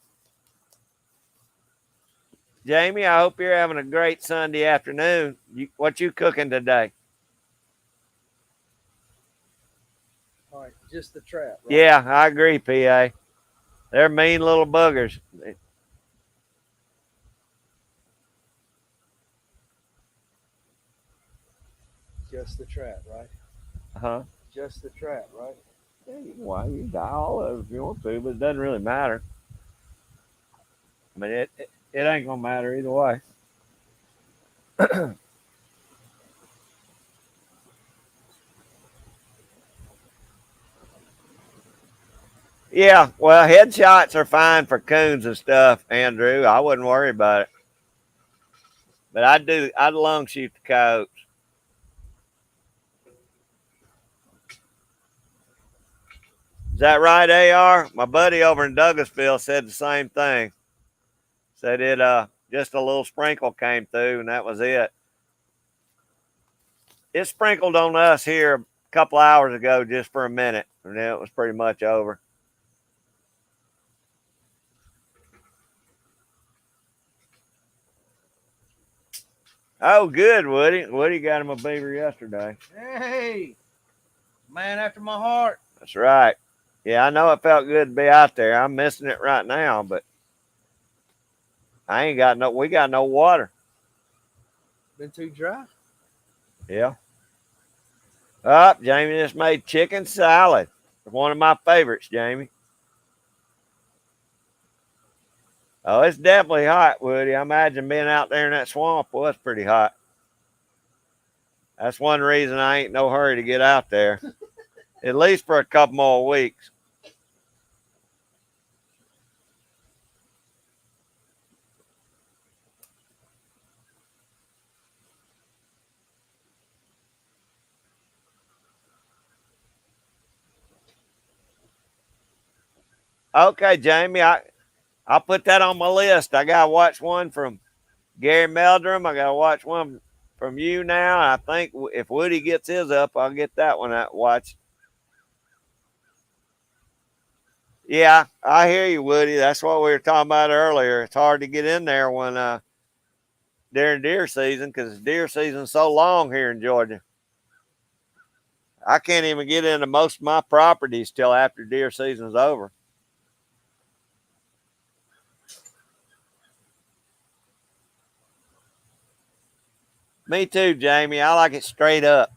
Jamie, I hope you're having a great Sunday afternoon. What you cooking today? All right, just the trap. Right? Yeah, I agree, PA. They're mean little buggers. Just the trap, right? Huh? Just the trap, right? Yeah, you can die all of it if you want to, but it doesn't really matter. I mean, it ain't gonna matter either way. Yeah, well, headshots are fine for coons and stuff, Andrew. I wouldn't worry about it. But I'd long shoot the coyotes. Is that right, AR? My buddy over in Douglasville said the same thing. Said it just a little sprinkle came through and that was it. It sprinkled on us here a couple hours ago just for a minute, and then it was pretty much over. Oh, good, Woody. Woody got him a beaver yesterday. Hey, man after my heart. That's right. Yeah, I know it felt good to be out there. I'm missing it right now, but we got no water. Been too dry. Yeah. Jamie just made chicken salad. One of my favorites, Jamie. Oh, it's definitely hot, Woody. I imagine being out there in that swamp was pretty hot. That's one reason I ain't no hurry to get out there. At least for a couple more weeks. Okay, Jamie, I'll put that on my list. I gotta watch one from Gary Meldrum. I gotta watch one from you now. I think if Woody gets his up, I'll get that one out watch. Yeah, I hear you, Woody. That's what we were talking about earlier. It's hard to get in there when during deer season because deer season's so long here in Georgia. I can't even get into most of my properties till after deer season's over. Me too, Jamie. I like it straight up.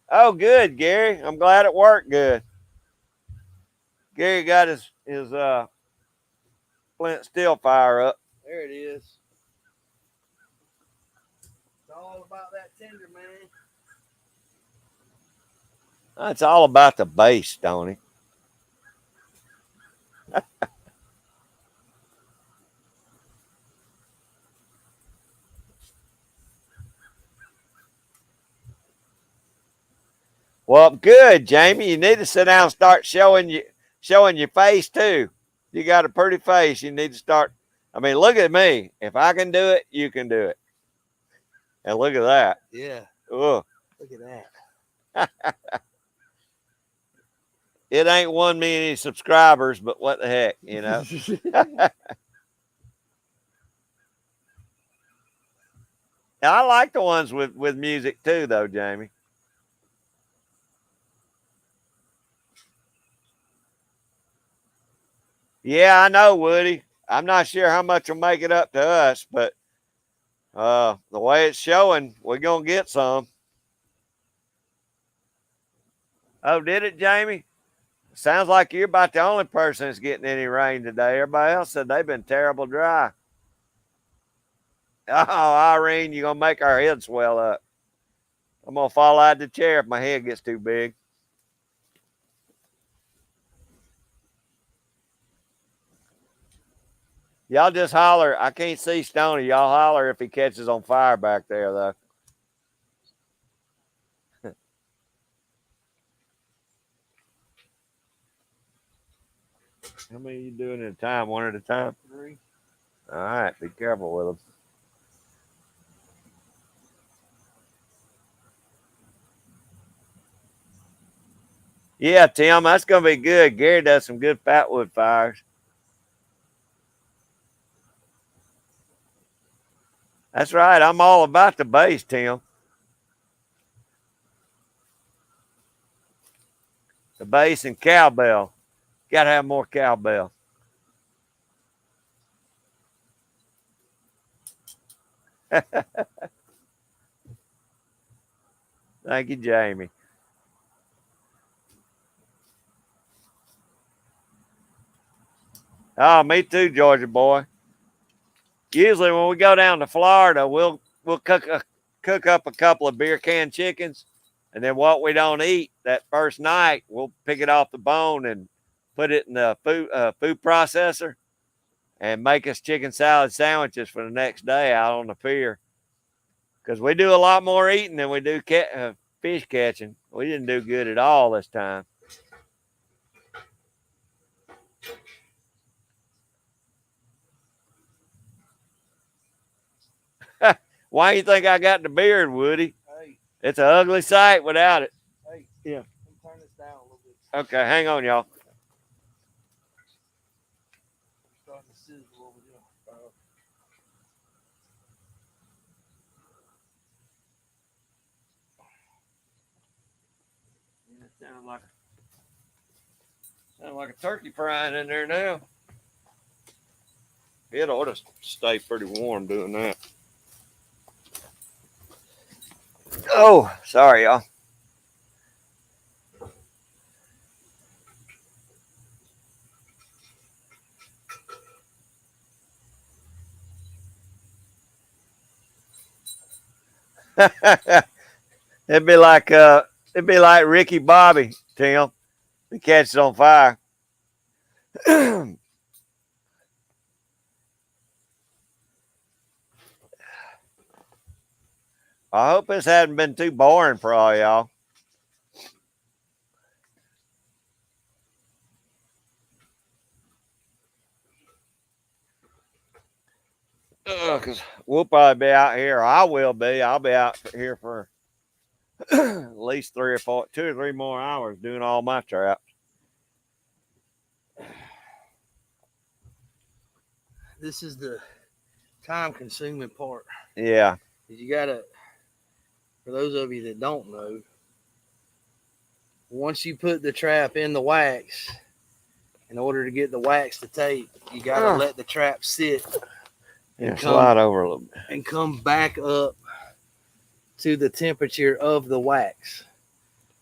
Oh, good, Gary. I'm glad it worked good. Gary got his flint steel fire up. There it is. It's all about that tender, man. It's all about the base, Stoney. Well, good, Jamie. You need to sit down and start showing your face too. You got a pretty face. You need to start. I mean, look at me. If I can do it, you can do it. And look at that. Yeah. Ugh. Look at that. It ain't won me any subscribers, but what the heck, you know? I like the ones with music too, though, Jamie. Yeah, I know, Woody. I'm not sure how much will make it up to us, but the way it's showing, we're gonna get some. Oh, did it, Jamie? Sounds like you're about the only person that's getting any rain today. Everybody else said they've been terrible dry. Oh, Irene, you're gonna make our head swell up. I'm gonna fall out of the chair if my head gets too big. Y'all just holler. I can't see Stoney. Y'all holler if he catches on fire back there, though. How many are you doing at a time? One at a time? 3. All right. Be careful with them. Yeah, Tim, that's going to be good. Gary does some good fatwood fires. That's right. I'm all about the base, Tim. The bass and cowbell. Got to have more cowbell. Thank you, Jamie. Oh, me too, Georgia boy. Usually when we go down to Florida, we'll cook up a couple of beer can chickens, and then what we don't eat that first night, we'll pick it off the bone and put it in the food processor and make us chicken salad sandwiches for the next day out on the pier. Because we do a lot more eating than we do fish catching. We didn't do good at all this time. Why do you think I got the beard, Woody? Hey. It's an ugly sight without it. Hey. Yeah. Let me turn this down a little bit. Okay, hang on, y'all. Starting to sizzle over here. It sounds like a turkey frying in there now. It ought to stay pretty warm doing that. Oh, sorry, y'all. it'd be like Ricky Bobby, Tim. He catches on fire. I hope this hadn't been too boring for all y'all. Because we'll probably be out here. I will be. I'll be out here for at least 2 or 3 more hours doing all my traps. This is the time-consuming part. Yeah. You gotta, for those of you that don't know, once you put the trap in the wax, in order to get the wax to tape, you gotta let the trap sit and slide over a little bit and come back up to the temperature of the wax.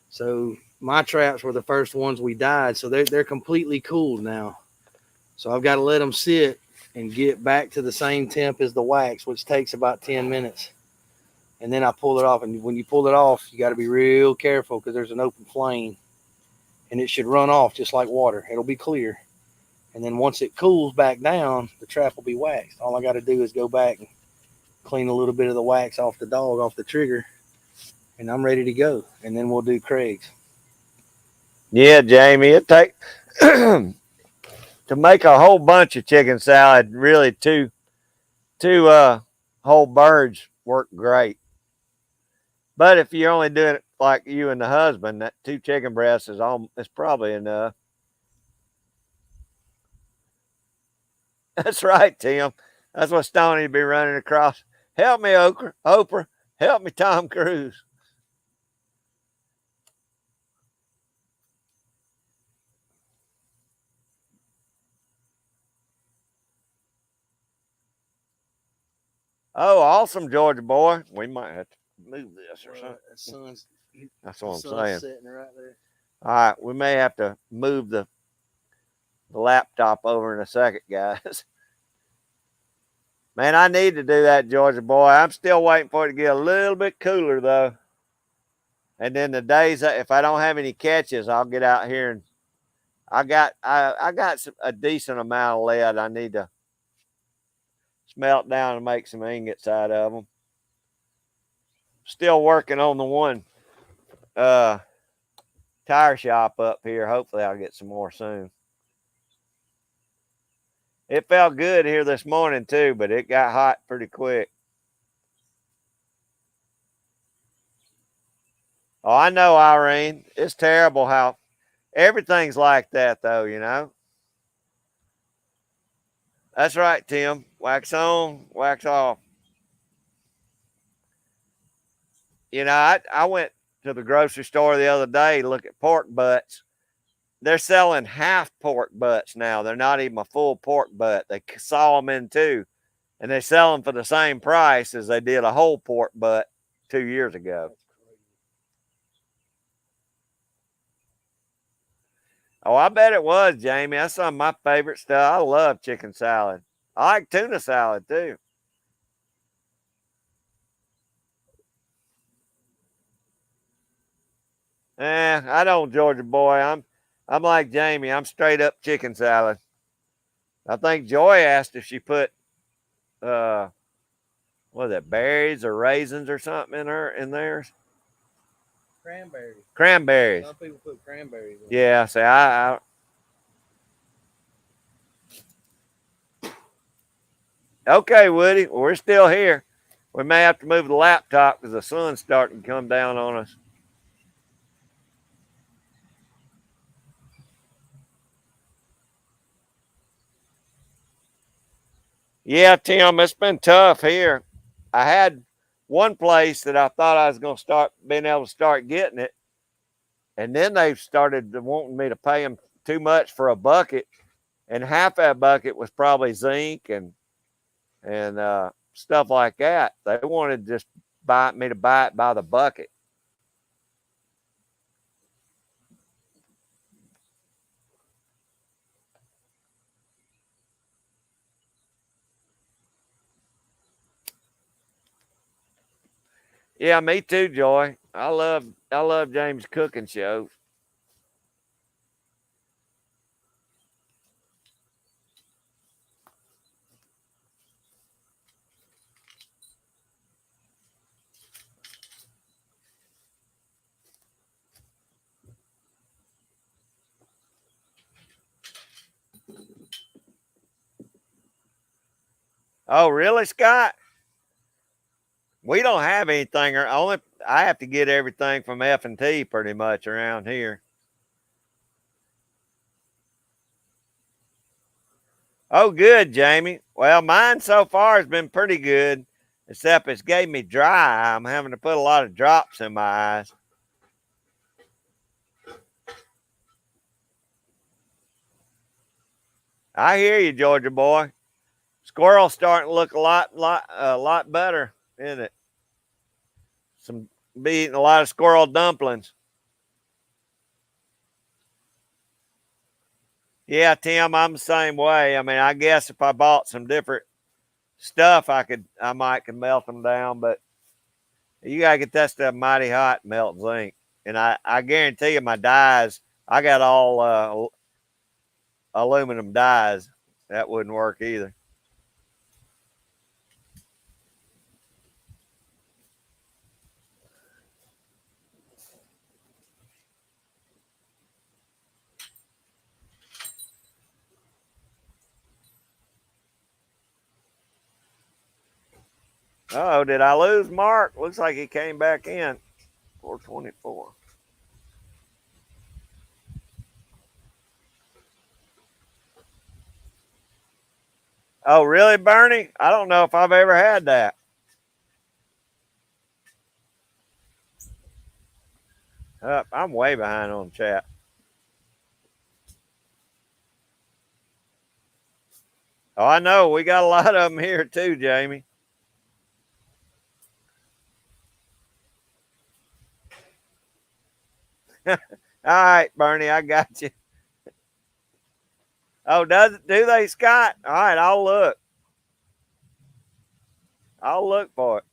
So my traps were the first ones we dyed, so they're completely cooled now. So I've got to let them sit and get back to the same temp as the wax, which takes about 10 minutes. And then I pull it off. And when you pull it off, you got to be real careful because there's an open flame. And it should run off just like water. It'll be clear. And then once it cools back down, the trap will be waxed. All I got to do is go back and clean a little bit of the wax off the dog, off the trigger, and I'm ready to go. And then we'll do Craig's. Yeah, Jamie, it take to make a whole bunch of chicken salad. Really, two whole birds work great. But if you're only doing it like you and the husband, that 2 chicken breasts is probably enough. That's right, Tim. That's what Stoney would be running across. Help me, Oprah. Help me, Tom Cruise. Oh, awesome, Georgia boy. We might have to move this or something. That's what I'm saying. Sitting right there. All right, we may have to move the laptop over in a second, guys. Man, I need to do that, Georgia boy. I'm still waiting for it to get a little bit cooler, though. And then the days, if I don't have any catches, I'll get out here and I got a decent amount of lead. I need to smelt down and make some ingots out of them. Still working on the one tire shop up here. Hopefully I'll get some more soon. It felt good here this morning too, but it got hot pretty quick. Oh, I know, Irene. It's terrible how everything's like that, though, you know. That's right, Tim. Wax on, wax off. You know, I went to the grocery store the other day to look at pork butts. They're selling half pork butts now. They're not even a full pork butt. They saw them in two, and they sell them for the same price as they did a whole pork butt 2 years ago. Oh, I bet it was, Jamie. That's some of my favorite stuff. I love chicken salad. I like tuna salad, too. I don't, Georgia boy. I'm like Jamie. I'm straight up chicken salad. I think Joy asked if she put, what is it, berries or raisins or something in theirs? Cranberries. Cranberries. Some people put cranberries in. Yeah, see, I Okay, Woody, we're still here. We may have to move the laptop because the sun's starting to come down on us. Yeah, Tim, it's been tough here. I had one place that I thought I was going to start being able to start getting it, and then they started wanting me to pay them too much for a bucket, and half that bucket was probably zinc and stuff like that. They wanted to just me to buy it by the bucket. Yeah, me too, Joy. I love James' cooking shows. Oh, really, Scott? We don't have anything, or only I have to get everything from F&T pretty much around here. Oh, good, Jamie. Well, mine so far has been pretty good, except it's gave me dry eye. I'm having to put a lot of drops in my eyes. I hear you, Georgia boy. Squirrel's starting to look a lot better, isn't it? Be eating a lot of squirrel dumplings. Yeah, Tim, I'm the same way. I mean, I guess if I bought some different stuff, I might could melt them down, but you gotta get that stuff mighty hot, melt zinc. And I guarantee you, my dyes, I got all aluminum dyes. That wouldn't work either. Oh, did I lose Mark? Looks like he came back in. 424. Oh, really, Bernie? I don't know if I've ever had that. I'm way behind on chat. Oh, I know. We got a lot of them here too, Jamie. All right, Bernie, I got you. Oh, do they, Scott? All right, I'll look. I'll look for it.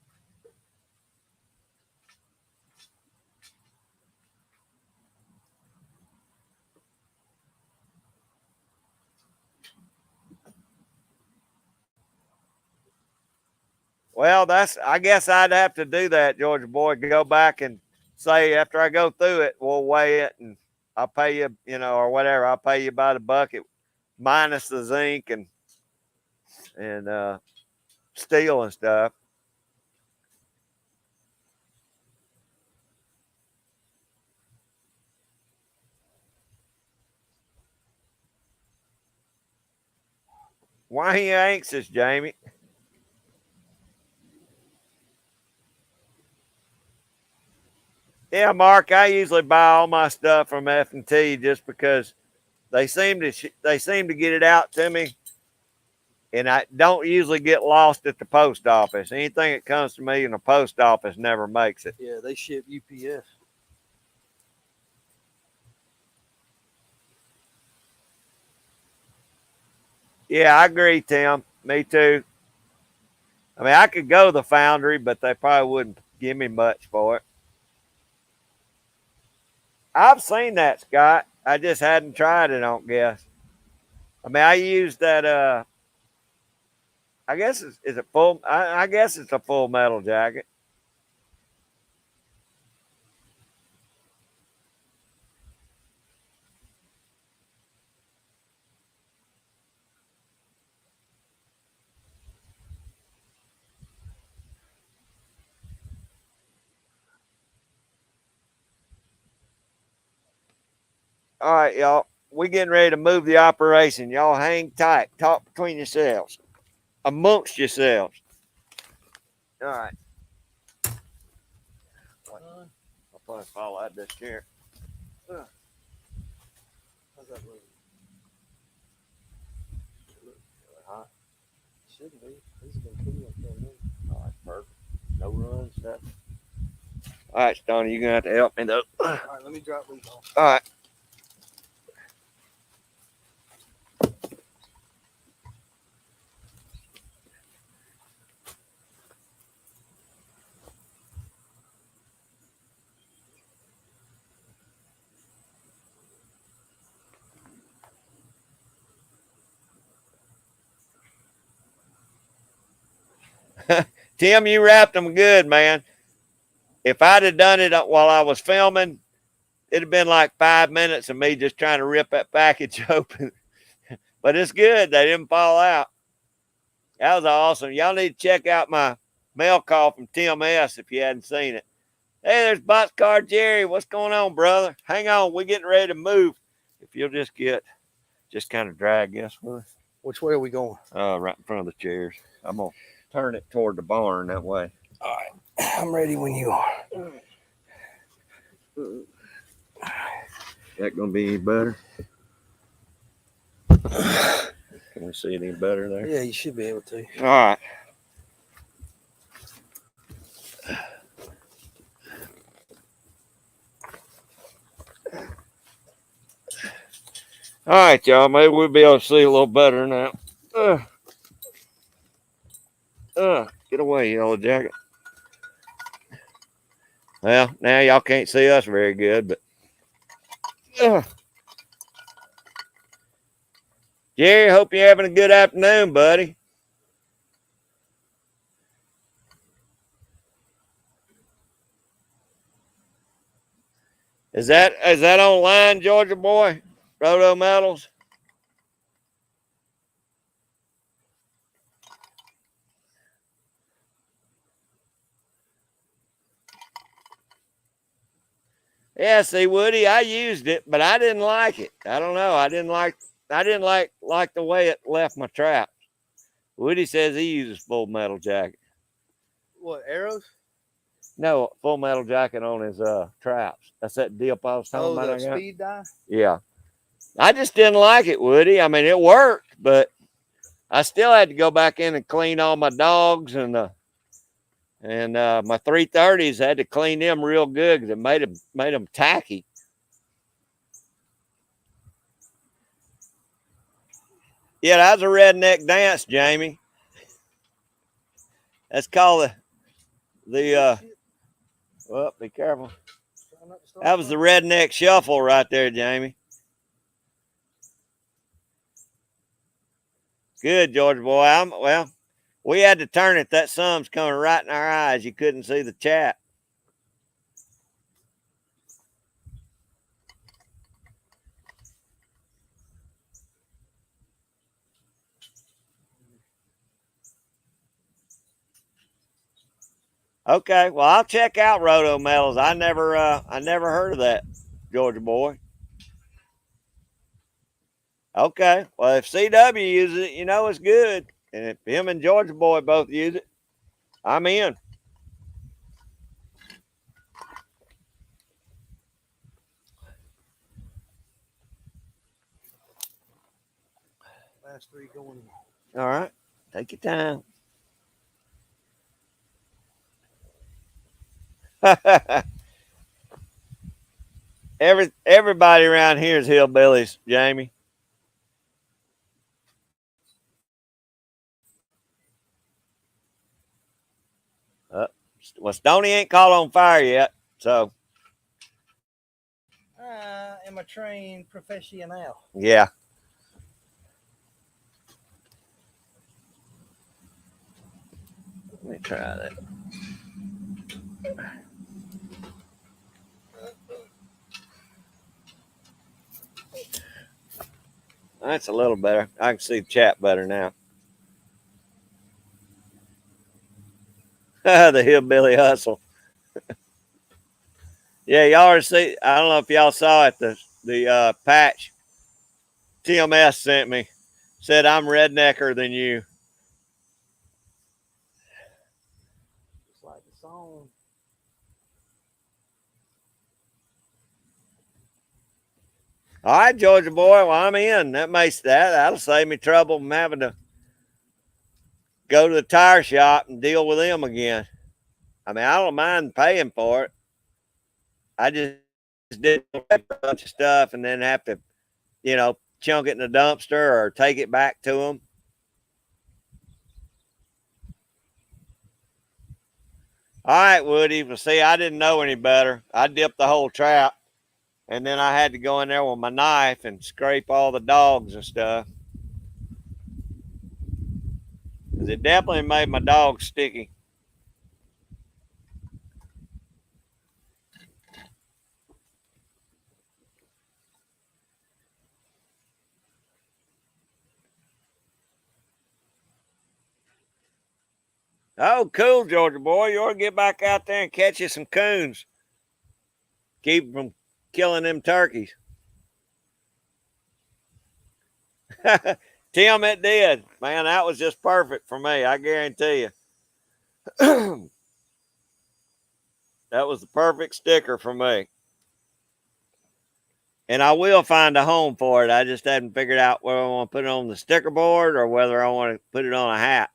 Well, I guess I'd have to do that, Georgia boy. Go back and say after I go through it, we'll weigh it and I'll pay you, or whatever. I'll pay you by the bucket minus the zinc and steel and stuff. Why are you anxious, Jamie? Yeah, Mark, I usually buy all my stuff from F&T just because they seem to get it out to me, and I don't usually get lost at the post office. Anything that comes to me in the post office never makes it. Yeah, they ship UPS. Yeah, I agree, Tim. Me too. I mean, I could go to the foundry, but they probably wouldn't give me much for it. I've seen that, Scott. I just hadn't tried it, I don't guess. I mean, I used that. I guess is it full? I guess it's a full metal jacket. All right, y'all. We getting ready to move the operation. Y'all hang tight. Talk between yourselves, amongst yourselves. All right. I'll probably fall out this chair. How's that look? Hot. Shouldn't be. These have been cool up there. All right, perfect. No runs, stuff. All right, Stoney, you're gonna have to help me though. All right, let me drop these off. All right. Tim, you wrapped them good, man. If I'd have done it while I was filming, it'd have been like 5 minutes of me just trying to rip that package open. But it's good. They didn't fall out. That was awesome. Y'all need to check out my mail call from Tim S. if you hadn't seen it. Hey, there's Boxcar Jerry. What's going on, brother? Hang on. We're getting ready to move. If you'll just kind of drag this one. Which way are we going? Right in front of the chairs. I'm going to turn it toward the barn that way. All right. I'm ready when you are. That going to be any better? Can we see it any better there? Yeah, you should be able to. All right. All right, y'all. Maybe we'll be able to see a little better now. Get away, yellow jacket. Well, now y'all can't see us very good, but Jerry, hope you're having a good afternoon, buddy. Is that online, Georgia boy? Roto Metals? Yeah, see, Woody, I used it, but I didn't like it. I don't know. I didn't like the way it left my trap. Woody says he uses full metal jacket. What, arrows? No, full metal jacket on his traps. That's that dip I was talking about. Oh, the speed dye? Yeah. I just didn't like it, Woody. I mean, it worked, but I still had to go back in and clean all my dogs and my 330s. I had to clean them real good because it made them tacky. Yeah, that was a redneck dance, Jamie. That's called well, be careful. That was the redneck shuffle right there, Jamie. Good, Georgia boy. Well, we had to turn it. That sun's coming right in our eyes. You couldn't see the chat. Okay, well, I'll check out Roto Metals. I never heard of that, Georgia boy. Okay, well, if CW uses it, you know it's good. And if him and Georgia boy both use it, I'm in. Last three going. All right, take your time. Everybody around here is hillbillies, Jamie. Well, Stoney ain't caught on fire yet, so. Am a trained professional. Yeah. Let me try that. That's a little better. I can see the chat better now. The hillbilly hustle. Yeah, y'all are see. I don't know if y'all saw it. The patch TMS sent me said I'm rednecker than you. Just like the song. All right, Georgia boy. Well, I'm in. That'll save me trouble from having to go to the tire shop and deal with them again. I mean, I don't mind paying for it. I just did a bunch of stuff and then have to, chunk it in the dumpster or take it back to them. All right, Woody. Well, see, I didn't know any better. I dipped the whole trap, and then I had to go in there with my knife and scrape all the dogs and stuff. Because it definitely made my dogs sticky. Oh, cool, Georgia boy. You ought to get back out there and catch you some coons. Keep from killing them turkeys. Tim, it did. Man, that was just perfect for me. I guarantee you. That was the perfect sticker for me. And I will find a home for it. I just haven't figured out whether I want to put it on the sticker board or whether I want to put it on a hat.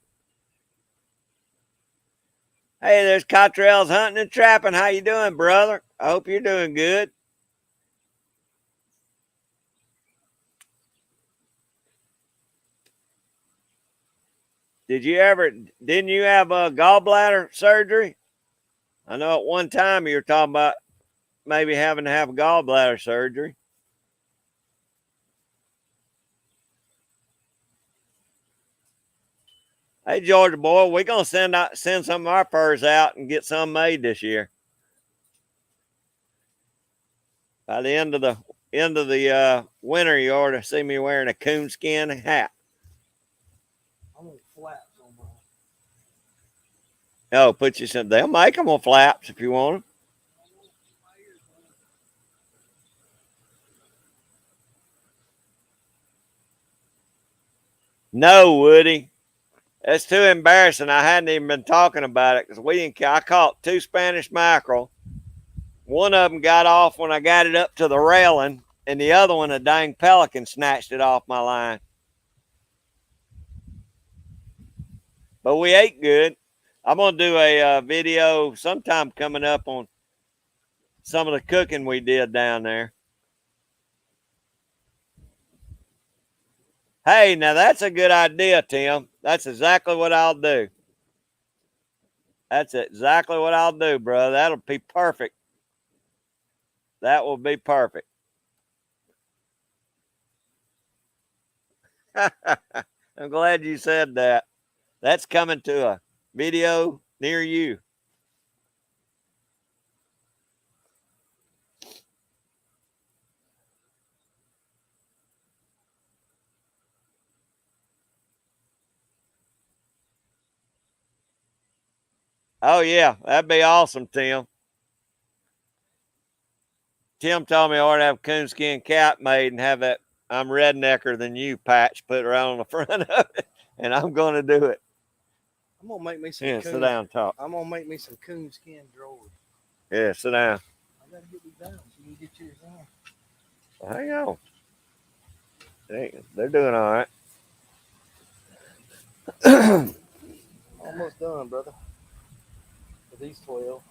Hey, there's Cottrell's hunting and trapping. How you doing, brother? I hope you're doing good. Didn't you have a gallbladder surgery? I know at one time you were talking about maybe having to have a gallbladder surgery. Hey, Georgia boy, we're gonna send some of our furs out and get some made this year. By the end of the winter, you ought to see me wearing a coonskin hat. I'm gonna flaps on mine. Oh, put you some. They'll make them on flaps if you want them. No, Woody. That's too embarrassing. I hadn't even been talking about it because I caught 2 Spanish mackerel. One of them got off when I got it up to the railing, and the other one, a dang pelican, snatched it off my line. But we ate good. I'm going to do a video sometime coming up on some of the cooking we did down there. Hey, now that's a good idea, Tim. That's exactly what I'll do. That's exactly what I'll do, bro. That'll be perfect. That will be perfect. I'm glad you said that. That's coming to a video near you. Oh, yeah. That'd be awesome, Tim. Tim told me I ought to have a coonskin cap made and have that I'm rednecker than you patch put right on the front of it. And I'm going to do it. I'm gonna make me some. Yeah, sit down and talk. I'm gonna make me some coonskin drawers. Yeah, sit down. I gotta get these down so you can get yours on. Well, hang on. They're doing all right. Almost done, brother. For these 12.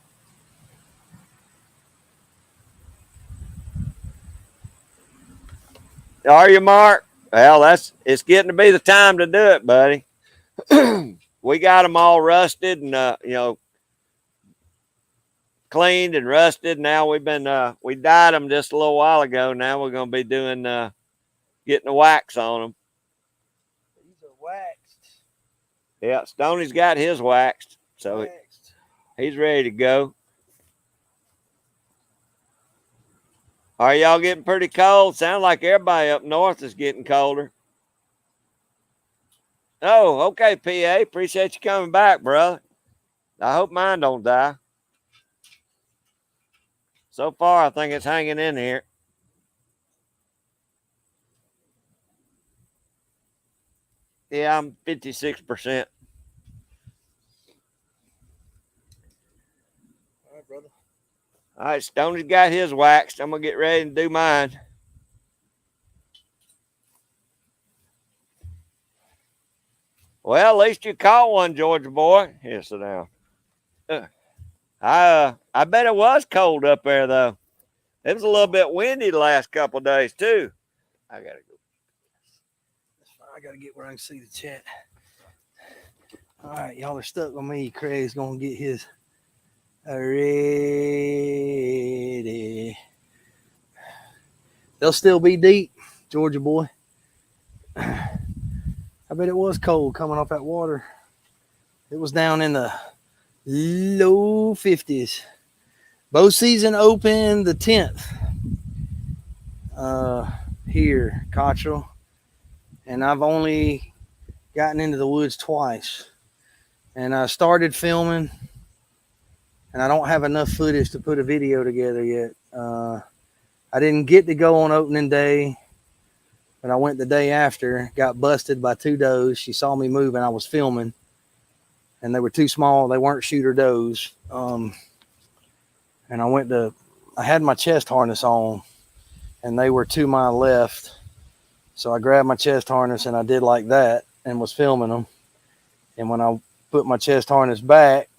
Are you, Mark? Well, it's getting to be the time to do it, buddy. We got them all rusted and cleaned and rusted. Now we dyed them just a little while ago. Now we're gonna be doing getting the wax on them. These are waxed. Yeah, Stoney's got his waxed, so he's ready to go. Are y'all getting pretty cold? Sound like everybody up north is getting colder. Oh, okay, PA. Appreciate you coming back, brother. I hope mine don't die. So far, I think it's hanging in here. Yeah, I'm 56%. All right, brother. All right, Stoney's got his waxed. I'm going to get ready to do mine. Well, at least you caught one, Georgia boy. Here, sit down. I bet it was cold up there, though. It was a little bit windy the last couple of days, too. I got to go. I got to get where I can see the chat. All right, y'all are stuck with me. Craig's going to get his ready. They'll still be deep, Georgia boy. I bet it was cold coming off that water. It was down in the low 50s. Bow season opened the 10th here, Cottrell. And I've only gotten into the woods twice. And I started filming, and I don't have enough footage to put a video together yet. I didn't get to go on opening day, but I went the day after, got busted by 2 does. She saw me moving. I was filming, and they were too small. They weren't shooter does. And I had my chest harness on, and they were to my left. So I grabbed my chest harness and I did like that and was filming them. And when I put my chest harness back,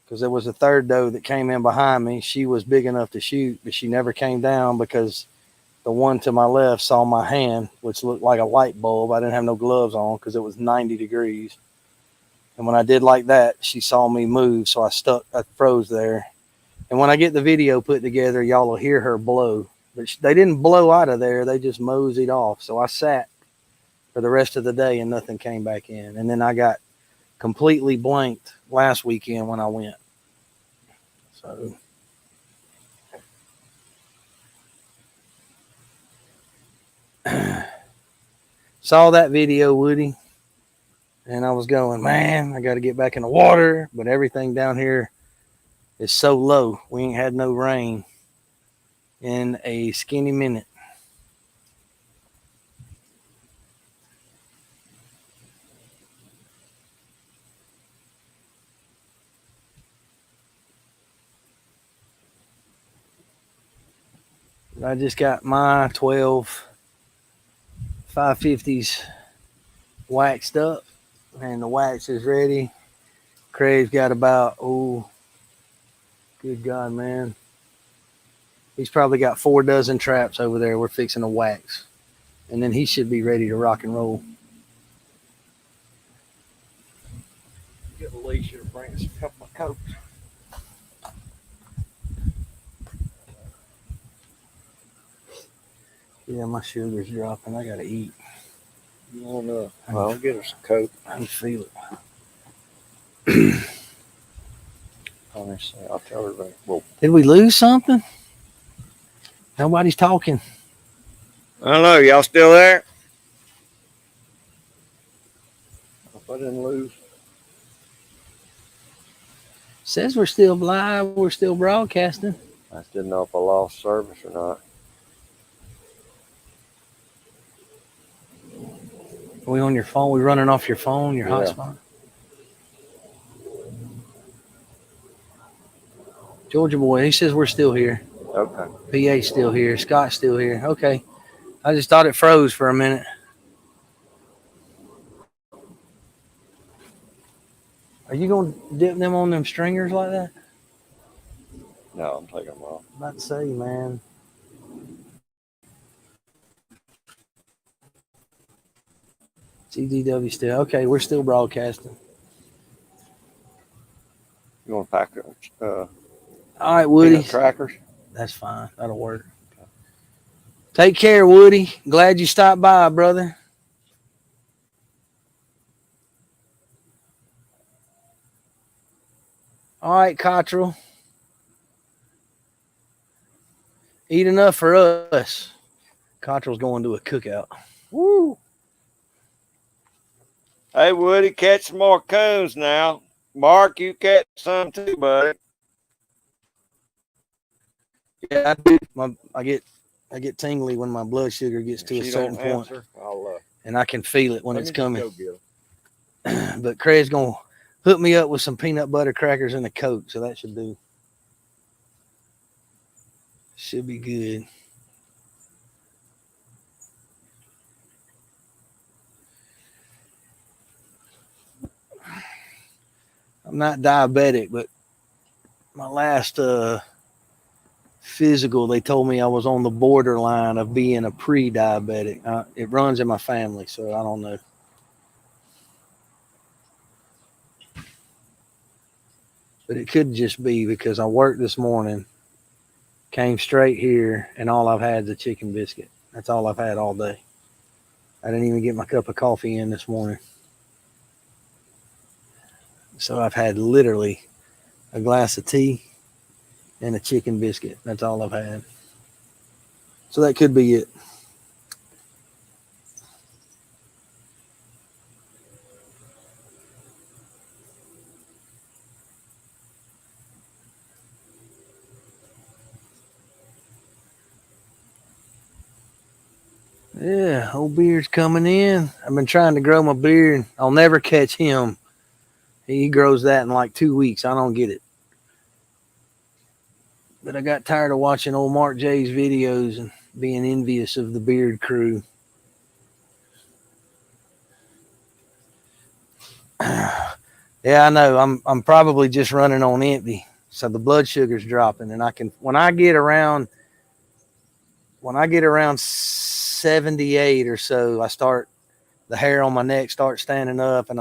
because there was a 3rd doe that came in behind me, she was big enough to shoot, but she never came down because the one to my left saw my hand, which looked like a light bulb. I didn't have no gloves on because it was 90 degrees. And when I did like that, she saw me move, so I froze there. And when I get the video put together, y'all will hear her blow. But they didn't blow out of there. They just moseyed off. So I sat for the rest of the day and nothing came back in. And then I got completely blanked last weekend when I went. So saw that video, Woody, and I was going, man, I got to get back in the water. But everything down here is so low. We ain't had no rain in a skinny minute. I just got my 12 550s waxed up, and the wax is ready. Craig's got about, oh, good God, man. He's probably got 4 dozen traps over there we're fixing to wax. And then he should be ready to rock and roll. Get Alicia to bring us a couple of coats. Yeah, my sugar's dropping. I gotta eat. You want to? Well, get us a coat. I can feel it. Honestly, I'll tell everybody. Well, Did we lose something? Nobody's talking. I don't know. Y'all still there? if I didn't lose, Says we're still live. We're still broadcasting. I just didn't know if I lost service or not. Are we on your phone? We running off your phone, your Yeah. hotspot? Georgia boy, he says we're still here. Okay. PA's still here. Scott's still here. Okay. I just thought it froze for a minute. Are you going to dip them on them stringers like that? No, I'm taking them off. I'm about to say, man. CDW still. Okay, we're still broadcasting. You want to pack All right, Woody. peanut crackers? That's fine. That'll work. Take care, Woody. Glad you stopped by, brother. All right, Cottrell. Eat enough for us. Cottrell's going to a cookout. Woo! Hey, Woody, catch some more coons now. Mark, you catch some too, buddy. Yeah, I do. I get tingly when my blood sugar gets to a certain point, I'll and I can feel it when let it's me just coming. go get 'em. But Craig's gonna hook me up with some peanut butter crackers and a Coke, so that should do. Should be good. I'm not diabetic, but my last physical, they told me I was on the borderline of being a pre-diabetic. It runs in my family, so I don't know. But it could just be because I worked this morning, came straight here, and all I've had is a chicken biscuit. That's all I've had all day. I didn't even get my cup of coffee in this morning. So I've had literally a glass of tea and a chicken biscuit. That's all I've had. So that could be it. Yeah, old beard's coming in. I've been trying to grow my beard. I'll never catch him. He grows that in like 2 weeks. I don't get it. But I got tired of watching old Mark J's videos and being envious of the beard crew. Yeah, I know. I'm probably just running on empty. So the blood sugar's dropping, and I can, when I get around when I get around 78 or so, the hair on my neck starts standing up, and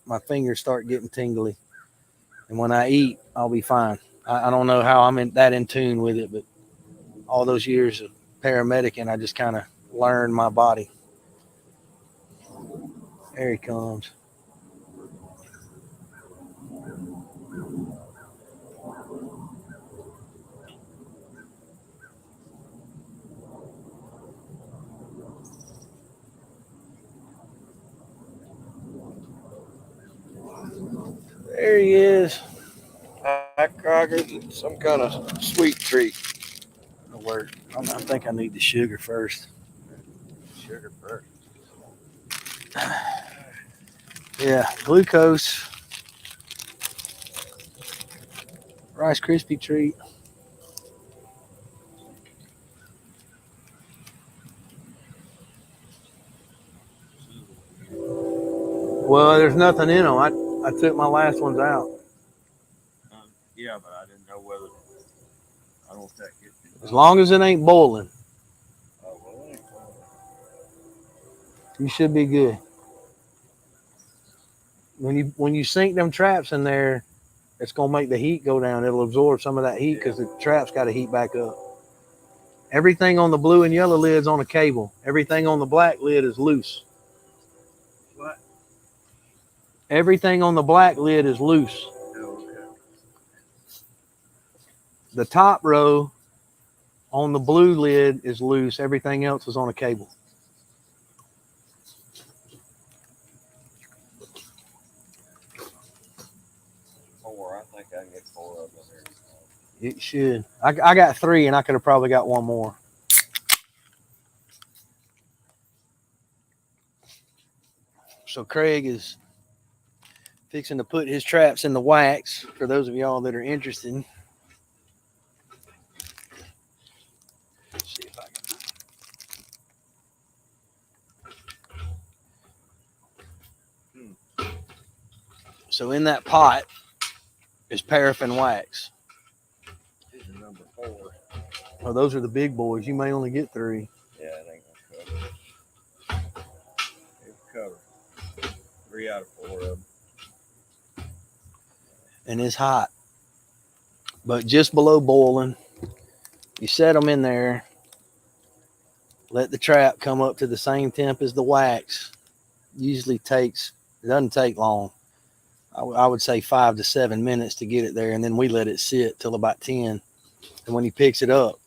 my fingers start getting tingly. And when I eat, I'll be fine. I don't know how I'm that in tune with it, but all those years of paramedicing, I just kind of learned my body. There he comes. There he is. Crackers and some kind of sweet treat. It'll work. I think I need the sugar first. Sugar first. Yeah, glucose. Rice Krispie treat. Well, there's nothing in them. I took my last ones out. Yeah, but I didn't know whether. I don't think it. As long as it ain't boiling, Oh, well, you should be good. When you sink them traps in there, it's gonna make the heat go down. It'll absorb some of that heat because the trap's got to heat back up. Everything on the blue and yellow lid's on a cable. Everything on the black lid is loose. What? Everything on the black lid is loose. Oh, okay. The top row on the blue lid is loose. Everything else is on a cable. Four. I think I can get 4 of them here. It should. I got 3, and I could have probably got 1 more. So Craig is fixing to put his traps in the wax for those of y'all that are interested. Let's see if I can. So in that pot is paraffin wax. These are number 4. Oh, those are the big boys. You may only get 3. Yeah, it ain't gonna cover. It'll cover 3 out of 4 of them. And it's hot, but just below boiling. You set them in there, let the trap come up to the same temp as the wax. It doesn't take long. I would say 5 to 7 minutes to get it there, and then we let it sit till about 10. And when he picks it up,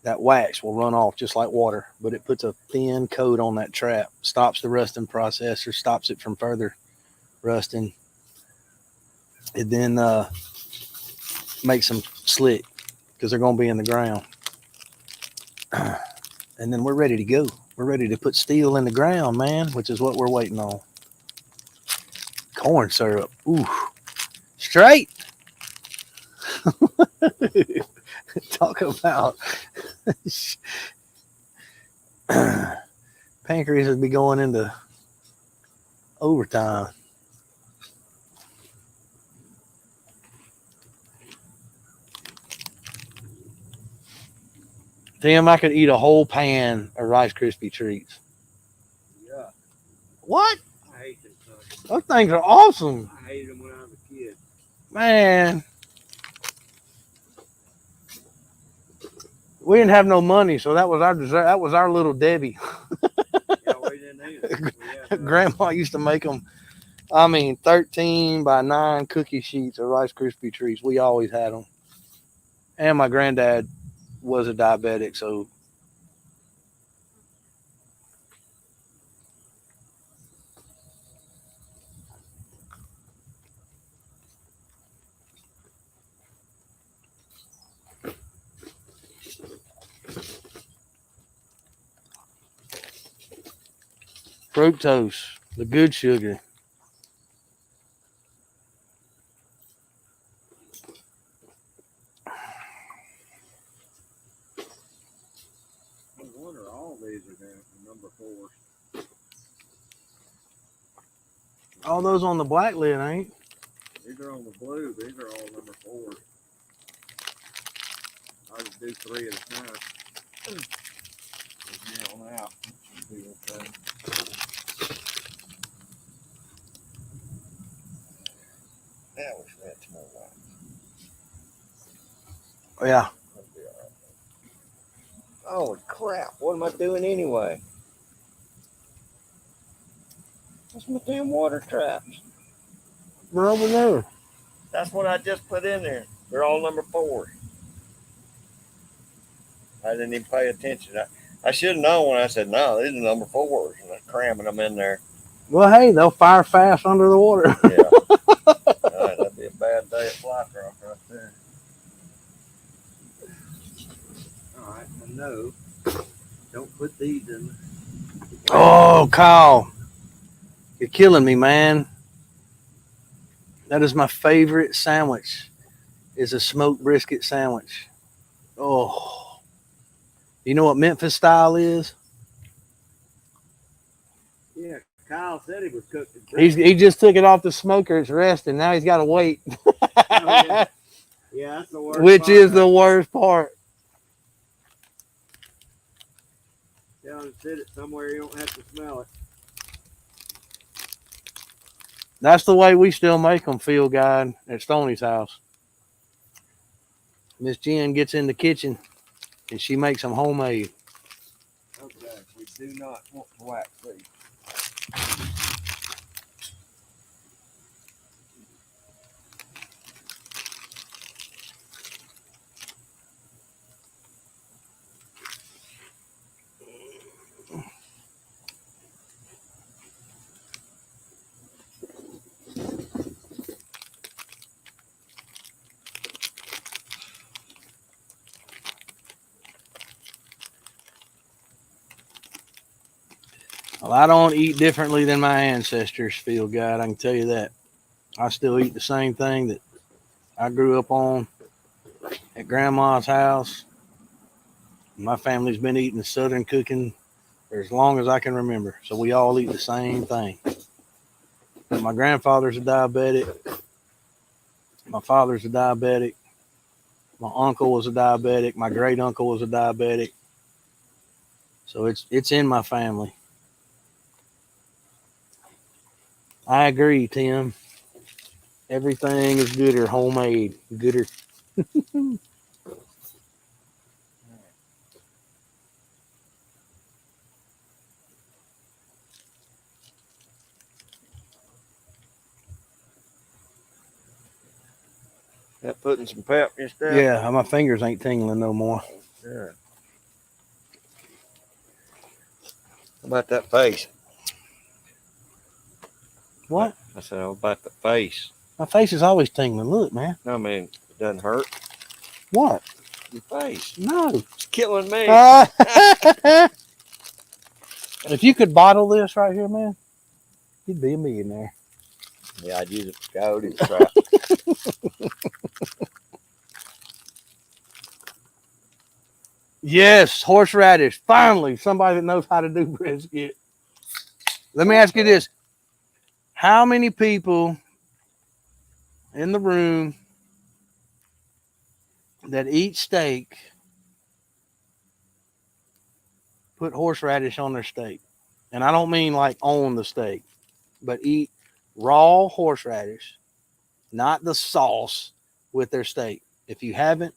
that wax will run off just like water, but it puts a thin coat on that trap, stops the rusting process, or stops it from further rusting. It then makes them slick because they're going to be in the ground. And then we're ready to go. We're ready to put steel in the ground, man, which is what we're waiting on. Corn syrup. Ooh. Straight. Talk about pancreas would be going into overtime. Tim, I could eat a whole pan of Rice Krispie treats. Yeah. What? I hate them things. Those things are awesome. I hated them when I was a kid. Man. We didn't have no money, so that was our dessert. That was our little Debbie. Yeah, we didn't either. Grandma used to make them, 13 by 9 cookie sheets of Rice Krispie treats. We always had them. And my granddad was a diabetic, so fructose, the good sugar. No wonder all these are down from number 4. All those on the black lid, ain't? These are on the blue. These are all number 4. I just do 3 at a time. Get on out. Should be okay. Now we should add some more wax. Yeah. That'll be all right. Oh crap! What am I doing anyway? That's my damn water traps. We're over there. That's what I just put in there. They're all number 4. I didn't even pay attention. I should have known when I said, no, these are number 4s. And I'm cramming them in there. Well, hey, they'll fire fast under the water. Yeah. All right, that'd be a bad day at Fly Rock right there. All right, well, no. Don't put these in. Oh, Kyle. You're killing me, man. That is my favorite sandwich, is a smoked brisket sandwich. Oh. You know what Memphis style is? Yeah, Kyle said he was cooking. He just took it off the smoker. It's resting. Now he's got to wait. Yeah. Yeah, that's the worst. Which part is of the it. worst part. Tell him to sit it somewhere you don't have to smell it. That's the way we still make them, Field Guide, at Stoney's house. Miss Jen gets in the kitchen and she makes them homemade. Okay, we do not want to wax these. Well, I don't eat differently than my ancestors, Field Guide. I can tell you that. I still eat the same thing that I grew up on at Grandma's house. My family's been eating Southern cooking for as long as I can remember. So we all eat the same thing. But my grandfather's a diabetic. My father's a diabetic. My uncle was a diabetic. My great uncle was a diabetic. So it's in my family. I agree, Tim. Everything is gooder, homemade, gooder. That putting some pep in your step? Yeah, my fingers ain't tingling no more. Sure. How about that face? What? I said, how about the face? My face is always tingling. Look, man. I mean, it doesn't hurt. What? Your face. No. It's killing me. If you could bottle this right here, man, you'd be a millionaire. Yeah, I'd use it for coyote trap. Yes, horseradish. Finally, somebody that knows how to do brisket. Let me ask you this. How many people in the room that eat steak put horseradish on their steak? And I don't mean like on the steak, but eat raw horseradish, not the sauce, with their steak. If you haven't,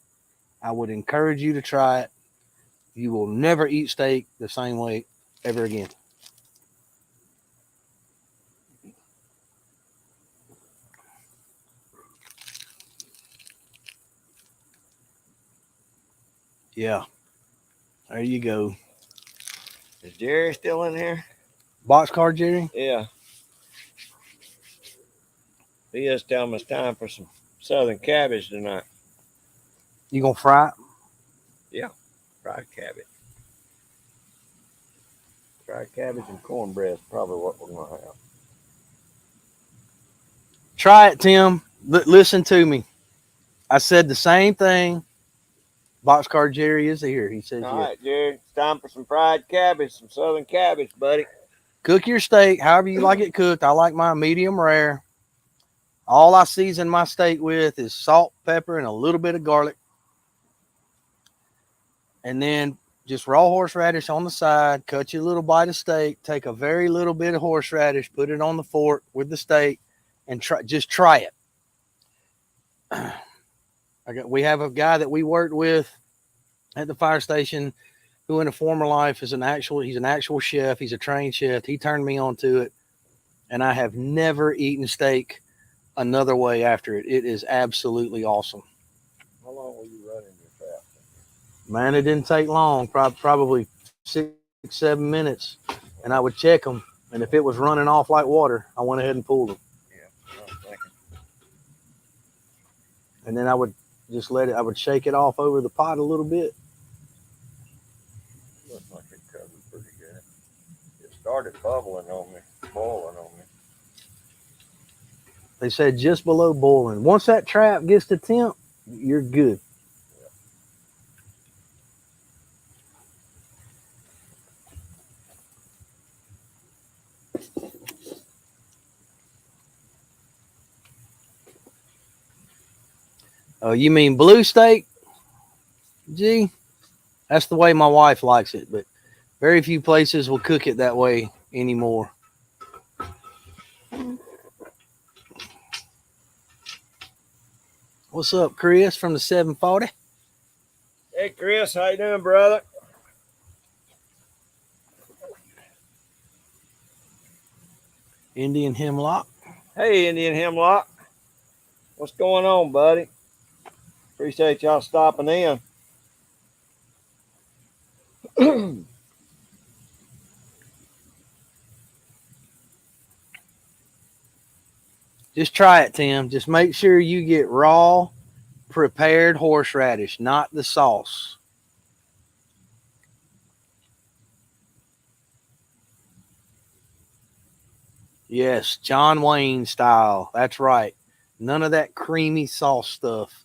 I would encourage you to try it. You will never eat steak the same way ever again. Yeah. There you go. Is Jerry still in here? Boxcar Jerry? Yeah. He is telling me it's time for some southern cabbage tonight. You gonna fry it? Fried cabbage. Fried cabbage and cornbread is probably what we're going to have. Try it, Tim. Listen to me. I said the same thing. Boxcar Jerry is here. He says, All yeah. right, Jerry. It's time for some fried cabbage, some southern cabbage, buddy. Cook your steak however you like it cooked. I like mine medium rare. All I season my steak with is salt, pepper, and a little bit of garlic. And then just raw horseradish on the side, cut you a little bite of steak, take a very little bit of horseradish, put it on the fork with the steak, and try it. We have a guy that we worked with at the fire station who in a former life he's an actual chef. He's a trained chef. He turned me on to it, and I have never eaten steak another way after it. It is absolutely awesome. How long were you running your trap? Man, it didn't take long, probably 6-7 minutes, and I would check them, and if it was running off like water, I went ahead and pulled them. Yeah, I was thinking. And then I would just I would shake it off over the pot a little bit. Looks like it covered pretty good. It started boiling on me. They said just below boiling. Once that trap gets to temp, you're good. Oh, you mean blue steak? Gee, that's the way my wife likes it, but very few places will cook it that way anymore. What's up, Chris from the 740? Hey, Chris, how you doing, brother? Indian Hemlock. Hey, Indian Hemlock. What's going on, buddy? Appreciate y'all stopping in. Just try it, Tim. Just make sure you get raw, prepared horseradish, not the sauce. Yes, John Wayne style. That's right. None of that creamy sauce stuff.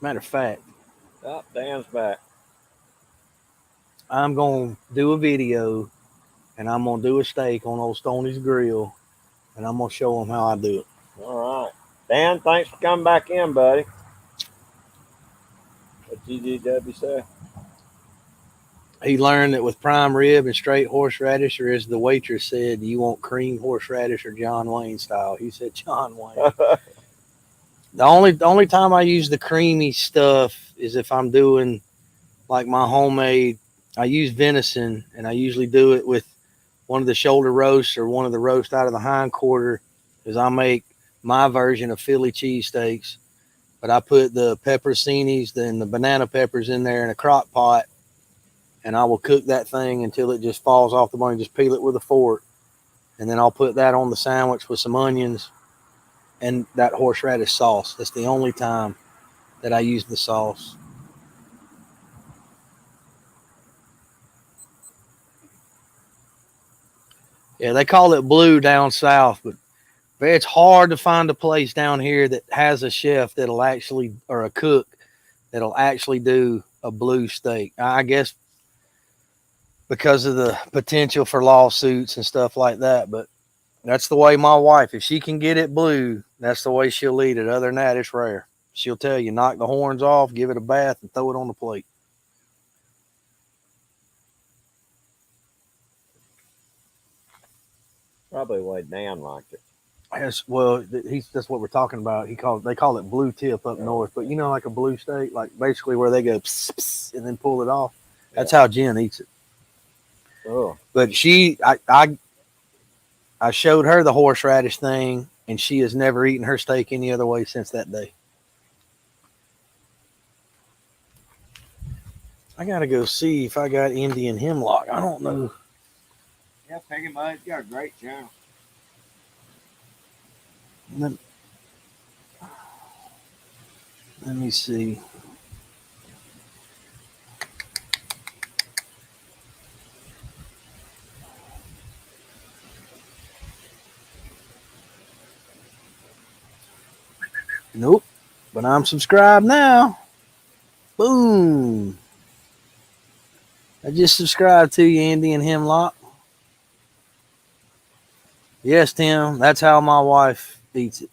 Matter of fact, Oh, Dan's back. I'm going to do a video, and I'm going to do a steak on Ol Stoney's grill, and I'm going to show them how I do it. All right. Dan, thanks for coming back in, buddy. What GGW say? He learned that with prime rib and straight horseradish, or as the waitress said, you want cream horseradish or John Wayne style. He said John Wayne. The only time I use the creamy stuff is if I'm doing like my homemade. I use venison, and I usually do it with one of the shoulder roasts or one of the roast out of the hind quarter, because I make my version of Philly cheesesteaks. But I put the pepperoncinis and the banana peppers in there in a crock pot, and I will cook that thing until it just falls off the bone. Just peel it with a fork, and then I'll put that on the sandwich with some onions and that horseradish sauce. That's the only time that I use the sauce. Yeah, they call it blue down south, but it's hard to find a place down here that has a chef that'll actually, or a cook that'll actually do a blue steak. I guess because of the potential for lawsuits and stuff like that, but that's the way my wife, if she can get it blue, that's the way she'll eat it. Other than that, it's rare. She'll tell you, knock the horns off, give it a bath, and throw it on the plate. Probably the way Dan liked it. Yes, well, that's what we're talking about. They call it blue tip up north, but you know, like a blue steak, like basically where they go pss, pss, and then pull it off. That's how Jen eats it. Oh, but I showed her the horseradish thing, and she has never eaten her steak any other way since that day. I gotta go see if I got Indian Hemlock. I don't know. yeah, Peggy Mud's got a great channel. Let me see. Nope. But I'm subscribed now. Boom. I just subscribed to you, Indian Hemlock. Yes, Tim. That's how my wife eats it.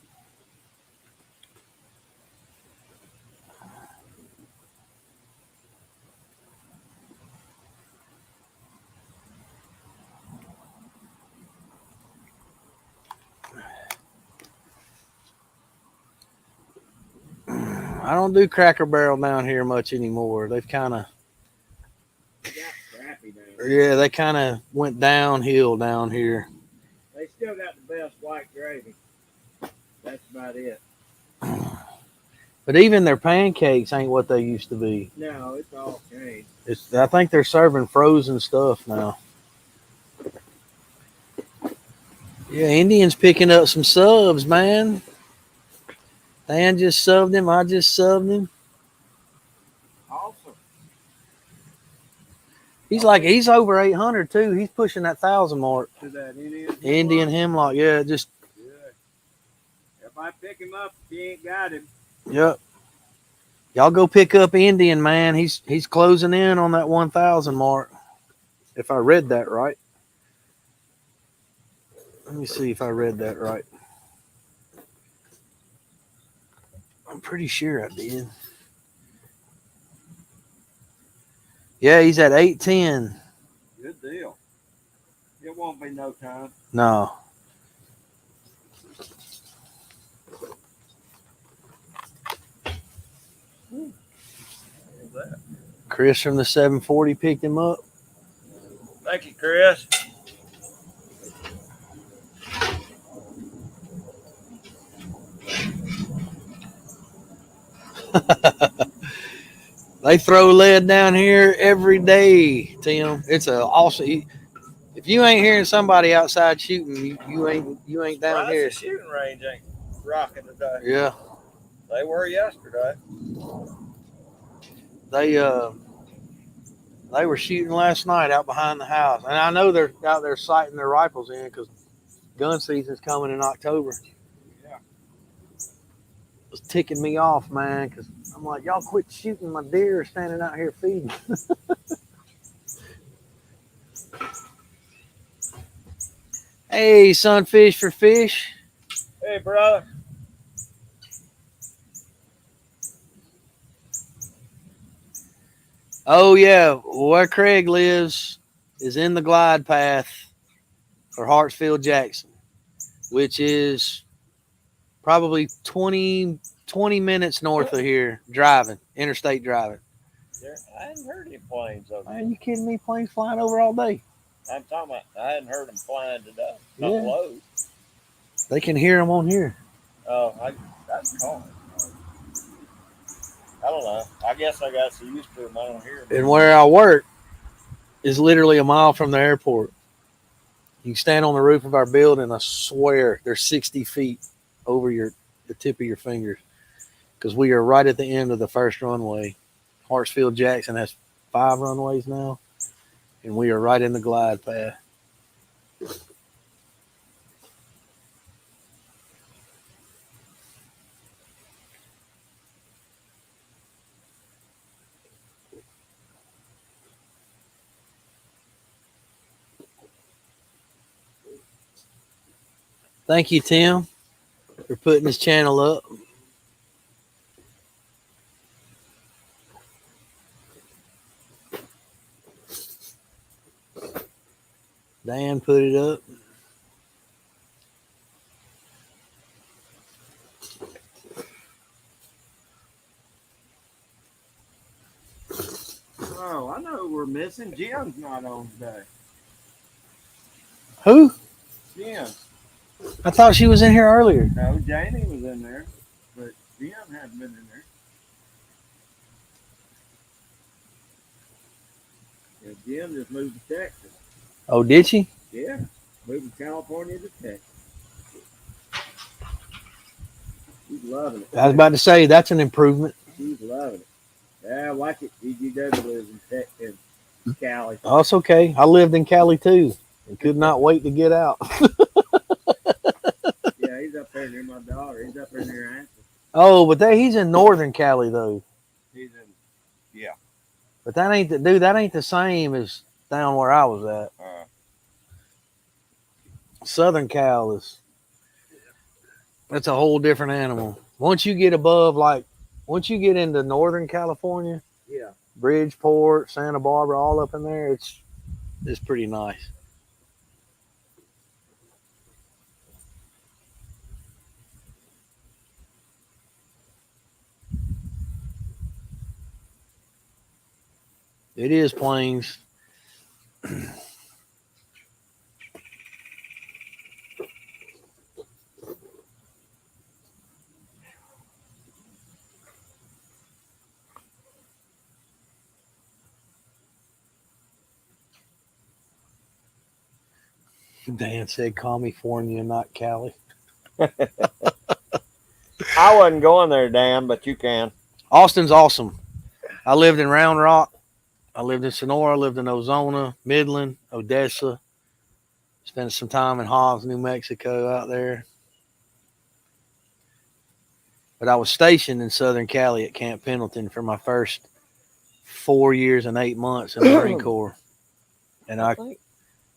I don't do Cracker Barrel down here much anymore. They've kind of, They got crappy now. yeah, they kind of went downhill down here. They still got the best white gravy. That's about it. But even their pancakes ain't what they used to be. No, it's all changed. I think they're serving frozen stuff now. Yeah, Indian's picking up some subs, man. Dan just subbed him. I just subbed him. Awesome. He's over 800 too. He's pushing that 1,000 mark. To that Indian. Indian hemlock, yeah, just Good. If I pick him up, if he ain't got him. yep. Y'all go pick up Indian, man. He's closing in on that 1,000 mark. If I read that right. Let me see if I read that right. I'm pretty sure I did. Yeah, he's at 810. Good deal. It won't be no time. No. What's that? Chris from the 740 picked him up. Thank you, Chris. They throw lead down here every day, Tim. It's a awesome. If you ain't hearing somebody outside shooting, you ain't down Right, here. the shooting range ain't rocking today. Yeah, They were yesterday. they were shooting last night out behind the house, and I know they're out there sighting their rifles in because gun season's coming in October. Yeah. It's ticking me off, man, because I'm like, y'all quit shooting my deer standing out here feeding. Hey, sunfish for fish. Hey, brother. Oh yeah, where Craig lives is in the glide path for Hartsfield Jackson, which is probably 20 minutes north of here, driving, interstate driving. I hadn't heard any planes over there. Man, you kidding me? Planes flying over all day. I'm talking about, I hadn't heard them flying today. Not Yeah. low. They can hear them on here. Oh, that's common. I don't know. I guess I got so used to them, I don't hear them. And where I work is literally a mile from the airport. You can stand on the roof of our building. I swear they're 60 feet over the tip of your fingers because we are right at the end of the first runway. Hartsfield Jackson has 5 runways now, and we are right in the glide path. Thank you, Tim, for putting this channel up. Dan put it up. Oh, I know who we're missing. Jim's not on today. Who? Jim. I thought she was in here earlier. No, Jamie was in there, but Jim hadn't been in there. Yeah, Jim just moved to Texas. Oh, did she? Yeah, moved from California to Texas. She's loving it. I was about to say that's an improvement. She's loving it. Yeah, I like it. DGW lives in Cali. Oh, it's okay. I lived in Cali too and could not wait to get out. Yeah, he's up there near my daughter. He's up there near Ansel. Oh, but he's in northern Cali though. He's in, yeah. But that ain't that ain't the same as down where I was at. Southern Cal that's a whole different animal. Once you get once you get into Northern California, Yeah. Bridgeport, Santa Barbara, all up in there, it's pretty nice. It is plains. Dan said California, not Cali. I wasn't going there, Dan, but you can. Austin's awesome. I lived in Round Rock. I lived in Sonora. I lived in Ozona, Midland, Odessa. Spent some time in Hobbs, New Mexico out there. But I was stationed in Southern Cali at Camp Pendleton for my first 4 years and 8 months in the Marine Corps. And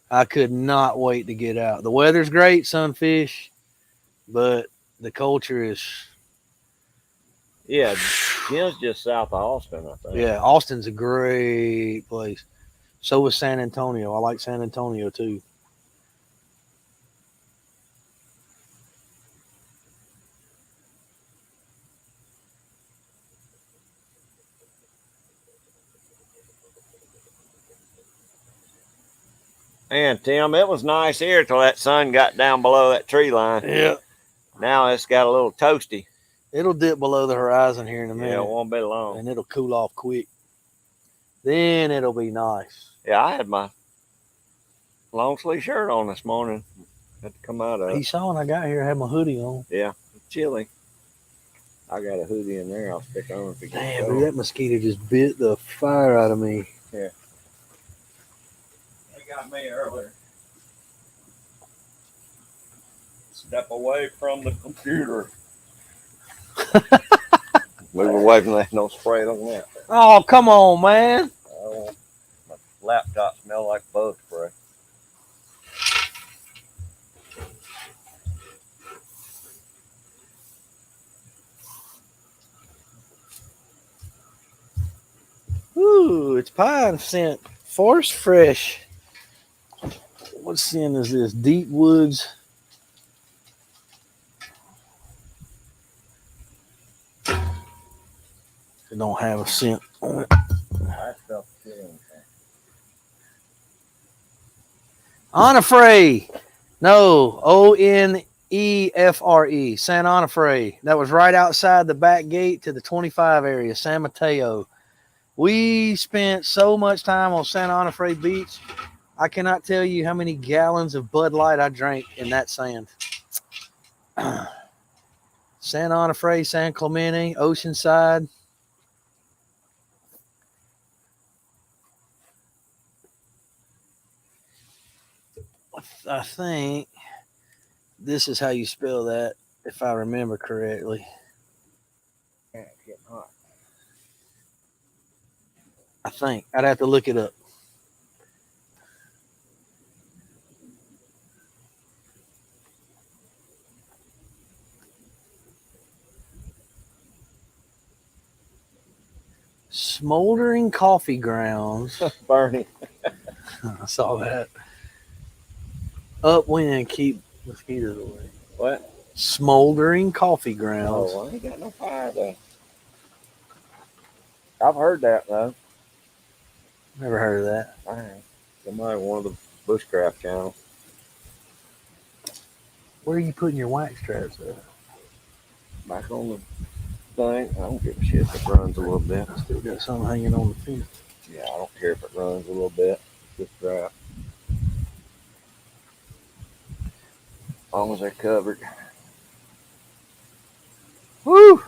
I could not wait to get out. The weather's great, sunfish, but the culture is... Yeah, Jim's just south of Austin, I think. Yeah, Austin's a great place. So is San Antonio. I like San Antonio too. And Tim, it was nice here till that sun got down below that tree line. Yeah. Now it's got a little toasty. It'll dip below the horizon here in a minute. Yeah, it won't be long. And it'll cool off quick. Then it'll be nice. Yeah, I had my long sleeve shirt on this morning. Had to come out of it. He saw when I got here, I had my hoodie on. Yeah, it's chilly. I got a hoodie in there. I'll stick on if it gets Damn, cold. dude, that mosquito just bit the fire out of me. Yeah. They got me earlier. Step away from the computer. Move away from that. No spray on that. Oh, come on, man. My laptop smell like bug spray. Ooh, it's pine scent. Forest fresh. What scent is this? Deep woods. It don't have a scent on it. That stuff killing. Onifre. No, Onefre. San Onofre. That was right outside the back gate to the 25 area, San Mateo. We spent so much time on San Onofre Beach. I cannot tell you how many gallons of Bud Light I drank in that sand. San Onofre, San Clemente, Oceanside. I think this is how you spell that, if I remember correctly. Yeah, it's getting hot. I think. I'd have to look it up. Smoldering coffee grounds. Bernie. I saw that. Upwind, keep mosquitoes away. What? Smoldering coffee grounds. Oh, I ain't got no fire though. I've heard that though. Never heard of that. I have. Somebody one of the bushcraft channels. Where are you putting your wax traps at? Back on the thing. I don't give a shit if it runs a little bit. Still got something hanging on the fence. Yeah, I don't care if it runs a little bit. Just dry. As long as they're covered. Woo!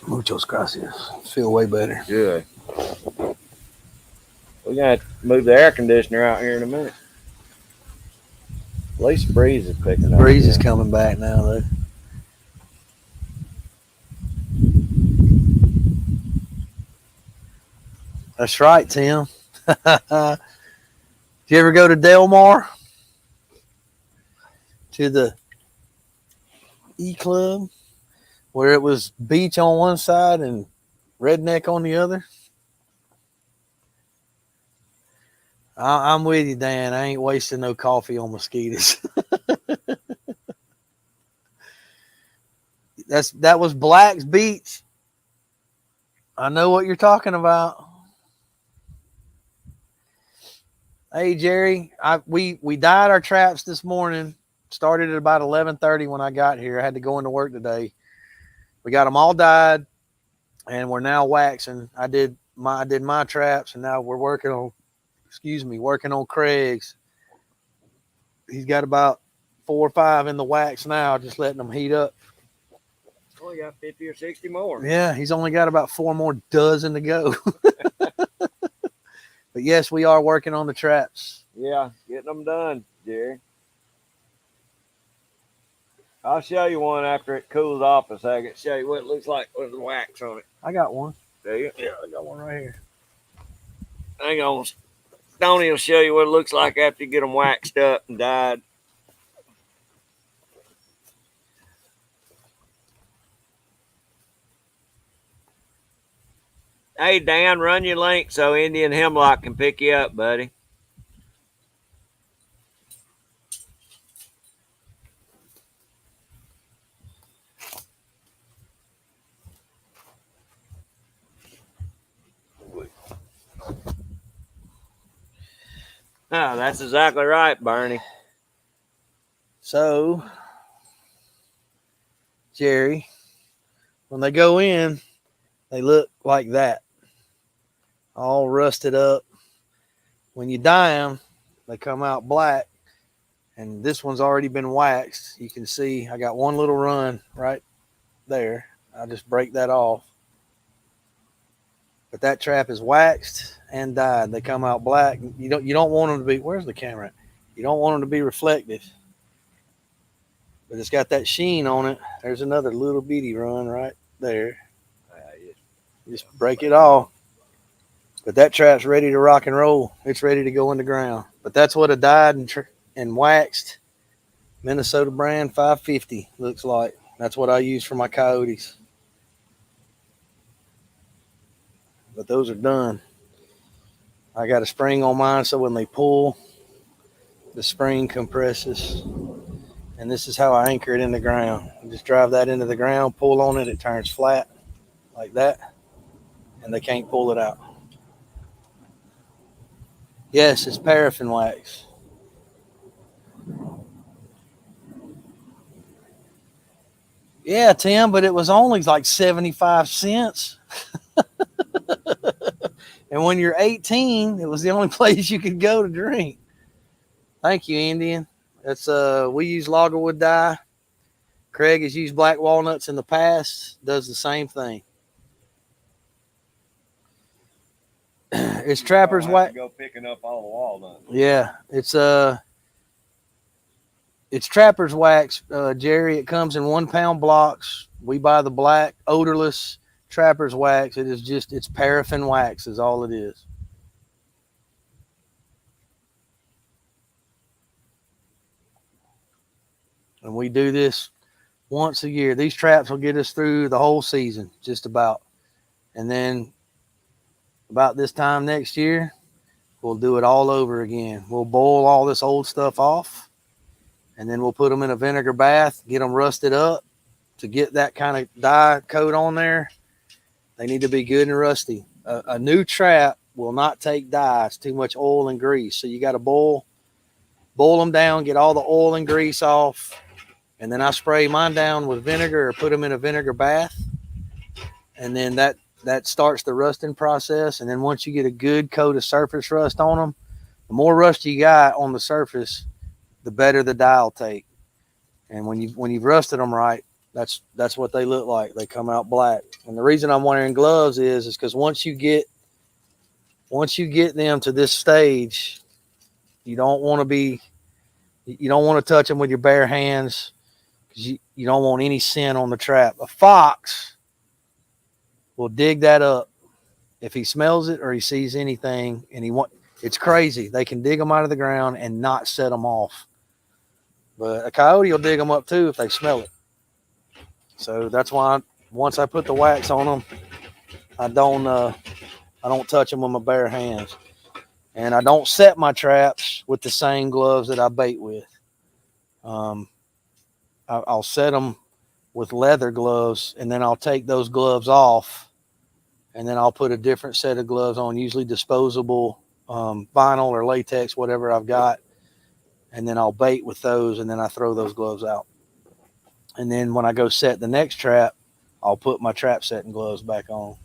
Muchos gracias. Feel way better. Good. We're gonna have to move the air conditioner out here in a minute. At least the breeze is picking up. Breeze is coming back now, though. That's right, Tim. Did you ever go to Del Mar? to the E Club, where it was beach on one side and redneck on the other. I'm with you, Dan. I ain't wasting no coffee on mosquitoes. That was Black's Beach. I know what you're talking about. Hey Jerry, we dyed our traps this morning. Started at about 11:30 when I got here. I had to go into work today. We got them all dyed, and we're now waxing. I did my traps, and now we're working on Craig's. He's got about 4 or 5 in the wax now, just letting them heat up. Only got 50 or 60 more. Yeah, he's only got about 4 more dozen to go. But yes, we are working on the traps. Yeah, getting them done, Jerry. I'll show you one after it cools off a second. Show you what it looks like with the wax on it. I got one. Do you? Yeah, I got one right here. Hang on. Stoney will show you what it looks like after you get them waxed up and dyed. Hey, Dan, run your link so Indian Hemlock can pick you up, buddy. Oh, that's exactly right, Barney. So, Jerry, when they go in, they look like that, all rusted up. When you dye them, they come out black, and this one's already been waxed. You can see I got one little run right there. I'll just break that off. But that trap is waxed and dyed. They come out black. You don't want them to be, where's the camera? You don't want them to be reflective. But it's got that sheen on it. There's another little bitty run right there. Just break it off. But that trap's ready to rock and roll. It's ready to go in the ground. But that's what a dyed and waxed Minnesota brand 550 looks like. That's what I use for my coyotes. But those are done. I got a spring on mine, so when they pull, the spring compresses. And this is how I anchor it in the ground. I just drive that into the ground, pull on it, it turns flat like that, and they can't pull it out. Yes, it's paraffin wax. Yeah, Tim, but it was only like 75 cents. And when you're 18, it was the only place you could go to drink. Thank you, Indian. That's we use loggerwood dye. Craig has used black walnuts in the past. Does the same thing. It's Trapper's wax. Go picking up all the walnuts. Yeah, it's Trapper's wax, Jerry. It comes in 1 pound blocks. We buy the black, odorless Trapper's wax. It's paraffin wax is all it is. And we do this once a year. These traps will get us through the whole season, just about. And then about this time next year, we'll do it all over again. We'll boil all this old stuff off, and then we'll put them in a vinegar bath, get them rusted up. To get that kind of dye coat on there, they need to be good and rusty. A new trap will not take dye. It's too much oil and grease. So you got to boil them down, get all the oil and grease off, and then I spray mine down with vinegar or put them in a vinegar bath, and then that starts the rusting process. And then once you get a good coat of surface rust on them, the more rust you got on the surface, the better the dye will take. And when you've rusted them right, that's what they look like. They come out black. And the reason I'm wearing gloves is because once you get them to this stage, you don't want to touch them with your bare hands, because you don't want any scent on the trap. A fox will dig that up if he smells it or he sees anything, and it's crazy. They can dig them out of the ground and not set them off. But a coyote will dig them up too if they smell it. So that's why once I put the wax on them, I don't touch them with my bare hands, and I don't set my traps with the same gloves that I bait with. Um, I'll set them with leather gloves, and then I'll take those gloves off, and then I'll put a different set of gloves on, usually disposable vinyl or latex, whatever I've got, and then I'll bait with those, and then I throw those gloves out. And then when I go set the next trap, I'll put my trap setting gloves back on.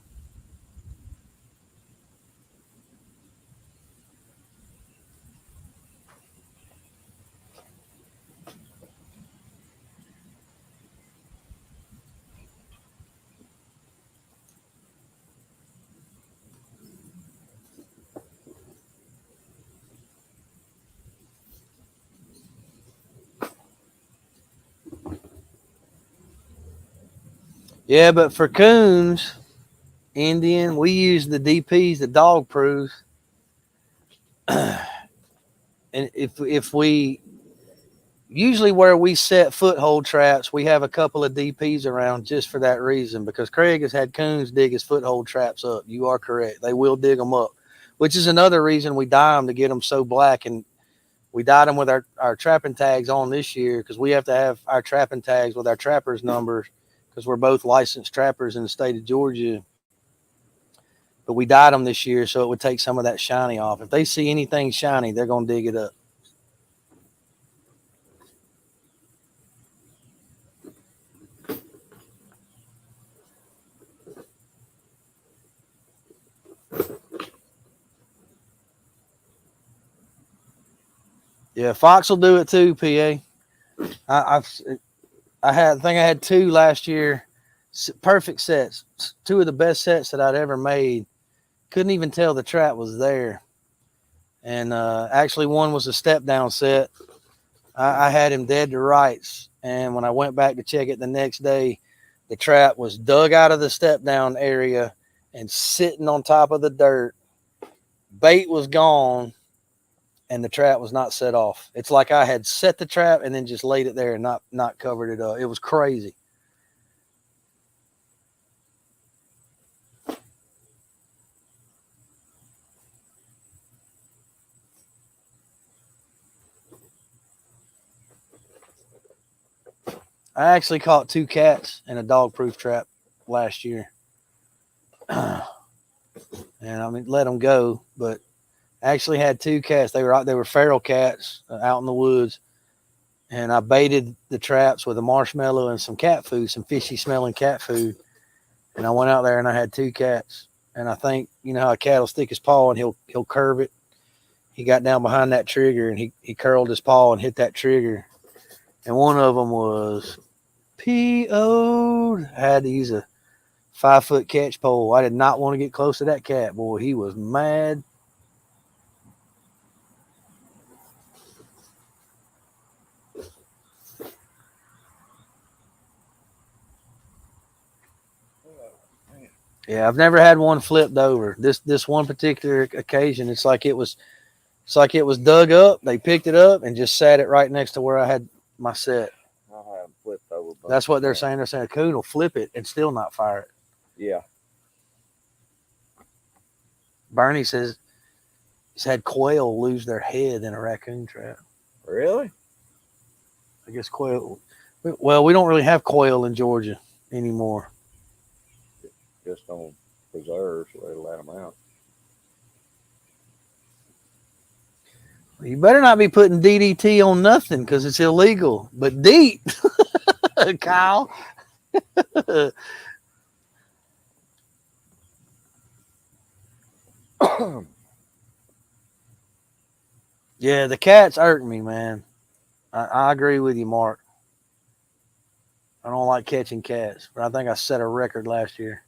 Yeah, but for coons, Indian, we use the DPs, the dog proofs. And if we usually where we set foothold traps, we have a couple of DPs around just for that reason, because Craig has had coons dig his foothold traps up. You are correct. They will dig them up, which is another reason we dye them, to get them so black. And we dyed them with our trapping tags on this year, because we have to have our trapping tags with our trappers numbers, because we're both licensed trappers in the state of Georgia. But we dyed them this year so it would take some of that shiny off. If they see anything shiny, they're going to dig it up. Yeah, Fox will do it too, PA. I think I had 2 last year, perfect sets, 2 of the best sets that I'd ever made. Couldn't even tell the trap was there. And actually one was a step down set. I had him dead to rights. And when I went back to check it the next day, the trap was dug out of the step down area and sitting on top of the dirt. Bait was gone, and the trap was not set off. It's like I had set the trap and then just laid it there and not covered it up. It was crazy. I actually caught 2 cats in a dog-proof trap last year. And I mean, let them go, but actually had 2 cats. They were feral cats out in the woods, and I baited the traps with a marshmallow and some cat food, some fishy smelling cat food. And I went out there and I had 2 cats. And I think, you know how a cat will stick his paw and he'll curve it. He got down behind that trigger and he curled his paw and hit that trigger. And one of them was PO'd. I had to use a 5-foot catch pole. I did not want to get close to that cat. Boy, he was mad. Yeah, I've never had one flipped over. This one particular occasion, it's like it was dug up. They picked it up and just sat it right next to where I had my set. I have flipped over. That's what they're saying. They're saying a coon will flip it and still not fire it. Yeah. Bernie says he's had quail lose their head in a raccoon trap. Really? I guess quail. Well, we don't really have quail in Georgia anymore. Just on preserves, so they let them out. You better not be putting DDT on nothing because it's illegal. But DEET, Kyle. Yeah, the cats irk me, man. I agree with you, Mark. I don't like catching cats, but I think I set a record last year.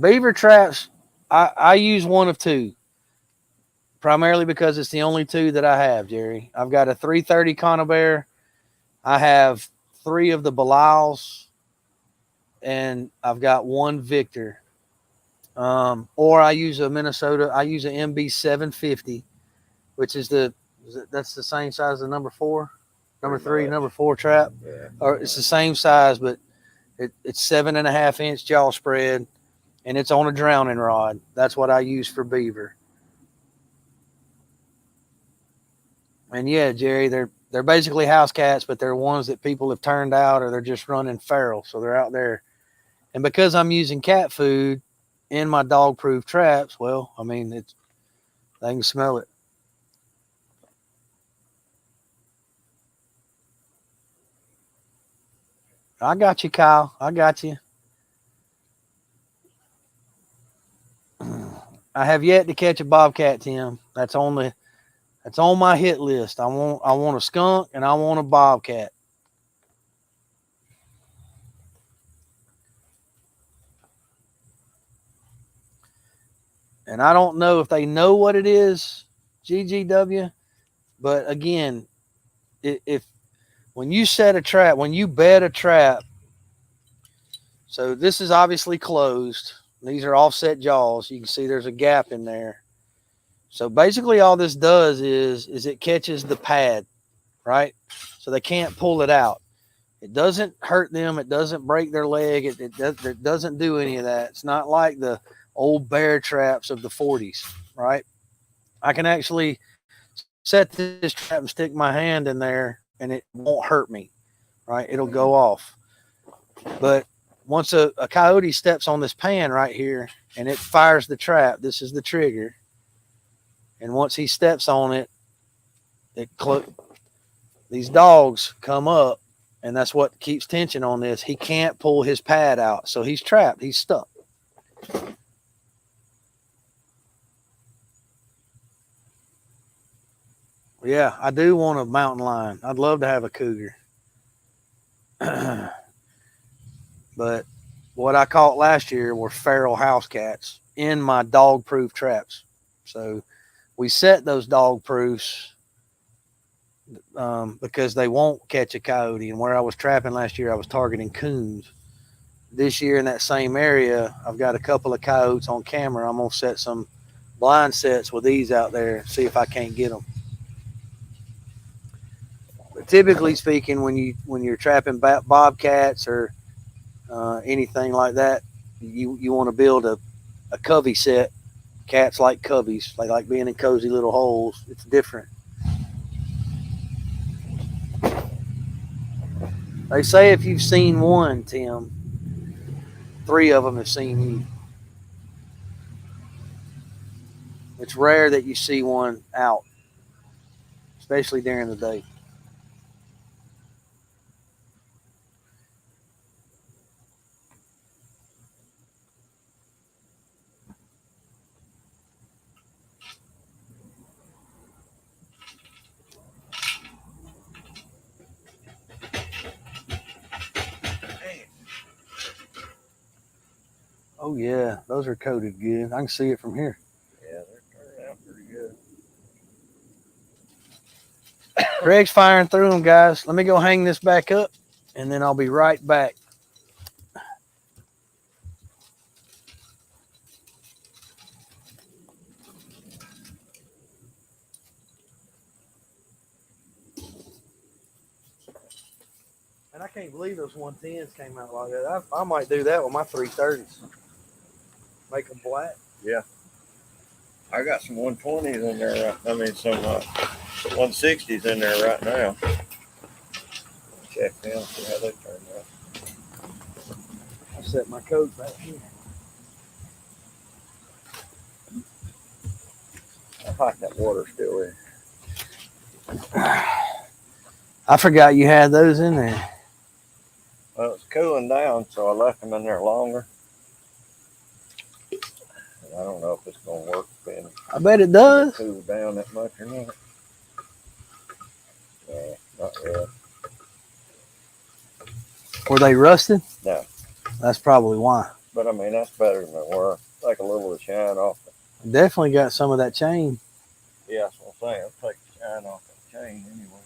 Beaver traps, I use one of 2, primarily because it's the only 2 that I have, Jerry. I've got a 330 Conibear. I have 3 of the Belials, and I've got 1 Victor. Or I use a Minnesota. I use an MB 750, which is that's the same size as the number 4, number 3, number 4 trap. Yeah. Or it's the same size, but it's 7.5-inch jaw spread, and it's on a drowning rod. That's what I use for beaver. And yeah, Jerry, they're basically house cats, but they're ones that people have turned out, or they're just running feral, so they're out there. And because I'm using cat food in my dog-proof traps, well, I mean, they can smell it. I got you, Kyle. I got you. I have yet to catch a bobcat, Tim. That's on my hit list. I want a skunk and I want a bobcat. And I don't know if they know what it is, GGW, but again, if when you set a trap, when you bed a trap, so this is obviously closed. These are offset jaws. You can see there's a gap in there. So basically all this does is it catches the pad, right? So they can't pull it out. It doesn't hurt them. It doesn't break their leg. It doesn't do any of that. It's not like the old bear traps of the 40s, right? I can actually set this trap and stick my hand in there and it won't hurt me, right? It'll go off. But once a coyote steps on this pan right here and it fires the trap, this is the trigger. And once he steps on it, these dogs come up, and that's what keeps tension on this. He can't pull his pad out, so he's trapped. He's stuck. Yeah, I do want a mountain lion. I'd love to have a cougar. But what I caught last year were feral house cats in my dog-proof traps. So we set those dog proofs because they won't catch a coyote. And where I was trapping last year, I was targeting coons. This year in that same area, I've got a couple of coyotes on camera. I'm going to set some blind sets with these out there, see if I can't get them. But typically speaking, when you're trapping bobcats or anything like that, you want to build a covey set. Cats like coveys. They like being in cozy little holes. It's different. They say if you've seen one, Tim, 3 of them have seen you. It's rare that you see one out, especially during the day. Oh yeah, those are coated good. I can see it from here. Yeah, they're turning out pretty good. Greg's firing through them, guys. Let me go hang this back up, and then I'll be right back. And I can't believe those 110s came out like that. I might do that with my 330s. Make them black. Yeah. I got some 120s in there. I mean, some 160s in there right now. Check them, see how they turn out. I'll set my coat back here. I like that water still in. I forgot you had those in there. Well, it's cooling down, so I left them in there longer. And I don't know if it's going to work then. I bet it does. Cool down that much or not. No, not really. Were they rusted? No. That's probably why. But I mean, that's better than they were. Take a little of the shine off it. Definitely got some of that chain. Yeah, that's what I'm saying. I'll take the shine off that chain anyway.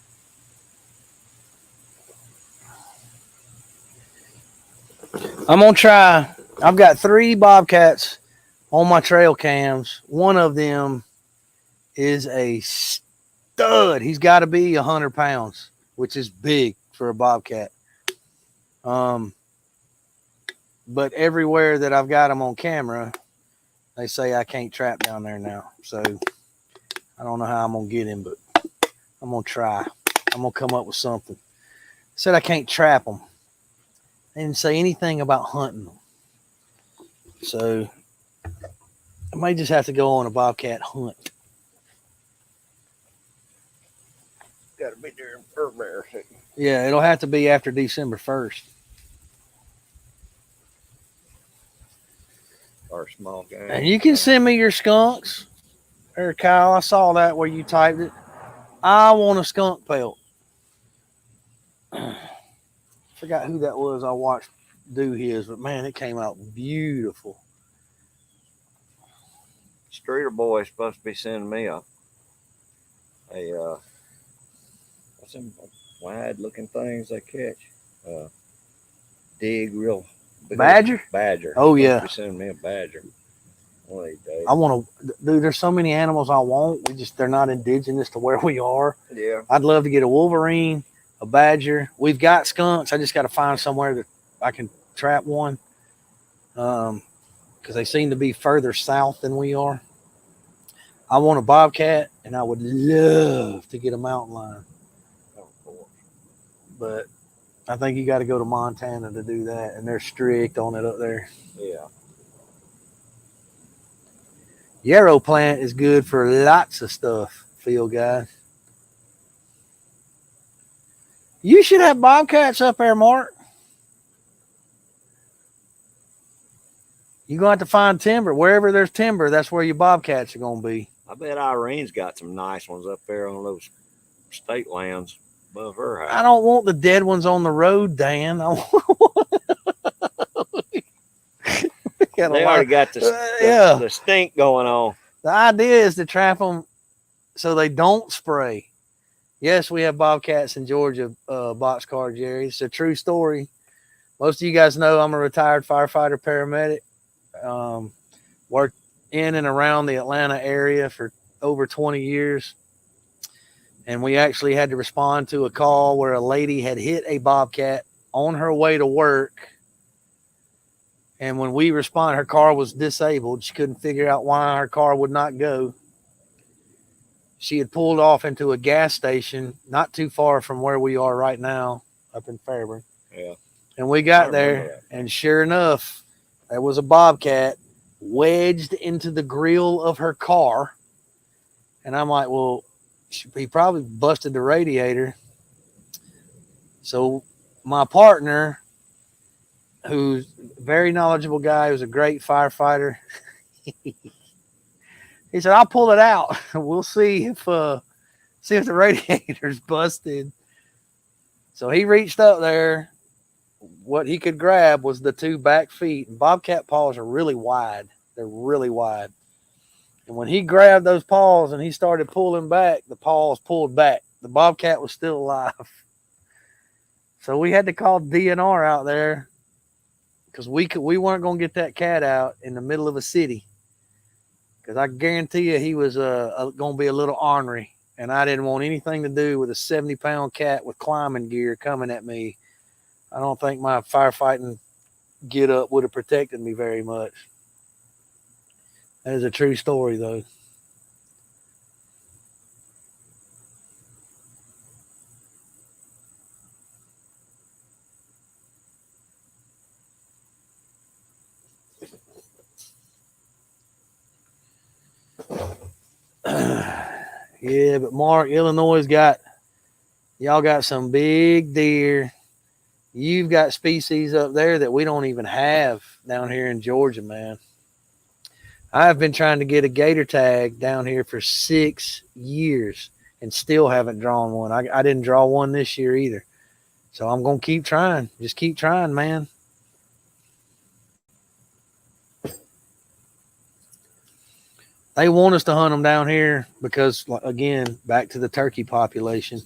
I'm going to try. I've got 3 bobcats on my trail cams. One of them is a stud. He's got to be 100 pounds, which is big for a bobcat. But everywhere that I've got him on camera, they say I can't trap down there now. So I don't know how I'm going to get him, but I'm going to try. I'm going to come up with something. Said I can't trap them. They didn't say anything about hunting them. So I may just have to go on a bobcat hunt. Got to be during fur bear season. Yeah, it'll have to be after December 1st. Or small game. And you can send me your skunks. There, Kyle, I saw that where you typed it. I want a skunk pelt. Forgot who that was I watched do his, but man, it came out beautiful. Streeter boy is supposed to be sending me a what's them wide looking things they catch? Dig real big. Badger? Badger. Oh, He's yeah. supposed to be sending me a badger. One of these days. I want to, dude, there's so many animals I want. They're not indigenous to where we are. Yeah. I'd love to get a wolverine, a badger. We've got skunks. I just got to find somewhere that I can trap one. Because they seem to be further south than we are. I want a bobcat, and I would love to get a mountain lion. Of course. But I think you got to go to Montana to do that, and they're strict on it up there. Yeah. Yarrow plant is good for lots of stuff, field guys. You should have bobcats up there, Mark. You're going to have to find timber. Wherever there's timber, that's where your bobcats are going to be. I bet Irene's got some nice ones up there on those state lands above her house. I don't want the dead ones on the road, Dan. They already got the stink going on. The idea is to trap them so they don't spray. Yes, we have bobcats in Georgia, boxcar Jerry. It's a true story. Most of you guys know I'm a retired firefighter paramedic. Worked in and around the Atlanta area for over 20 years. And we actually had to respond to a call where a lady had hit a bobcat on her way to work. And when we responded, her car was disabled. She couldn't figure out why her car would not go. She had pulled off into a gas station not too far from where we are right now, up in Fairburn. Yeah. And we got there, and sure enough, there was a bobcat wedged into the grill of her car. And I'm like, well, he probably busted the radiator. So my partner, who's a very knowledgeable guy, who's a great firefighter, he said, I'll pull it out. We'll see if the radiator's busted. So he reached up there. What he could grab was the two back feet. And bobcat paws are really wide. They're really wide. And when he grabbed those paws and he started pulling back, the paws pulled back. The bobcat was still alive. So we had to call DNR out there because we weren't going to get that cat out in the middle of a city. Because I guarantee you he was going to be a little ornery. And I didn't want anything to do with a 70-pound cat with climbing gear coming at me. I don't think my firefighting get up would have protected me very much. That is a true story, though. Yeah, but Mark, Illinois y'all got some big deer. You've got species up there that we don't even have down here in Georgia, man. I've been trying to get a gator tag down here for 6 years and still haven't drawn one. I didn't draw one this year either. So I'm going to keep trying. Just keep trying, man. They want us to hunt them down here because, again, back to the turkey population.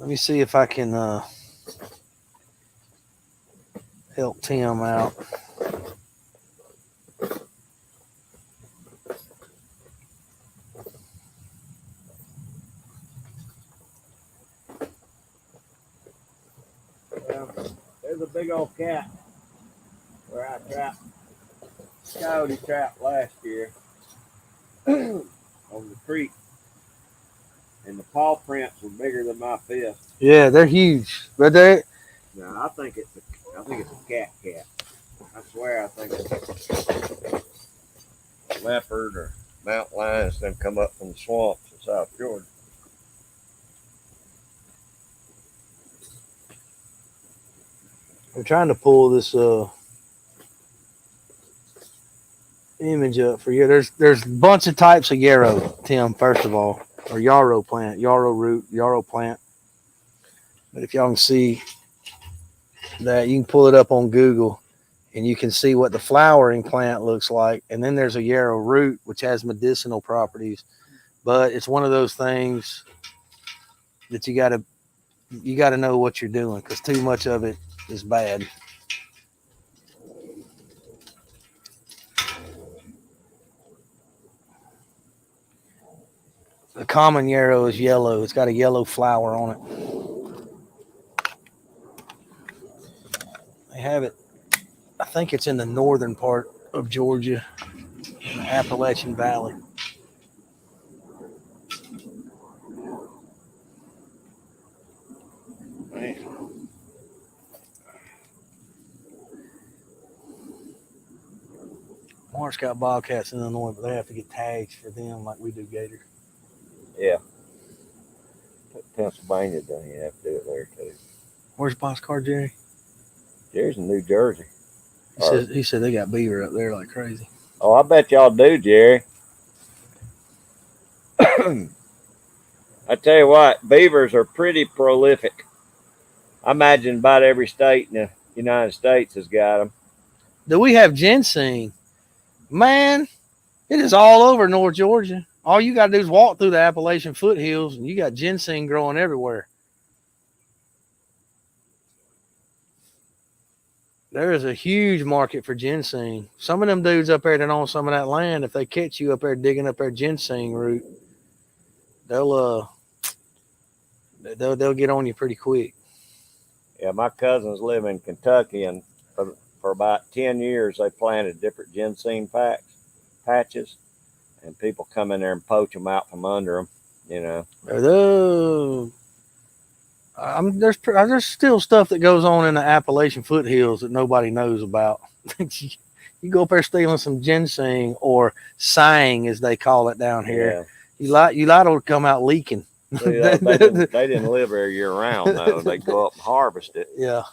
Let me see if I can help Tim out. Well, there's a big old cat where I trapped coyote trapped last year on the creek, and the paw prints were bigger than my fist. Yeah, they're huge, but they. No, I think it's a cat. I swear, I think it's Leopard or mountain lions then come up from the swamps in South Georgia. I'm trying to pull this image up for you. There's a bunch of types of yarrow, Tim. First of all, or yarrow plant, yarrow root, yarrow plant. But if y'all can see that, you can pull it up on Google, and you can see what the flowering plant looks like. And then there's a yarrow root, which has medicinal properties. But it's one of those things that you gotta know what you're doing, because too much of it is bad. The common yarrow is yellow. It's got a yellow flower on it. They have it, I think it's in the northern part of Georgia, in the Appalachian Valley. Man. Mark's got bobcats in Illinois, but they have to get tags for them like we do gators. Yeah. Pennsylvania doesn't even have to do it there too. Where's Boxcar Jerry? Jerry's in New Jersey. He said they got beaver up there like crazy. Oh, I bet y'all do, Jerry. I tell you what, beavers are pretty prolific. I imagine about every state in the United States has got them. Do we have ginseng? Man, it is all over North Georgia. All you got to do is walk through the Appalachian foothills, and you got ginseng growing everywhere. There is a huge market for ginseng. Some of them dudes up there that own some of that land, if they catch you up there digging up their ginseng root, they'll get on you pretty quick. Yeah, my cousins live in Kentucky, and for about 10 years they planted different ginseng patches, and people come in there and poach them out from under them. You know. There's still stuff that goes on in the Appalachian foothills that nobody knows about. You go up there stealing some ginseng, or sang as they call it down here. Yeah. You light will come out leaking. See, they didn't live there year round though. They go up and harvest it. Yeah.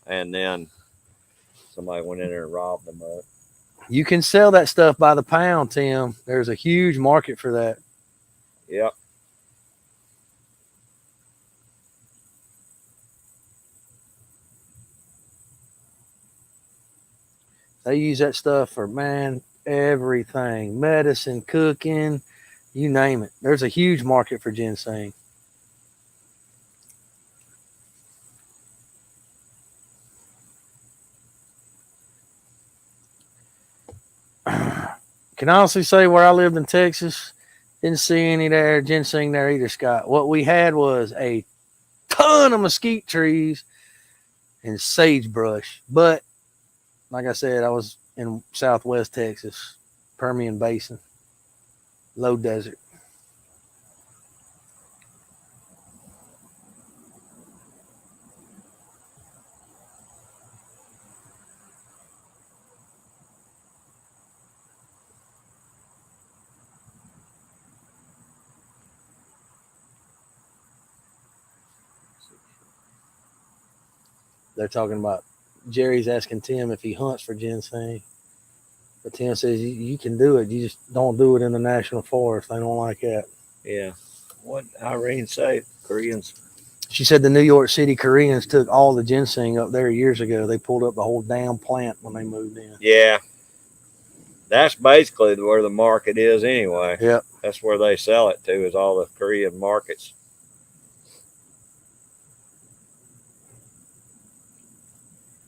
And then somebody went in there and robbed them of it. You can sell that stuff by the pound, Tim. There's a huge market for that. Yep. They use that stuff for, man, everything. Medicine, cooking, you name it. There's a huge market for ginseng. Can honestly say where I lived in Texas, didn't see any there, ginseng there either, Scott. What we had was a ton of mesquite trees and sagebrush. But like I said, I was in Southwest Texas, Permian Basin, low desert. They're talking about, Jerry's asking Tim if he hunts for ginseng. But Tim says you can do it. You just don't do it in the national forest. They don't like that. Yeah. What Irene say? Koreans. She said the New York City Koreans took all the ginseng up there years ago. They pulled up the whole damn plant when they moved in. Yeah. That's basically where the market is anyway. Yep. That's where they sell it to, is all the Korean markets.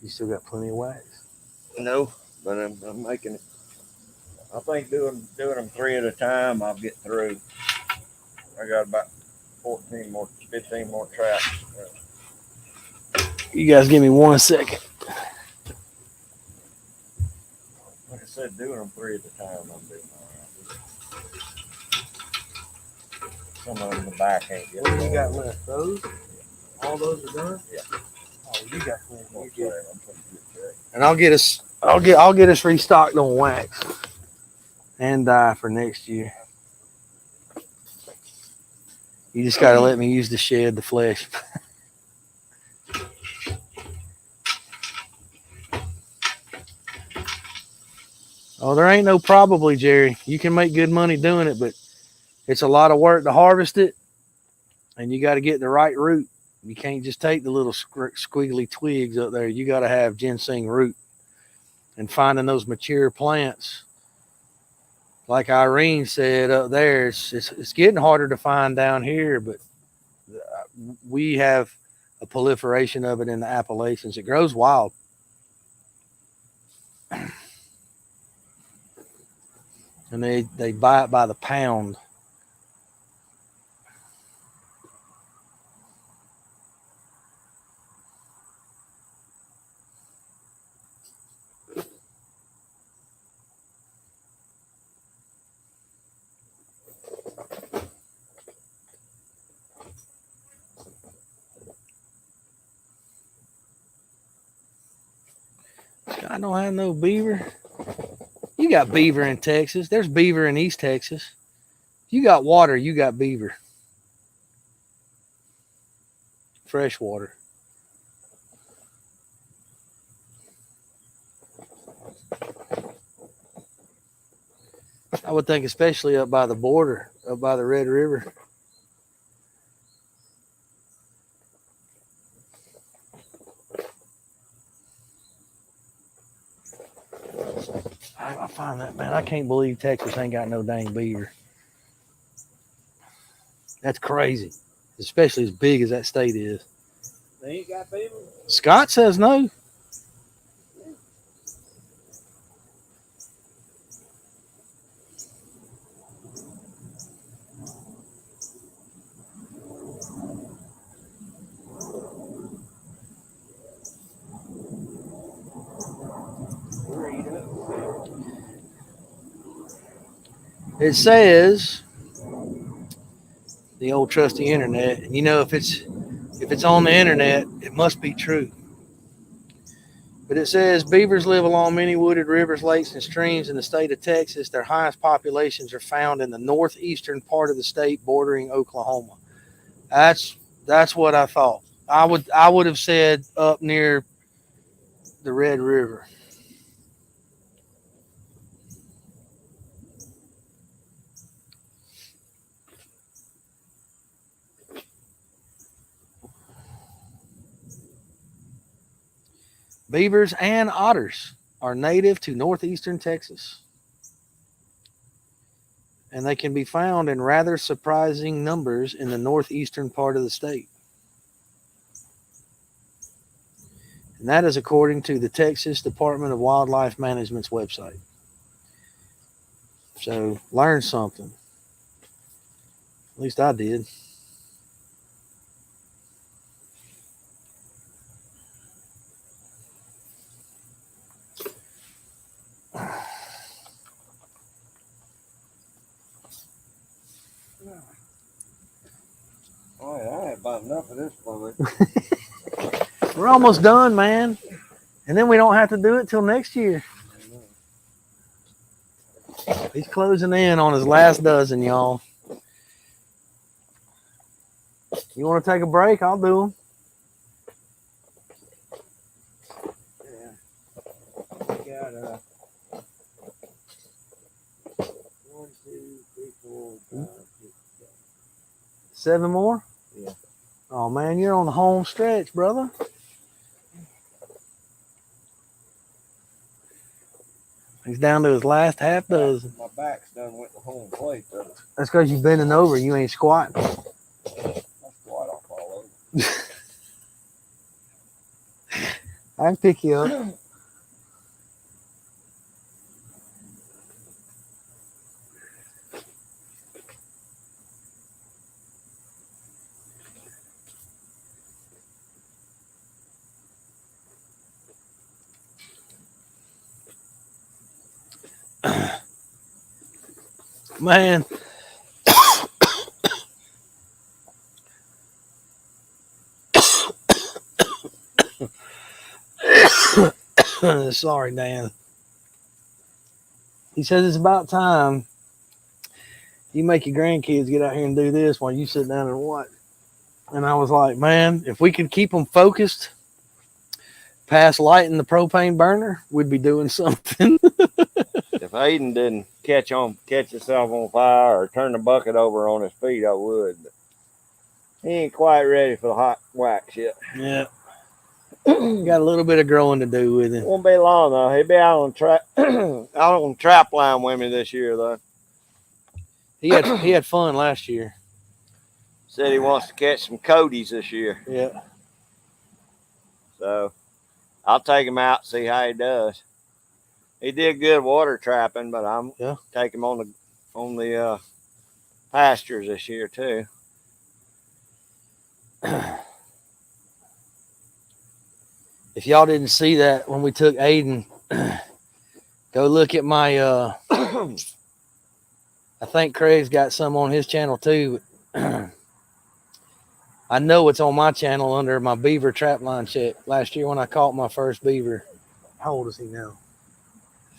You still got plenty of wax. No, but I'm making it. I think doing them 3 at a time, I'll get through. I got about 15 more traps. You guys give me 1 second. Like I said, doing them 3 at a time, I'm doing all right. Some of them in the back ain't What do you getting got left? Those? All those are done? Yeah. Oh, you got plenty. more. You get- I'm putting good track. And I'll get us restocked on wax and dye for next year. You just gotta let me use the shed, the flesh. Oh, there ain't no probably, Jerry. You can make good money doing it, but it's a lot of work to harvest it, and you got to get the right root. You can't just take the little squiggly twigs up there. You got to have ginseng root. And finding those mature plants, like Irene said up there, it's getting harder to find down here, but we have a proliferation of it in the Appalachians. It grows wild. And they buy it by the pound. I don't have no beaver. You got beaver in Texas. There's beaver in East Texas. You got water, you got beaver. Fresh water. I would think especially up by the border, up by the Red River. I find that, man, I can't believe Texas ain't got no dang beaver. That's crazy, especially as big as that state is. They ain't got beaver? Scott says no. It says the old trusty internet, and you know if it's on the internet, it must be true. But it says beavers live along many wooded rivers, lakes, and streams in the state of Texas. Their highest populations are found in the northeastern part of the state bordering Oklahoma. That's what I thought. I would have said up near the Red River. Beavers and otters are native to northeastern Texas, and they can be found in rather surprising numbers in the northeastern part of the state. And that is according to the Texas Department of Wildlife Management's website. So learn something. At least I did. Oh, yeah, I had about enough of this fun. We're almost done, man. And then we don't have to do it till next year. He's closing in on his last dozen, y'all. You want to take a break? I'll do them. Yeah. Got 1, 2, 3, 4, 5, 6, 7 more? Yeah. Oh, man, you're on the home stretch, brother. He's down to his last half dozen. My back's done went to home plate, brother. That's because you're bending over. You ain't squatting. I squat off all over. I can pick you up. Man. Sorry, Dan. He says it's about time you make your grandkids get out here and do this while you sit down and watch. And I was like, man, if we could keep them focused past lighting the propane burner, we'd be doing something. If Aiden didn't catch himself on fire or turn the bucket over on his feet, I would. But he ain't quite ready for the hot wax yet. Yeah. Got a little bit of growing to do with him. Won't be long though. He'll be out on out on trap line with me this year though. He had fun last year. Said he wants to catch some Cody's this year. Yeah. So I'll take him out, see how he does. He did good water trapping, but I'm take him on the pastures this year too. If y'all didn't see that when we took Aiden, go look at my I think Craig's got some on his channel too. I know it's on my channel under my beaver trap line check. Last year when I caught my first beaver. How old is he now?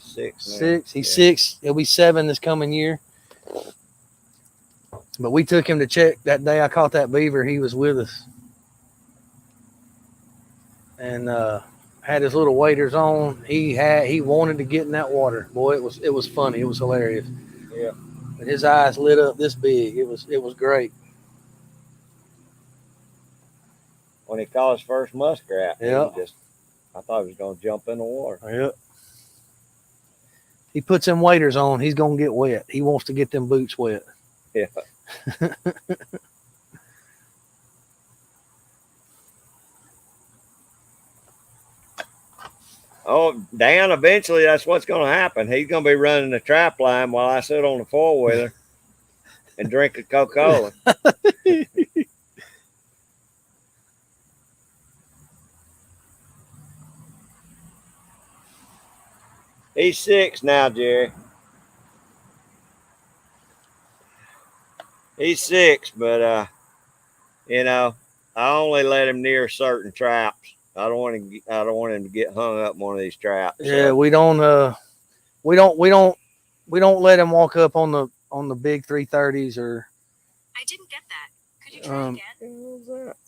6. 6. He's 6. He'll be 7 this coming year. But we took him to check that day I caught that beaver. He was with us. And had his little waders on. He wanted to get in that water. Boy, it was funny. It was hilarious. Yeah. And his eyes lit up this big. It was great. When he caught his first muskrat, yeah. I thought he was gonna jump in the water. Yep. He puts them waders on, he's gonna get wet. He wants to get them boots wet. Yeah. Oh, Dan, eventually that's what's going to happen. He's going to be running the trap line while I sit on the four-wheeler and drink a Coca-Cola. He's 6 now, Jerry. He's 6, but, you know, I only let him near certain traps. I don't want him to get hung up in one of these traps. Yeah, so. we don't let him walk up on the big 330s or. I didn't get that. Could you try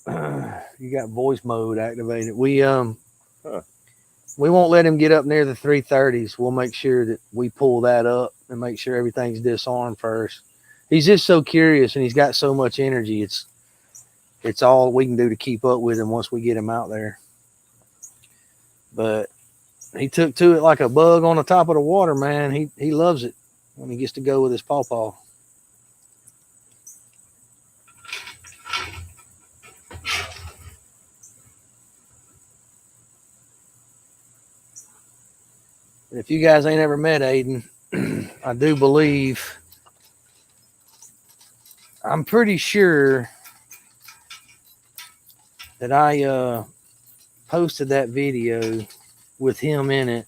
again? You got voice mode activated. We won't let him get up near the 330s. We'll make sure that we pull that up and make sure everything's disarmed first. He's just so curious and he's got so much energy. It's all we can do to keep up with him once we get him out there. But he took to it like a bug on the top of the water, man. He loves it when he gets to go with his pawpaw. If you guys ain't ever met Aiden, I do believe, I'm pretty sure that I posted that video with him in it.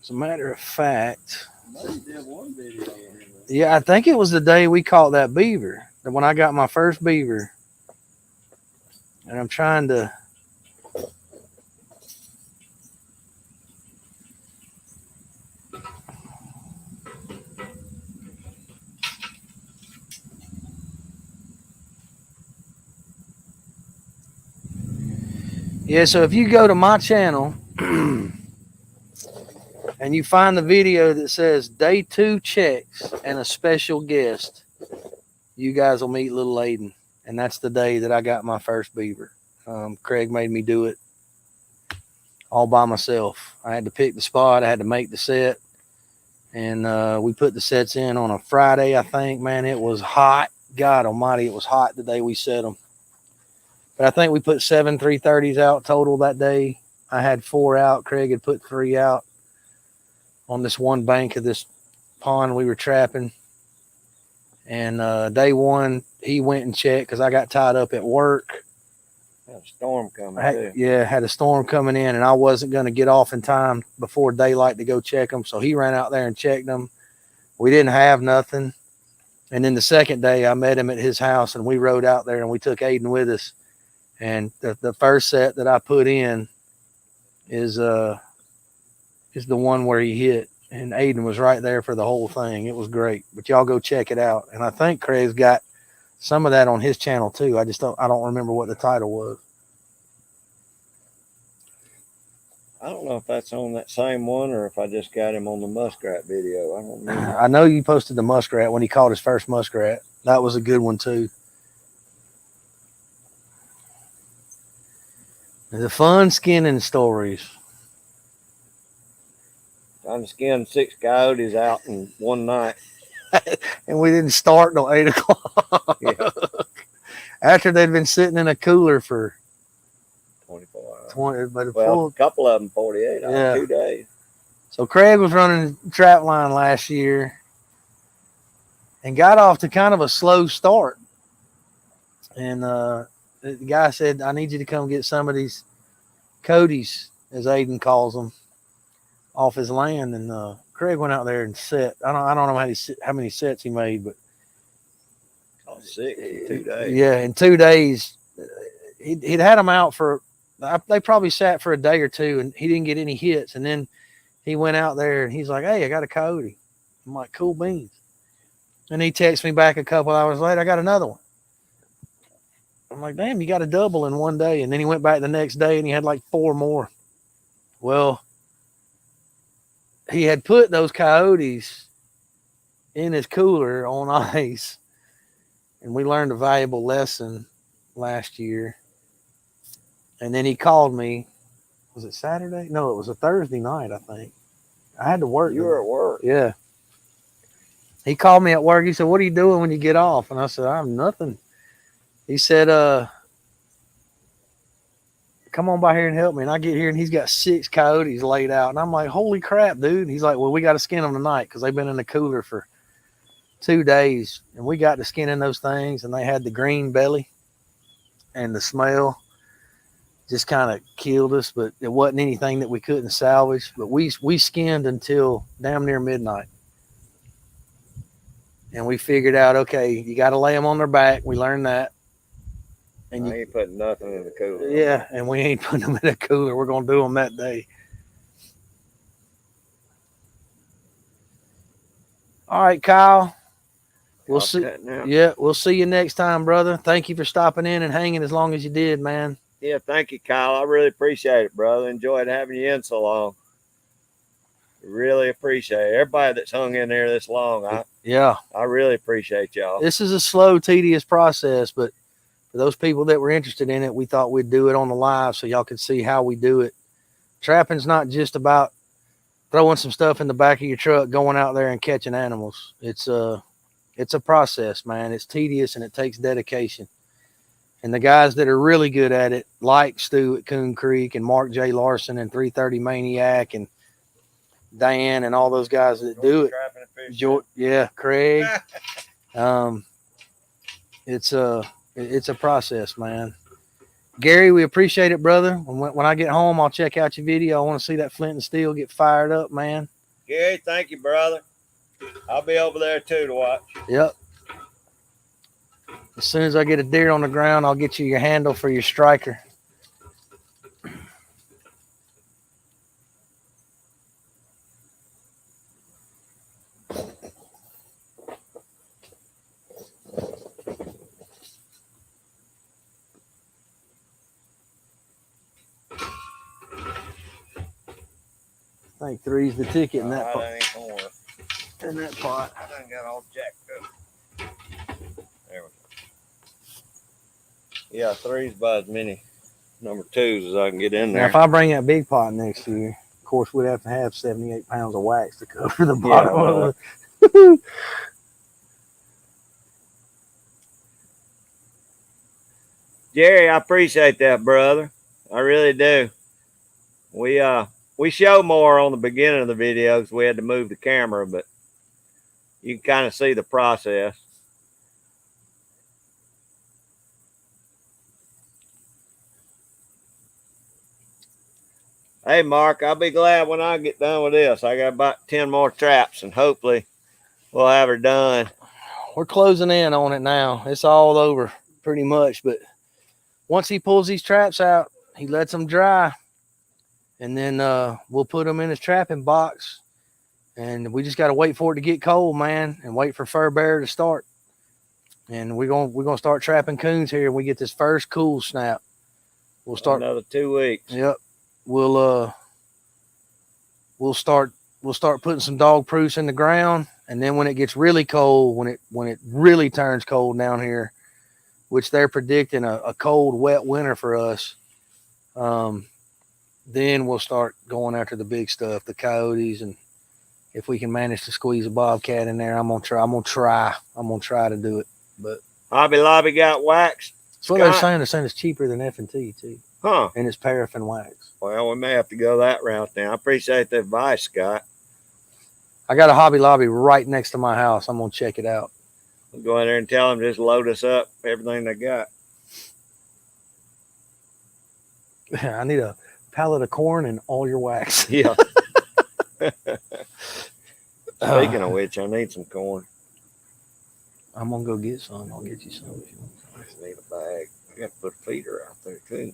As a matter of fact, yeah, I think it was the day we caught that beaver, when I got my first beaver. And I'm trying to yeah, so if you go to my channel and you find the video that says day 2 checks and a special guest, you guys will meet little Aiden. And that's the day that I got my first beaver. Craig made me do it all by myself. I had to pick the spot. I had to make the set. And we put the sets in on a Friday, I think. Man, it was hot. God almighty, it was hot the day we set them. But I think we put 7 330s out total that day. I had 4 out. Craig had put 3 out on this one bank of this pond we were trapping. And day one, he went and checked because I got tied up at work. Had a storm coming too. Yeah, had a storm coming in, and I wasn't going to get off in time before daylight to go check them. So he ran out there and checked them. We didn't have nothing. And then the second day, I met him at his house, and we rode out there, and we took Aiden with us. And the first set that I put in is the one where he hit, and Aiden was right there for the whole thing. It was great. But y'all go check it out. And I think Craig's got some of that on his channel too. I don't remember what the title was. I don't know if that's on that same one or if I just got him on the muskrat video. I don't know. I know you posted the muskrat when he caught his first muskrat. That was a good one too. The fun skinning stories. Trying to skin 6 coyotes out in one night. And we didn't start till 8 o'clock. Yeah. After they'd been sitting in a cooler for 24 hours. 20, but Well, a couple of them 48 hours, Yeah. 2 days. So Craig was running trap line last year and got off to kind of a slow start. And the guy said, I need you to come get some of these Cody's, as Aiden calls them, off his land. And Craig went out there and set. I don't know how many sets he made, but 6 in 2 days. yeah, in 2 days, he'd had them out for, they probably sat for a day or two, and he didn't get any hits. And then he went out there and he's like, hey, I got a coyote. I'm like, cool beans. And he texts me back a couple hours later, I got another one. I'm like, damn, you got a double in one day. And then he went back the next day and he had like 4 more. Well, he had put those coyotes in his cooler on ice. And we learned a valuable lesson last year. And then he called me. Was it Saturday? No, it was a Thursday night, I think. I had to work. You were at work. Yeah. He called me at work. He said, what are you doing when you get off? And I said, I'm nothing. He said, come on by here and help me. And I get here and he's got 6 coyotes laid out. And I'm like, holy crap, dude. He's like, well, we got to skin them tonight because they've been in the cooler for 2 days. And we got to skinning those things. And they had the green belly and the smell just kind of killed us. But it wasn't anything that we couldn't salvage. But we skinned until damn near midnight. And we figured out, okay, you got to lay them on their back. We learned that. And you ain't putting nothing in the cooler. Yeah, and we ain't putting them in a cooler. We're going to do them that day. All right, Kyle. We'll see. Yeah, we'll see you next time, brother. Thank you for stopping in and hanging as long as you did, man. Yeah, thank you, Kyle. I really appreciate it, brother. Enjoyed having you in so long. Really appreciate it. Everybody that's hung in there this long, I really appreciate y'all. This is a slow, tedious process, but for those people that were interested in it, we thought we'd do it on the live so y'all could see how we do it. Trapping's not just about throwing some stuff in the back of your truck, going out there and catching animals. It's a process, man. It's tedious and it takes dedication. And the guys that are really good at it, like Stu at Coon Creek and Mark J. Larson and 330 Maniac and Dan and all those guys that do it. Yeah, Craig. It's a process, man. Gary, we appreciate it, brother. When I get home, I'll check out your video. I want to see that flint and steel get fired up, man. Gary, thank you, brother. I'll be over there too to watch. Yep. As soon as I get a deer on the ground, I'll get you your handle for your striker. I think 3's the ticket in that pot. In that pot. I done got all jacked up. There we go. Yeah, 3's about as many number 2s as I can get in there. Now, if I bring that big pot next year, of course, we'd have to have 78 pounds of wax to cover the bottom of it. Jerry, I appreciate that, brother. I really do. We show more on the beginning of the video because we had to move the camera, but you can kind of see the process. Hey, Mark, I'll be glad when I get done with this. I got about 10 more traps, and hopefully we'll have her done. We're closing in on it now. It's all over pretty much, but once he pulls these traps out, he lets them dry, and then we'll put them in his trapping box, and we just got to wait for it to get cold, man, and wait for Fur Bear to start. And we're gonna start trapping coons here when we get this first cool snap. We'll start another 2 weeks. Yep. We'll start putting some dog proofs in the ground, and then when it gets really cold, when it really turns cold down here, which they're predicting a cold, wet winter for us, then we'll start going after the big stuff, the coyotes, and if we can manage to squeeze a bobcat in there, I'm gonna try to do it. But Hobby Lobby got waxed. that's what they're saying. They're saying it's cheaper than F&T too. Huh. And it's paraffin wax. Well, we may have to go that route now. I appreciate the advice, Scott. I got a Hobby Lobby right next to my house. I'm gonna check it out. We'll go in there and tell them just load us up everything they got. I need a pallet of corn and all your wax. Yeah. Speaking of which, I need some corn. I'm gonna go get some. I'll get you some. I just need a bag. I got to put a feeder out there too.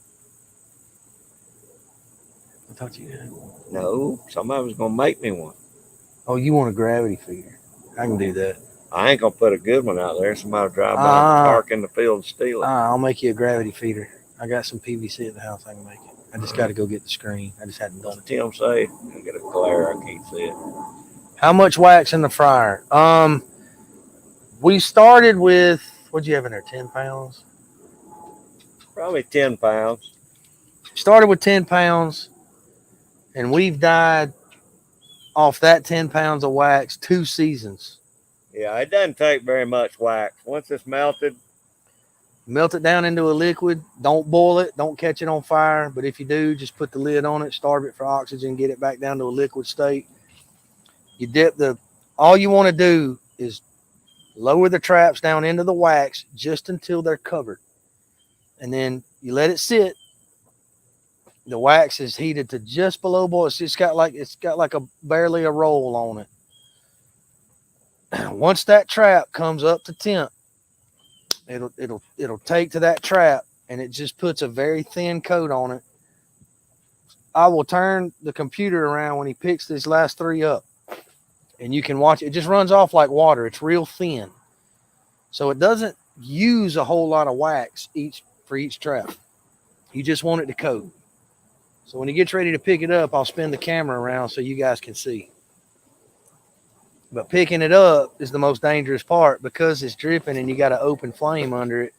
I thought you had. No, somebody was gonna make me one. Oh, you want a gravity feeder? I can do that. I ain't gonna put a good one out there. Somebody will drive by and park in the field and steal it. I'll make you a gravity feeder. I got some PVC at the house. I can make it. I just got to go get the screen. I just hadn't done it. Tim say, I get a glare. I can't see it. How much wax in the fryer? We started with, what'd you have in there? 10 pounds. Probably 10 pounds. Started with 10 pounds, and we've died off that 10 pounds of wax 2 seasons. Yeah, it doesn't take very much wax. Once it's melted, melt it down into a liquid. Don't boil it. Don't catch it on fire. But if you do, just put the lid on it, starve it for oxygen, get it back down to a liquid state. You dip all you want to do is lower the traps down into the wax just until they're covered. And then you let it sit. The wax is heated to just below boil. It's got like barely a roll on it. Once that trap comes up to temp, it'll take to that trap, and it just puts a very thin coat on it. I will turn the computer around when he picks these last 3 up, and you can watch it. It just runs off like water. It's real thin, so it doesn't use a whole lot of wax for each trap. You just want it to coat. So when he gets ready to pick it up, I'll spin the camera around so you guys can see. But picking it up is the most dangerous part because it's dripping and you got an open flame under it.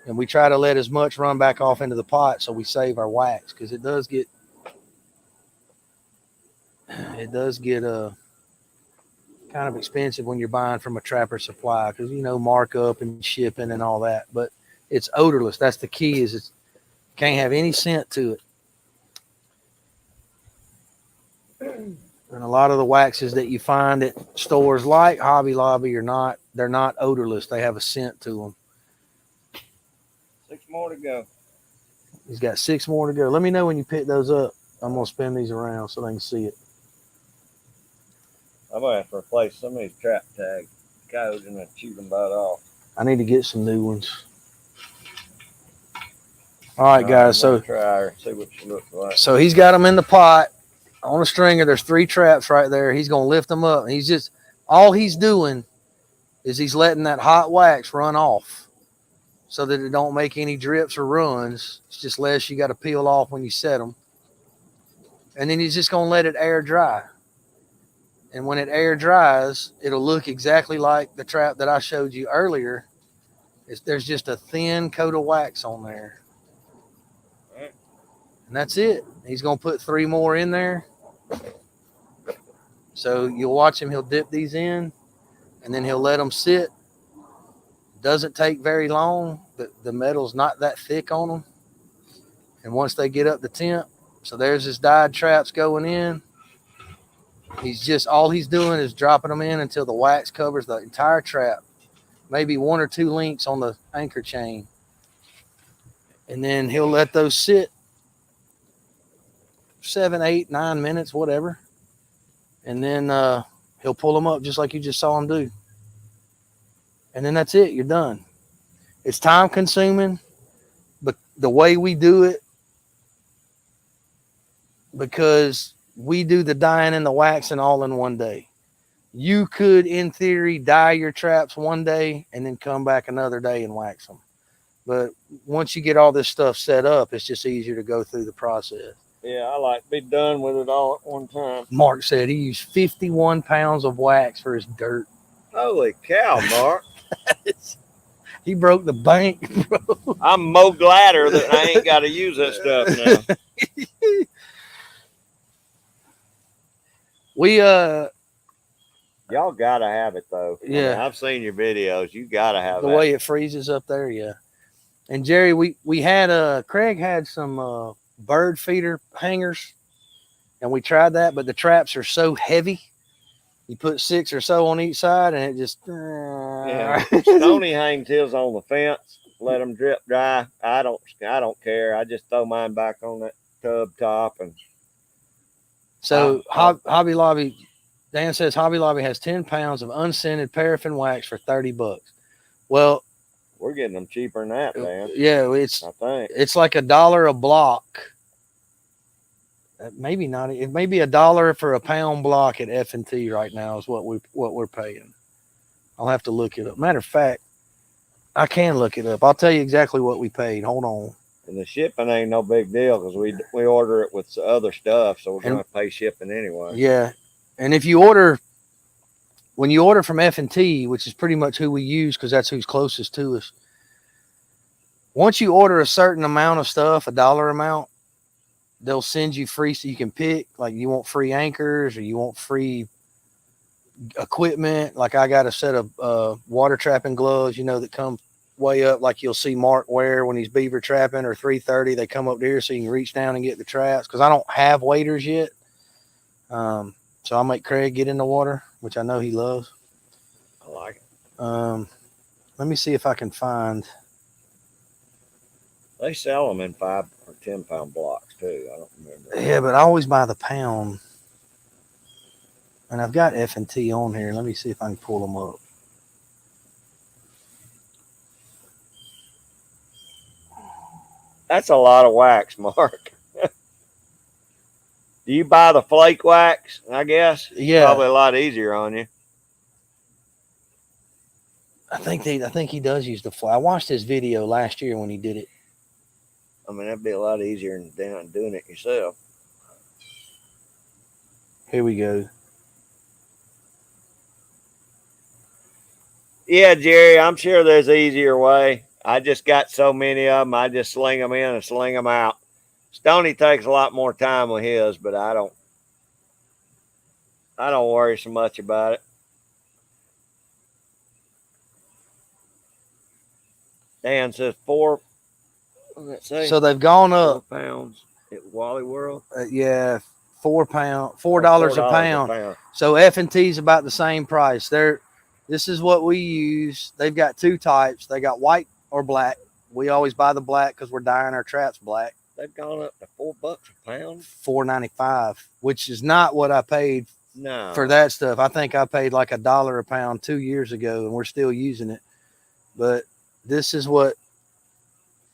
And we try to let as much run back off into the pot so we save our wax, because it does get kind of expensive when you're buying from a Trapper Supply, because markup and shipping and all that. But it's odorless. That's the key, is it can't have any scent to it. And a lot of the waxes that you find at stores like Hobby Lobby they're not odorless. They have a scent to them. 6 more to go. He's got 6 more to go. Let me know when you pick those up. I'm going to spin these around so they can see it. I'm going to have to replace some of these trap tag codes and then shoot them about off. I need to get some new ones. All right, guys. So try her, see what she looks like. So he's got them in the pot on a stringer. There's 3 traps right there. He's going to lift them up. And all he's doing is he's letting that hot wax run off so that it don't make any drips or runs. It's just less you got to peel off when you set them. And then he's just going to let it air dry. And when it air dries, it'll look exactly like the trap that I showed you earlier. There's just a thin coat of wax on there. And that's it. He's going to put 3 more in there. So you'll watch him. He'll dip these in, and then he'll let them sit. Doesn't take very long. The metal's not that thick on them. And once they get up to temp, so there's his dyed traps going in. All he's doing is dropping them in until the wax covers the entire trap. Maybe 1 or 2 links on the anchor chain. And then he'll let those sit 7, 8, 9 minutes, whatever. And then he'll pull them up just like you just saw him do. And then that's it. You're done. It's time consuming, but the way we do it, because we do the dyeing and the waxing all in one day. You could, in theory, dye your traps one day and then come back another day and wax them. But once you get all this stuff set up, it's just easier to go through the process. Yeah, I like to be done with it all at one time. Mark said he used 51 pounds of wax for his dirt. Holy cow, Mark. He broke the bank, bro. I'm more gladder that I ain't got to use that stuff now. We Y'all gotta have it though. Yeah. I mean, I've seen your videos. You gotta have the that. way it freezes up there, yeah. And Jerry, we had Craig had some bird feeder hangers, and we tried that, but the traps are so heavy. You put 6 or so on each side, and it just Yeah. Stoney hangs his on the fence, let them drip dry. I don't care. I just throw mine back on that tub top and. So Hobby Lobby, Dan says Hobby Lobby has 10 pounds of unscented paraffin wax for $30. Well, we're getting them cheaper than that, man. Yeah, I think it's like $1 a block. Maybe not. It may be $1 for a pound block at F&T right now is what we're paying. I'll have to look it up. Matter of fact, I can look it up. I'll tell you exactly what we paid. Hold on. And the shipping ain't no big deal because we order it with other stuff, so we're gonna pay shipping anyway. Yeah, and when you order from F&T, which is pretty much who we use because that's who's closest to us. Once you order a certain amount of stuff, $1 amount, they'll send you free, so you can pick. Like you want free anchors or you want free equipment. Like I got a set of water trapping gloves, that come way up, like you'll see Mark wear when he's beaver trapping, or 330. They come up there so you can reach down and get the traps. Because I don't have waders yet, so I'll make Craig get in the water, which I know he loves. I like it. Let me see if I can find. They sell them in 5 or 10 pound blocks too. I don't remember. Yeah, but I always buy the pound. And I've got F&T on here. Let me see if I can pull them up. That's a lot of wax, Mark. Do you buy the flake wax? I guess. Yeah. Probably a lot easier on you. I think he does use the flake. I watched his video last year when he did it. I mean, that'd be a lot easier than doing it yourself. Here we go. Yeah, Jerry, I'm sure there's an easier way. I just got so many of them. I just sling them in and sling them out. Stoney takes a lot more time with his, but I don't worry so much about it. Dan says 4. What does that say? So they've gone up 4 pounds at Wally World. Yeah, $4 a pound. So F&T's about the same price. This is what we use. They've got 2 types. They got white or black. We always buy the black because we're dyeing our traps black. They've gone up to $4 a pound. $4.95, which is not what I paid for that stuff. I think I paid like $1 a pound 2 years ago, and we're still using it. But this is what,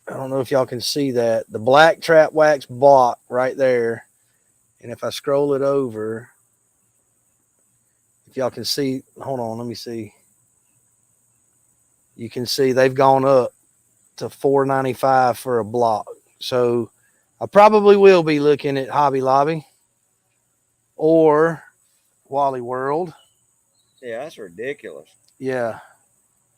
I don't know if y'all can see that. The black trap wax block right there. And if I scroll it over, if y'all can see, hold on, let me see. You can see they've gone up to $4.95 for a block. So I probably will be looking at Hobby Lobby or Wally World. Yeah, that's ridiculous. Yeah.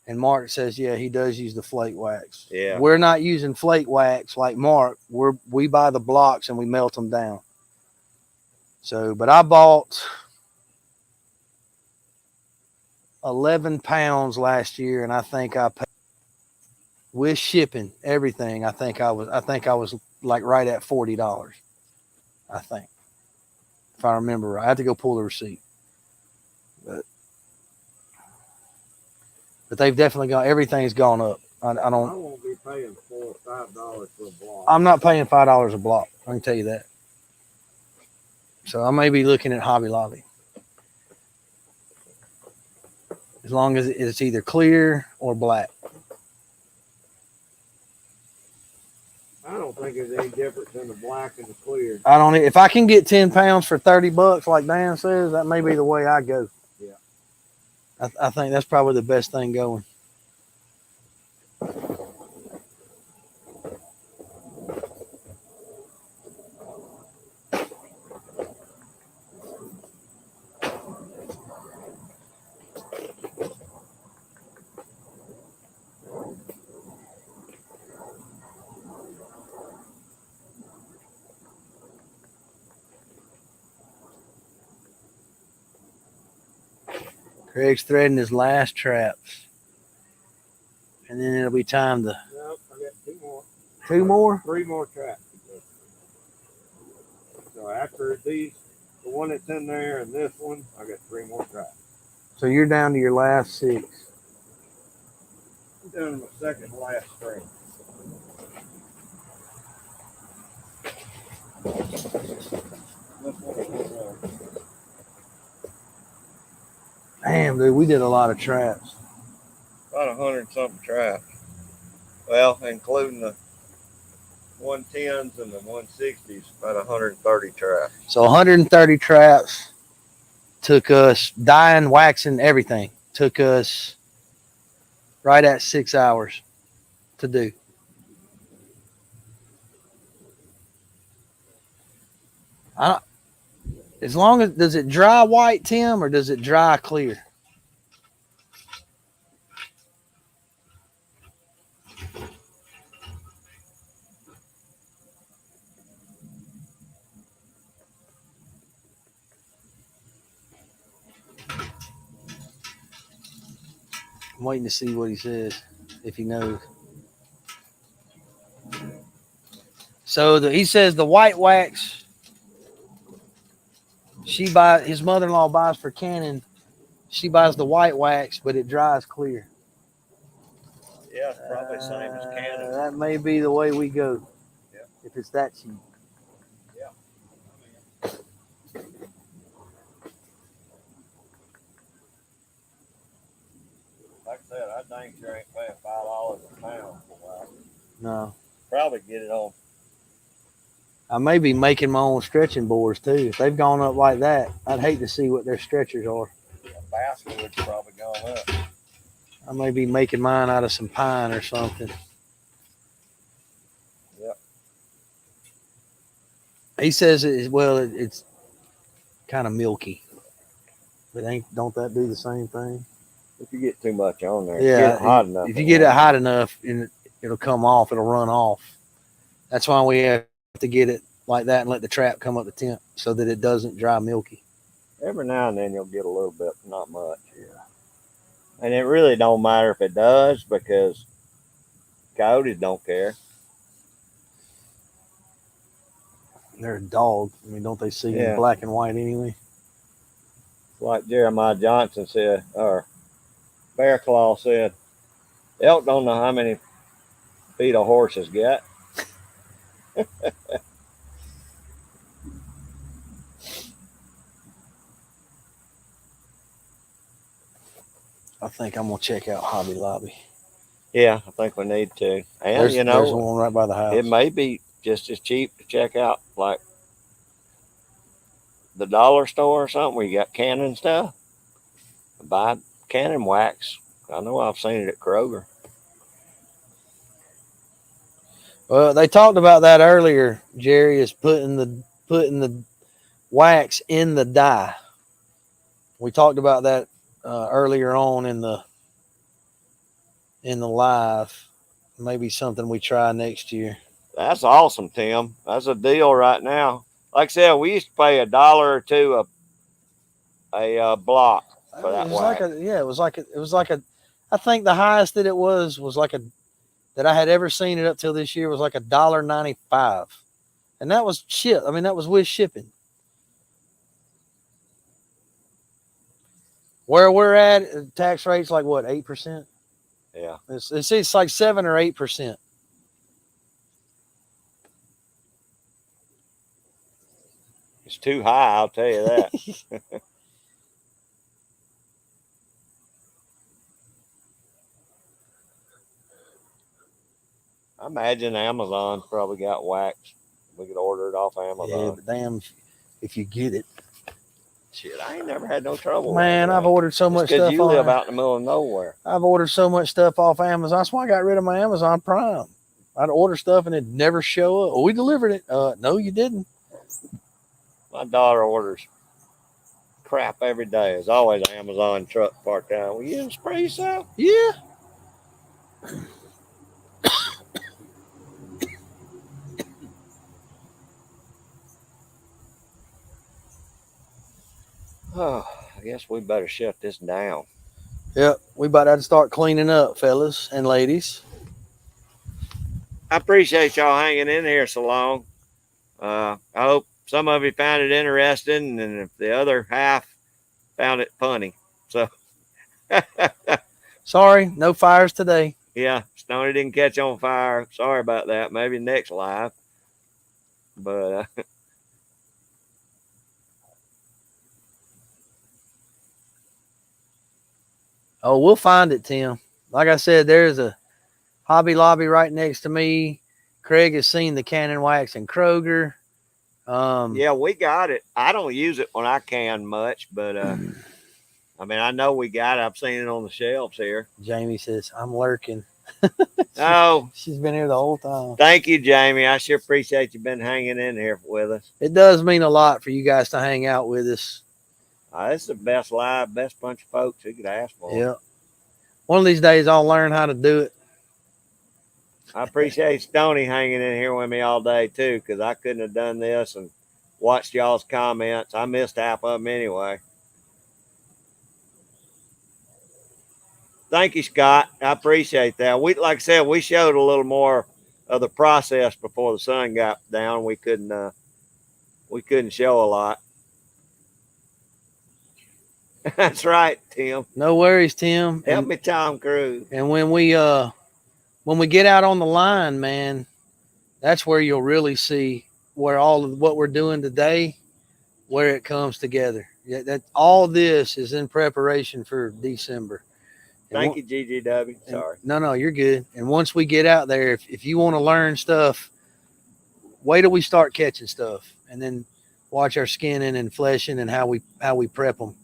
And Mark says, yeah, he does use the flake wax. Yeah. We're not using flake wax like Mark. We buy the blocks and we melt them down. So, but I bought 11 pounds last year, and I think I paid with shipping, everything. I think I was like right at $40. I think, if I remember right. I have to go pull the receipt. But they've definitely gone. Everything's gone up. I I don't. won't be paying $4 or $5 for a block. I'm not paying $5 a block. I can tell you that. So I may be looking at Hobby Lobby. As long as it's either clear or black. I don't think there's any difference in the black and the clear. I don't. If I can get 10 pounds for $30, like Dan says, that may be the way I go. Yeah. I think that's probably the best thing going. Craig's threading his last traps. And then it'll be time to. Nope, I got 2 more. 2 more? 3 more traps. So after these, the one that's in there and this one, I got 3 more traps. So you're down to your last 6. I'm down to my second to last string. Damn, dude, we did a lot of traps. About 100-something traps. Well, including the 110s and the 160s, about 130 traps. So 130 traps took us, dyeing, waxing, everything. Took us right at 6 hours to do. As long as, does it dry white, Tim, or does it dry clear? I'm waiting to see what he says, if he knows. So he says the white wax, his mother-in-law buys for Canon. She buys the white wax, but it dries clear. Yeah, it's probably the same as Canon. That may be the way we go. Yeah. If it's that cheap. Like I said, I think sure ain't paying $5 a pound for that. No. Probably get it on. I may be making my own stretching boards too. If they've gone up like that, I'd hate to see what their stretchers are. Basswood's probably gone up. I may be making mine out of some pine or something. Yep. He says it's kind of milky, but don't that do the same thing? If you get too much on there, Yeah, it's hot enough. If you get it hot enough, it'll come off. It'll run off. That's why we have to get it like that and let the trap come up the temp so that it doesn't dry milky. Every now and then you'll get a little bit, not much. Yeah. And it really don't matter if it does because coyotes don't care. They're a dog. I mean, don't they see Yeah. in black and white anyway? Like Jeremiah Johnson said, or Bear Claw said, elk don't know how many feet a horse has got. I think I'm gonna check out Hobby Lobby. Yeah, I think we need to. And There's there's one right by the house. it may be just as cheap to check out like the dollar store or something where you got Canon stuff. Buy Canon wax. I know I've seen it at Kroger. Well, they talked about that earlier. Jerry is putting the wax in the dye. We talked about that earlier on in the live. Maybe something we try next year. That's awesome, Tim. That's a deal right now. Like I said, we used to pay $1 or $2 a block for that wax. It was like a. I think the highest that it was like that I had ever seen it up till this year was like $1.95. And that was shit. I mean, that was with shipping. Where we're at, tax rate's like what, 8%? Yeah. It's like 7 or 8%. It's too high, I'll tell you that. I imagine Amazon probably got waxed. We could order it off Amazon. Yeah, but damn, if you get it. Shit, I ain't never had no trouble. Man, I've ordered so much stuff. Because you live out in the middle of nowhere. I've ordered so much stuff off Amazon. That's why I got rid of my Amazon Prime. I'd order stuff and it'd never show up. Oh, we delivered it. No, you didn't. My daughter orders crap every day. There's always an Amazon truck parked out. Will you spray yourself? Yeah. Oh, I guess we better shut this down. Yep, we about to start cleaning up, fellas and ladies. I appreciate y'all hanging in here so long. I hope some of you found it interesting, and if the other half found it funny. So, sorry, no fires today. Yeah, Stoney didn't catch on fire. Sorry about that. Maybe next live. But oh, we'll find it, Tim. Like I said, there's a Hobby Lobby right next to me. Craig has seen the Cannon Wax in Kroger. Yeah, we got it. I don't use it when I can much, but I mean, I know we got it. I've seen it on the shelves here. Jamie says, I'm lurking. Oh, she's been here the whole time. Thank you, Jamie. I sure appreciate you been hanging in here with us. It does mean a lot for you guys to hang out with us. This is the best bunch of folks you could ask for. Yeah. One of these days, I'll learn how to do it. I appreciate Stoney hanging in here with me all day, too, because I couldn't have done this and watched y'all's comments. I missed half of them anyway. Thank you, Scott. I appreciate that. Like I said, we showed a little more of the process before the sun got down. We couldn't show a lot. That's right, Tim. No worries, Tim. Help me, Tom Cruise. And when we get out on the line, man, that's where you'll really see where all of what we're doing today, where it comes together. Yeah, that all this is in preparation for December. Thank you, GGW. Sorry. No, you're good. And once we get out there, if you want to learn stuff, wait till we start catching stuff, and then watch our skinning and fleshing and how we prep them.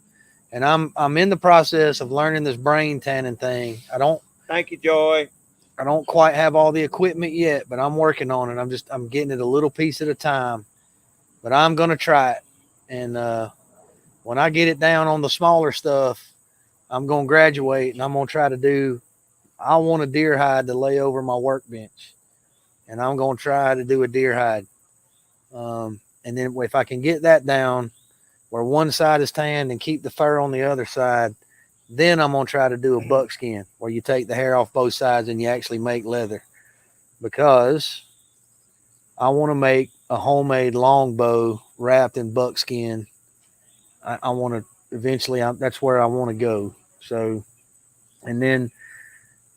And I'm in the process of learning this brain tanning thing. Thank you, Joy. I don't quite have all the equipment yet, but I'm working on it. I'm getting it a little piece at a time, but I'm going to try it. And when I get it down on the smaller stuff, I'm going to graduate and I'm going to try to I want a deer hide to lay over my workbench, and I'm going to try to do a deer hide. And then if I can get that down where one side is tanned and keep the fur on the other side, then I'm going to try to do a buckskin where you take the hair off both sides and you actually make leather, because I want to make a homemade longbow wrapped in buckskin. I want to eventually, that's where I want to go. So, and then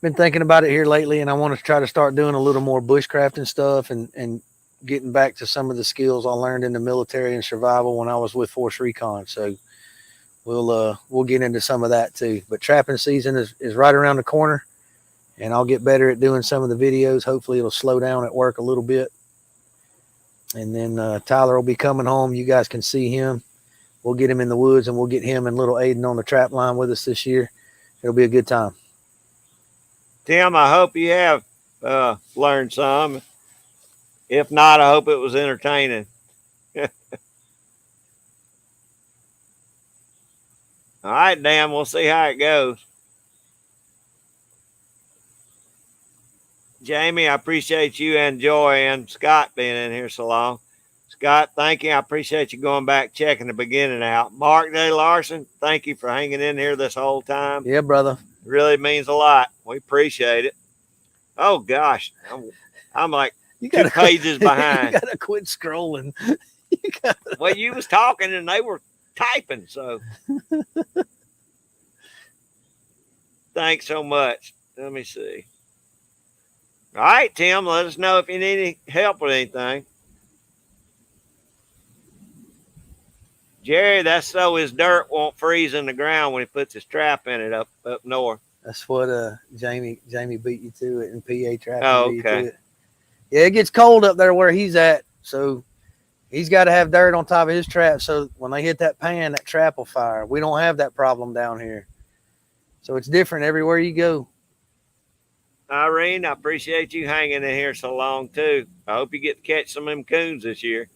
been thinking about it here lately, and I want to try to start doing a little more bushcrafting stuff and getting back to some of the skills I learned in the military and survival when I was with Force Recon. So we'll get into some of that too. But trapping season is right around the corner, and I'll get better at doing some of the videos. Hopefully it'll slow down at work a little bit. And then Tyler will be coming home. You guys can see him. We'll get him in the woods, and we'll get him and little Aiden on the trap line with us this year. It'll be a good time. Tim, I hope you have learned some. If not, I hope it was entertaining. All right, Dan, we'll see how it goes. Jamie, I appreciate you and Joy and Scott being in here so long. Scott, thank you. I appreciate you going back, checking the beginning out. Mark J. Larson, thank you for hanging in here this whole time. Yeah, brother. It really means a lot. We appreciate it. Oh gosh, I'm like You 2 gotta pages behind. You gotta quit scrolling. You gotta, Well, you was talking and they were typing, so thanks so much. Let me see. All right, Tim, let us know if you need any help with anything. Jerry, that's so his dirt won't freeze in the ground when he puts his trap in it up north. that's what Jamie beat you to it, and PA Trapper Oh, beat you okay. to it. Yeah, it gets cold up there where he's at, so he's got to have dirt on top of his trap, so when they hit that pan, that trap will fire. We don't have that problem down here, so it's different everywhere you go. Irene, I appreciate you hanging in here so long too. I hope you get to catch some of them coons this year.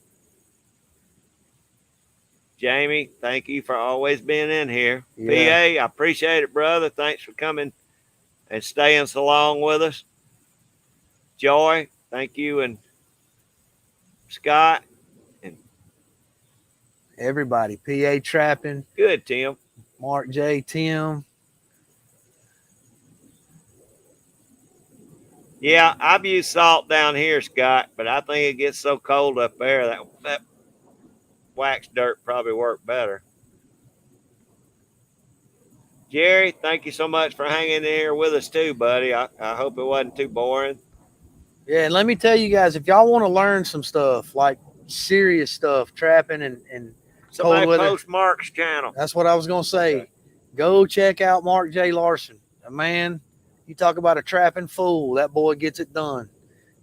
Jamie, thank you for always being in here. Yeah. PA, I appreciate it, brother. Thanks for coming and staying so long with us. Joy, thank you, and Scott, and Everybody, PA Trapping, good, Tim. Mark J, Tim. Yeah, I've used salt down here, Scott, but I think it gets so cold up there that wax dirt probably worked better. Jerry, thank you so much for hanging in here with us too, buddy. I hope it wasn't too boring. Yeah, and let me tell you guys, if y'all want to learn some stuff, like serious stuff, trapping and Somebody cold weather, post Mark's channel. that's what I was going to say. Okay. Go check out Mark J. Larson. A man, you talk about a trapping fool, that boy gets it done.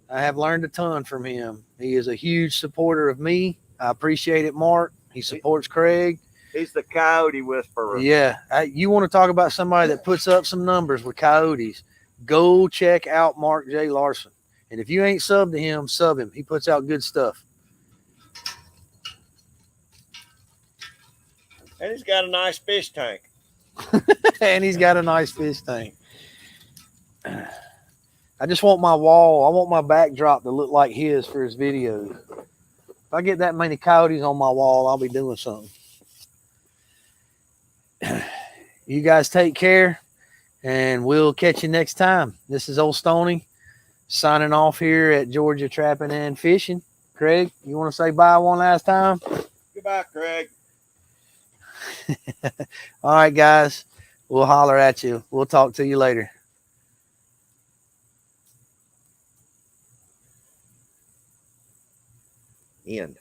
I have learned a ton from him. He is a huge supporter of me. I appreciate it, Mark. He supports Craig. He's the coyote whisperer. Yeah, you want to talk about somebody that puts up some numbers with coyotes, go check out Mark J. Larson. And if you ain't subbed to him, sub him. He puts out good stuff. And he's got a nice fish tank. And he's got a nice fish tank. I just want my wall, I want my backdrop to look like his for his videos. If I get that many coyotes on my wall, I'll be doing something. You guys take care, and we'll catch you next time. This is Ol Stoney signing off here at Georgia Trapping and Fishing. Craig, you want to say bye one last time? Goodbye, Craig. All right, guys. We'll holler at you. We'll talk to you later. End.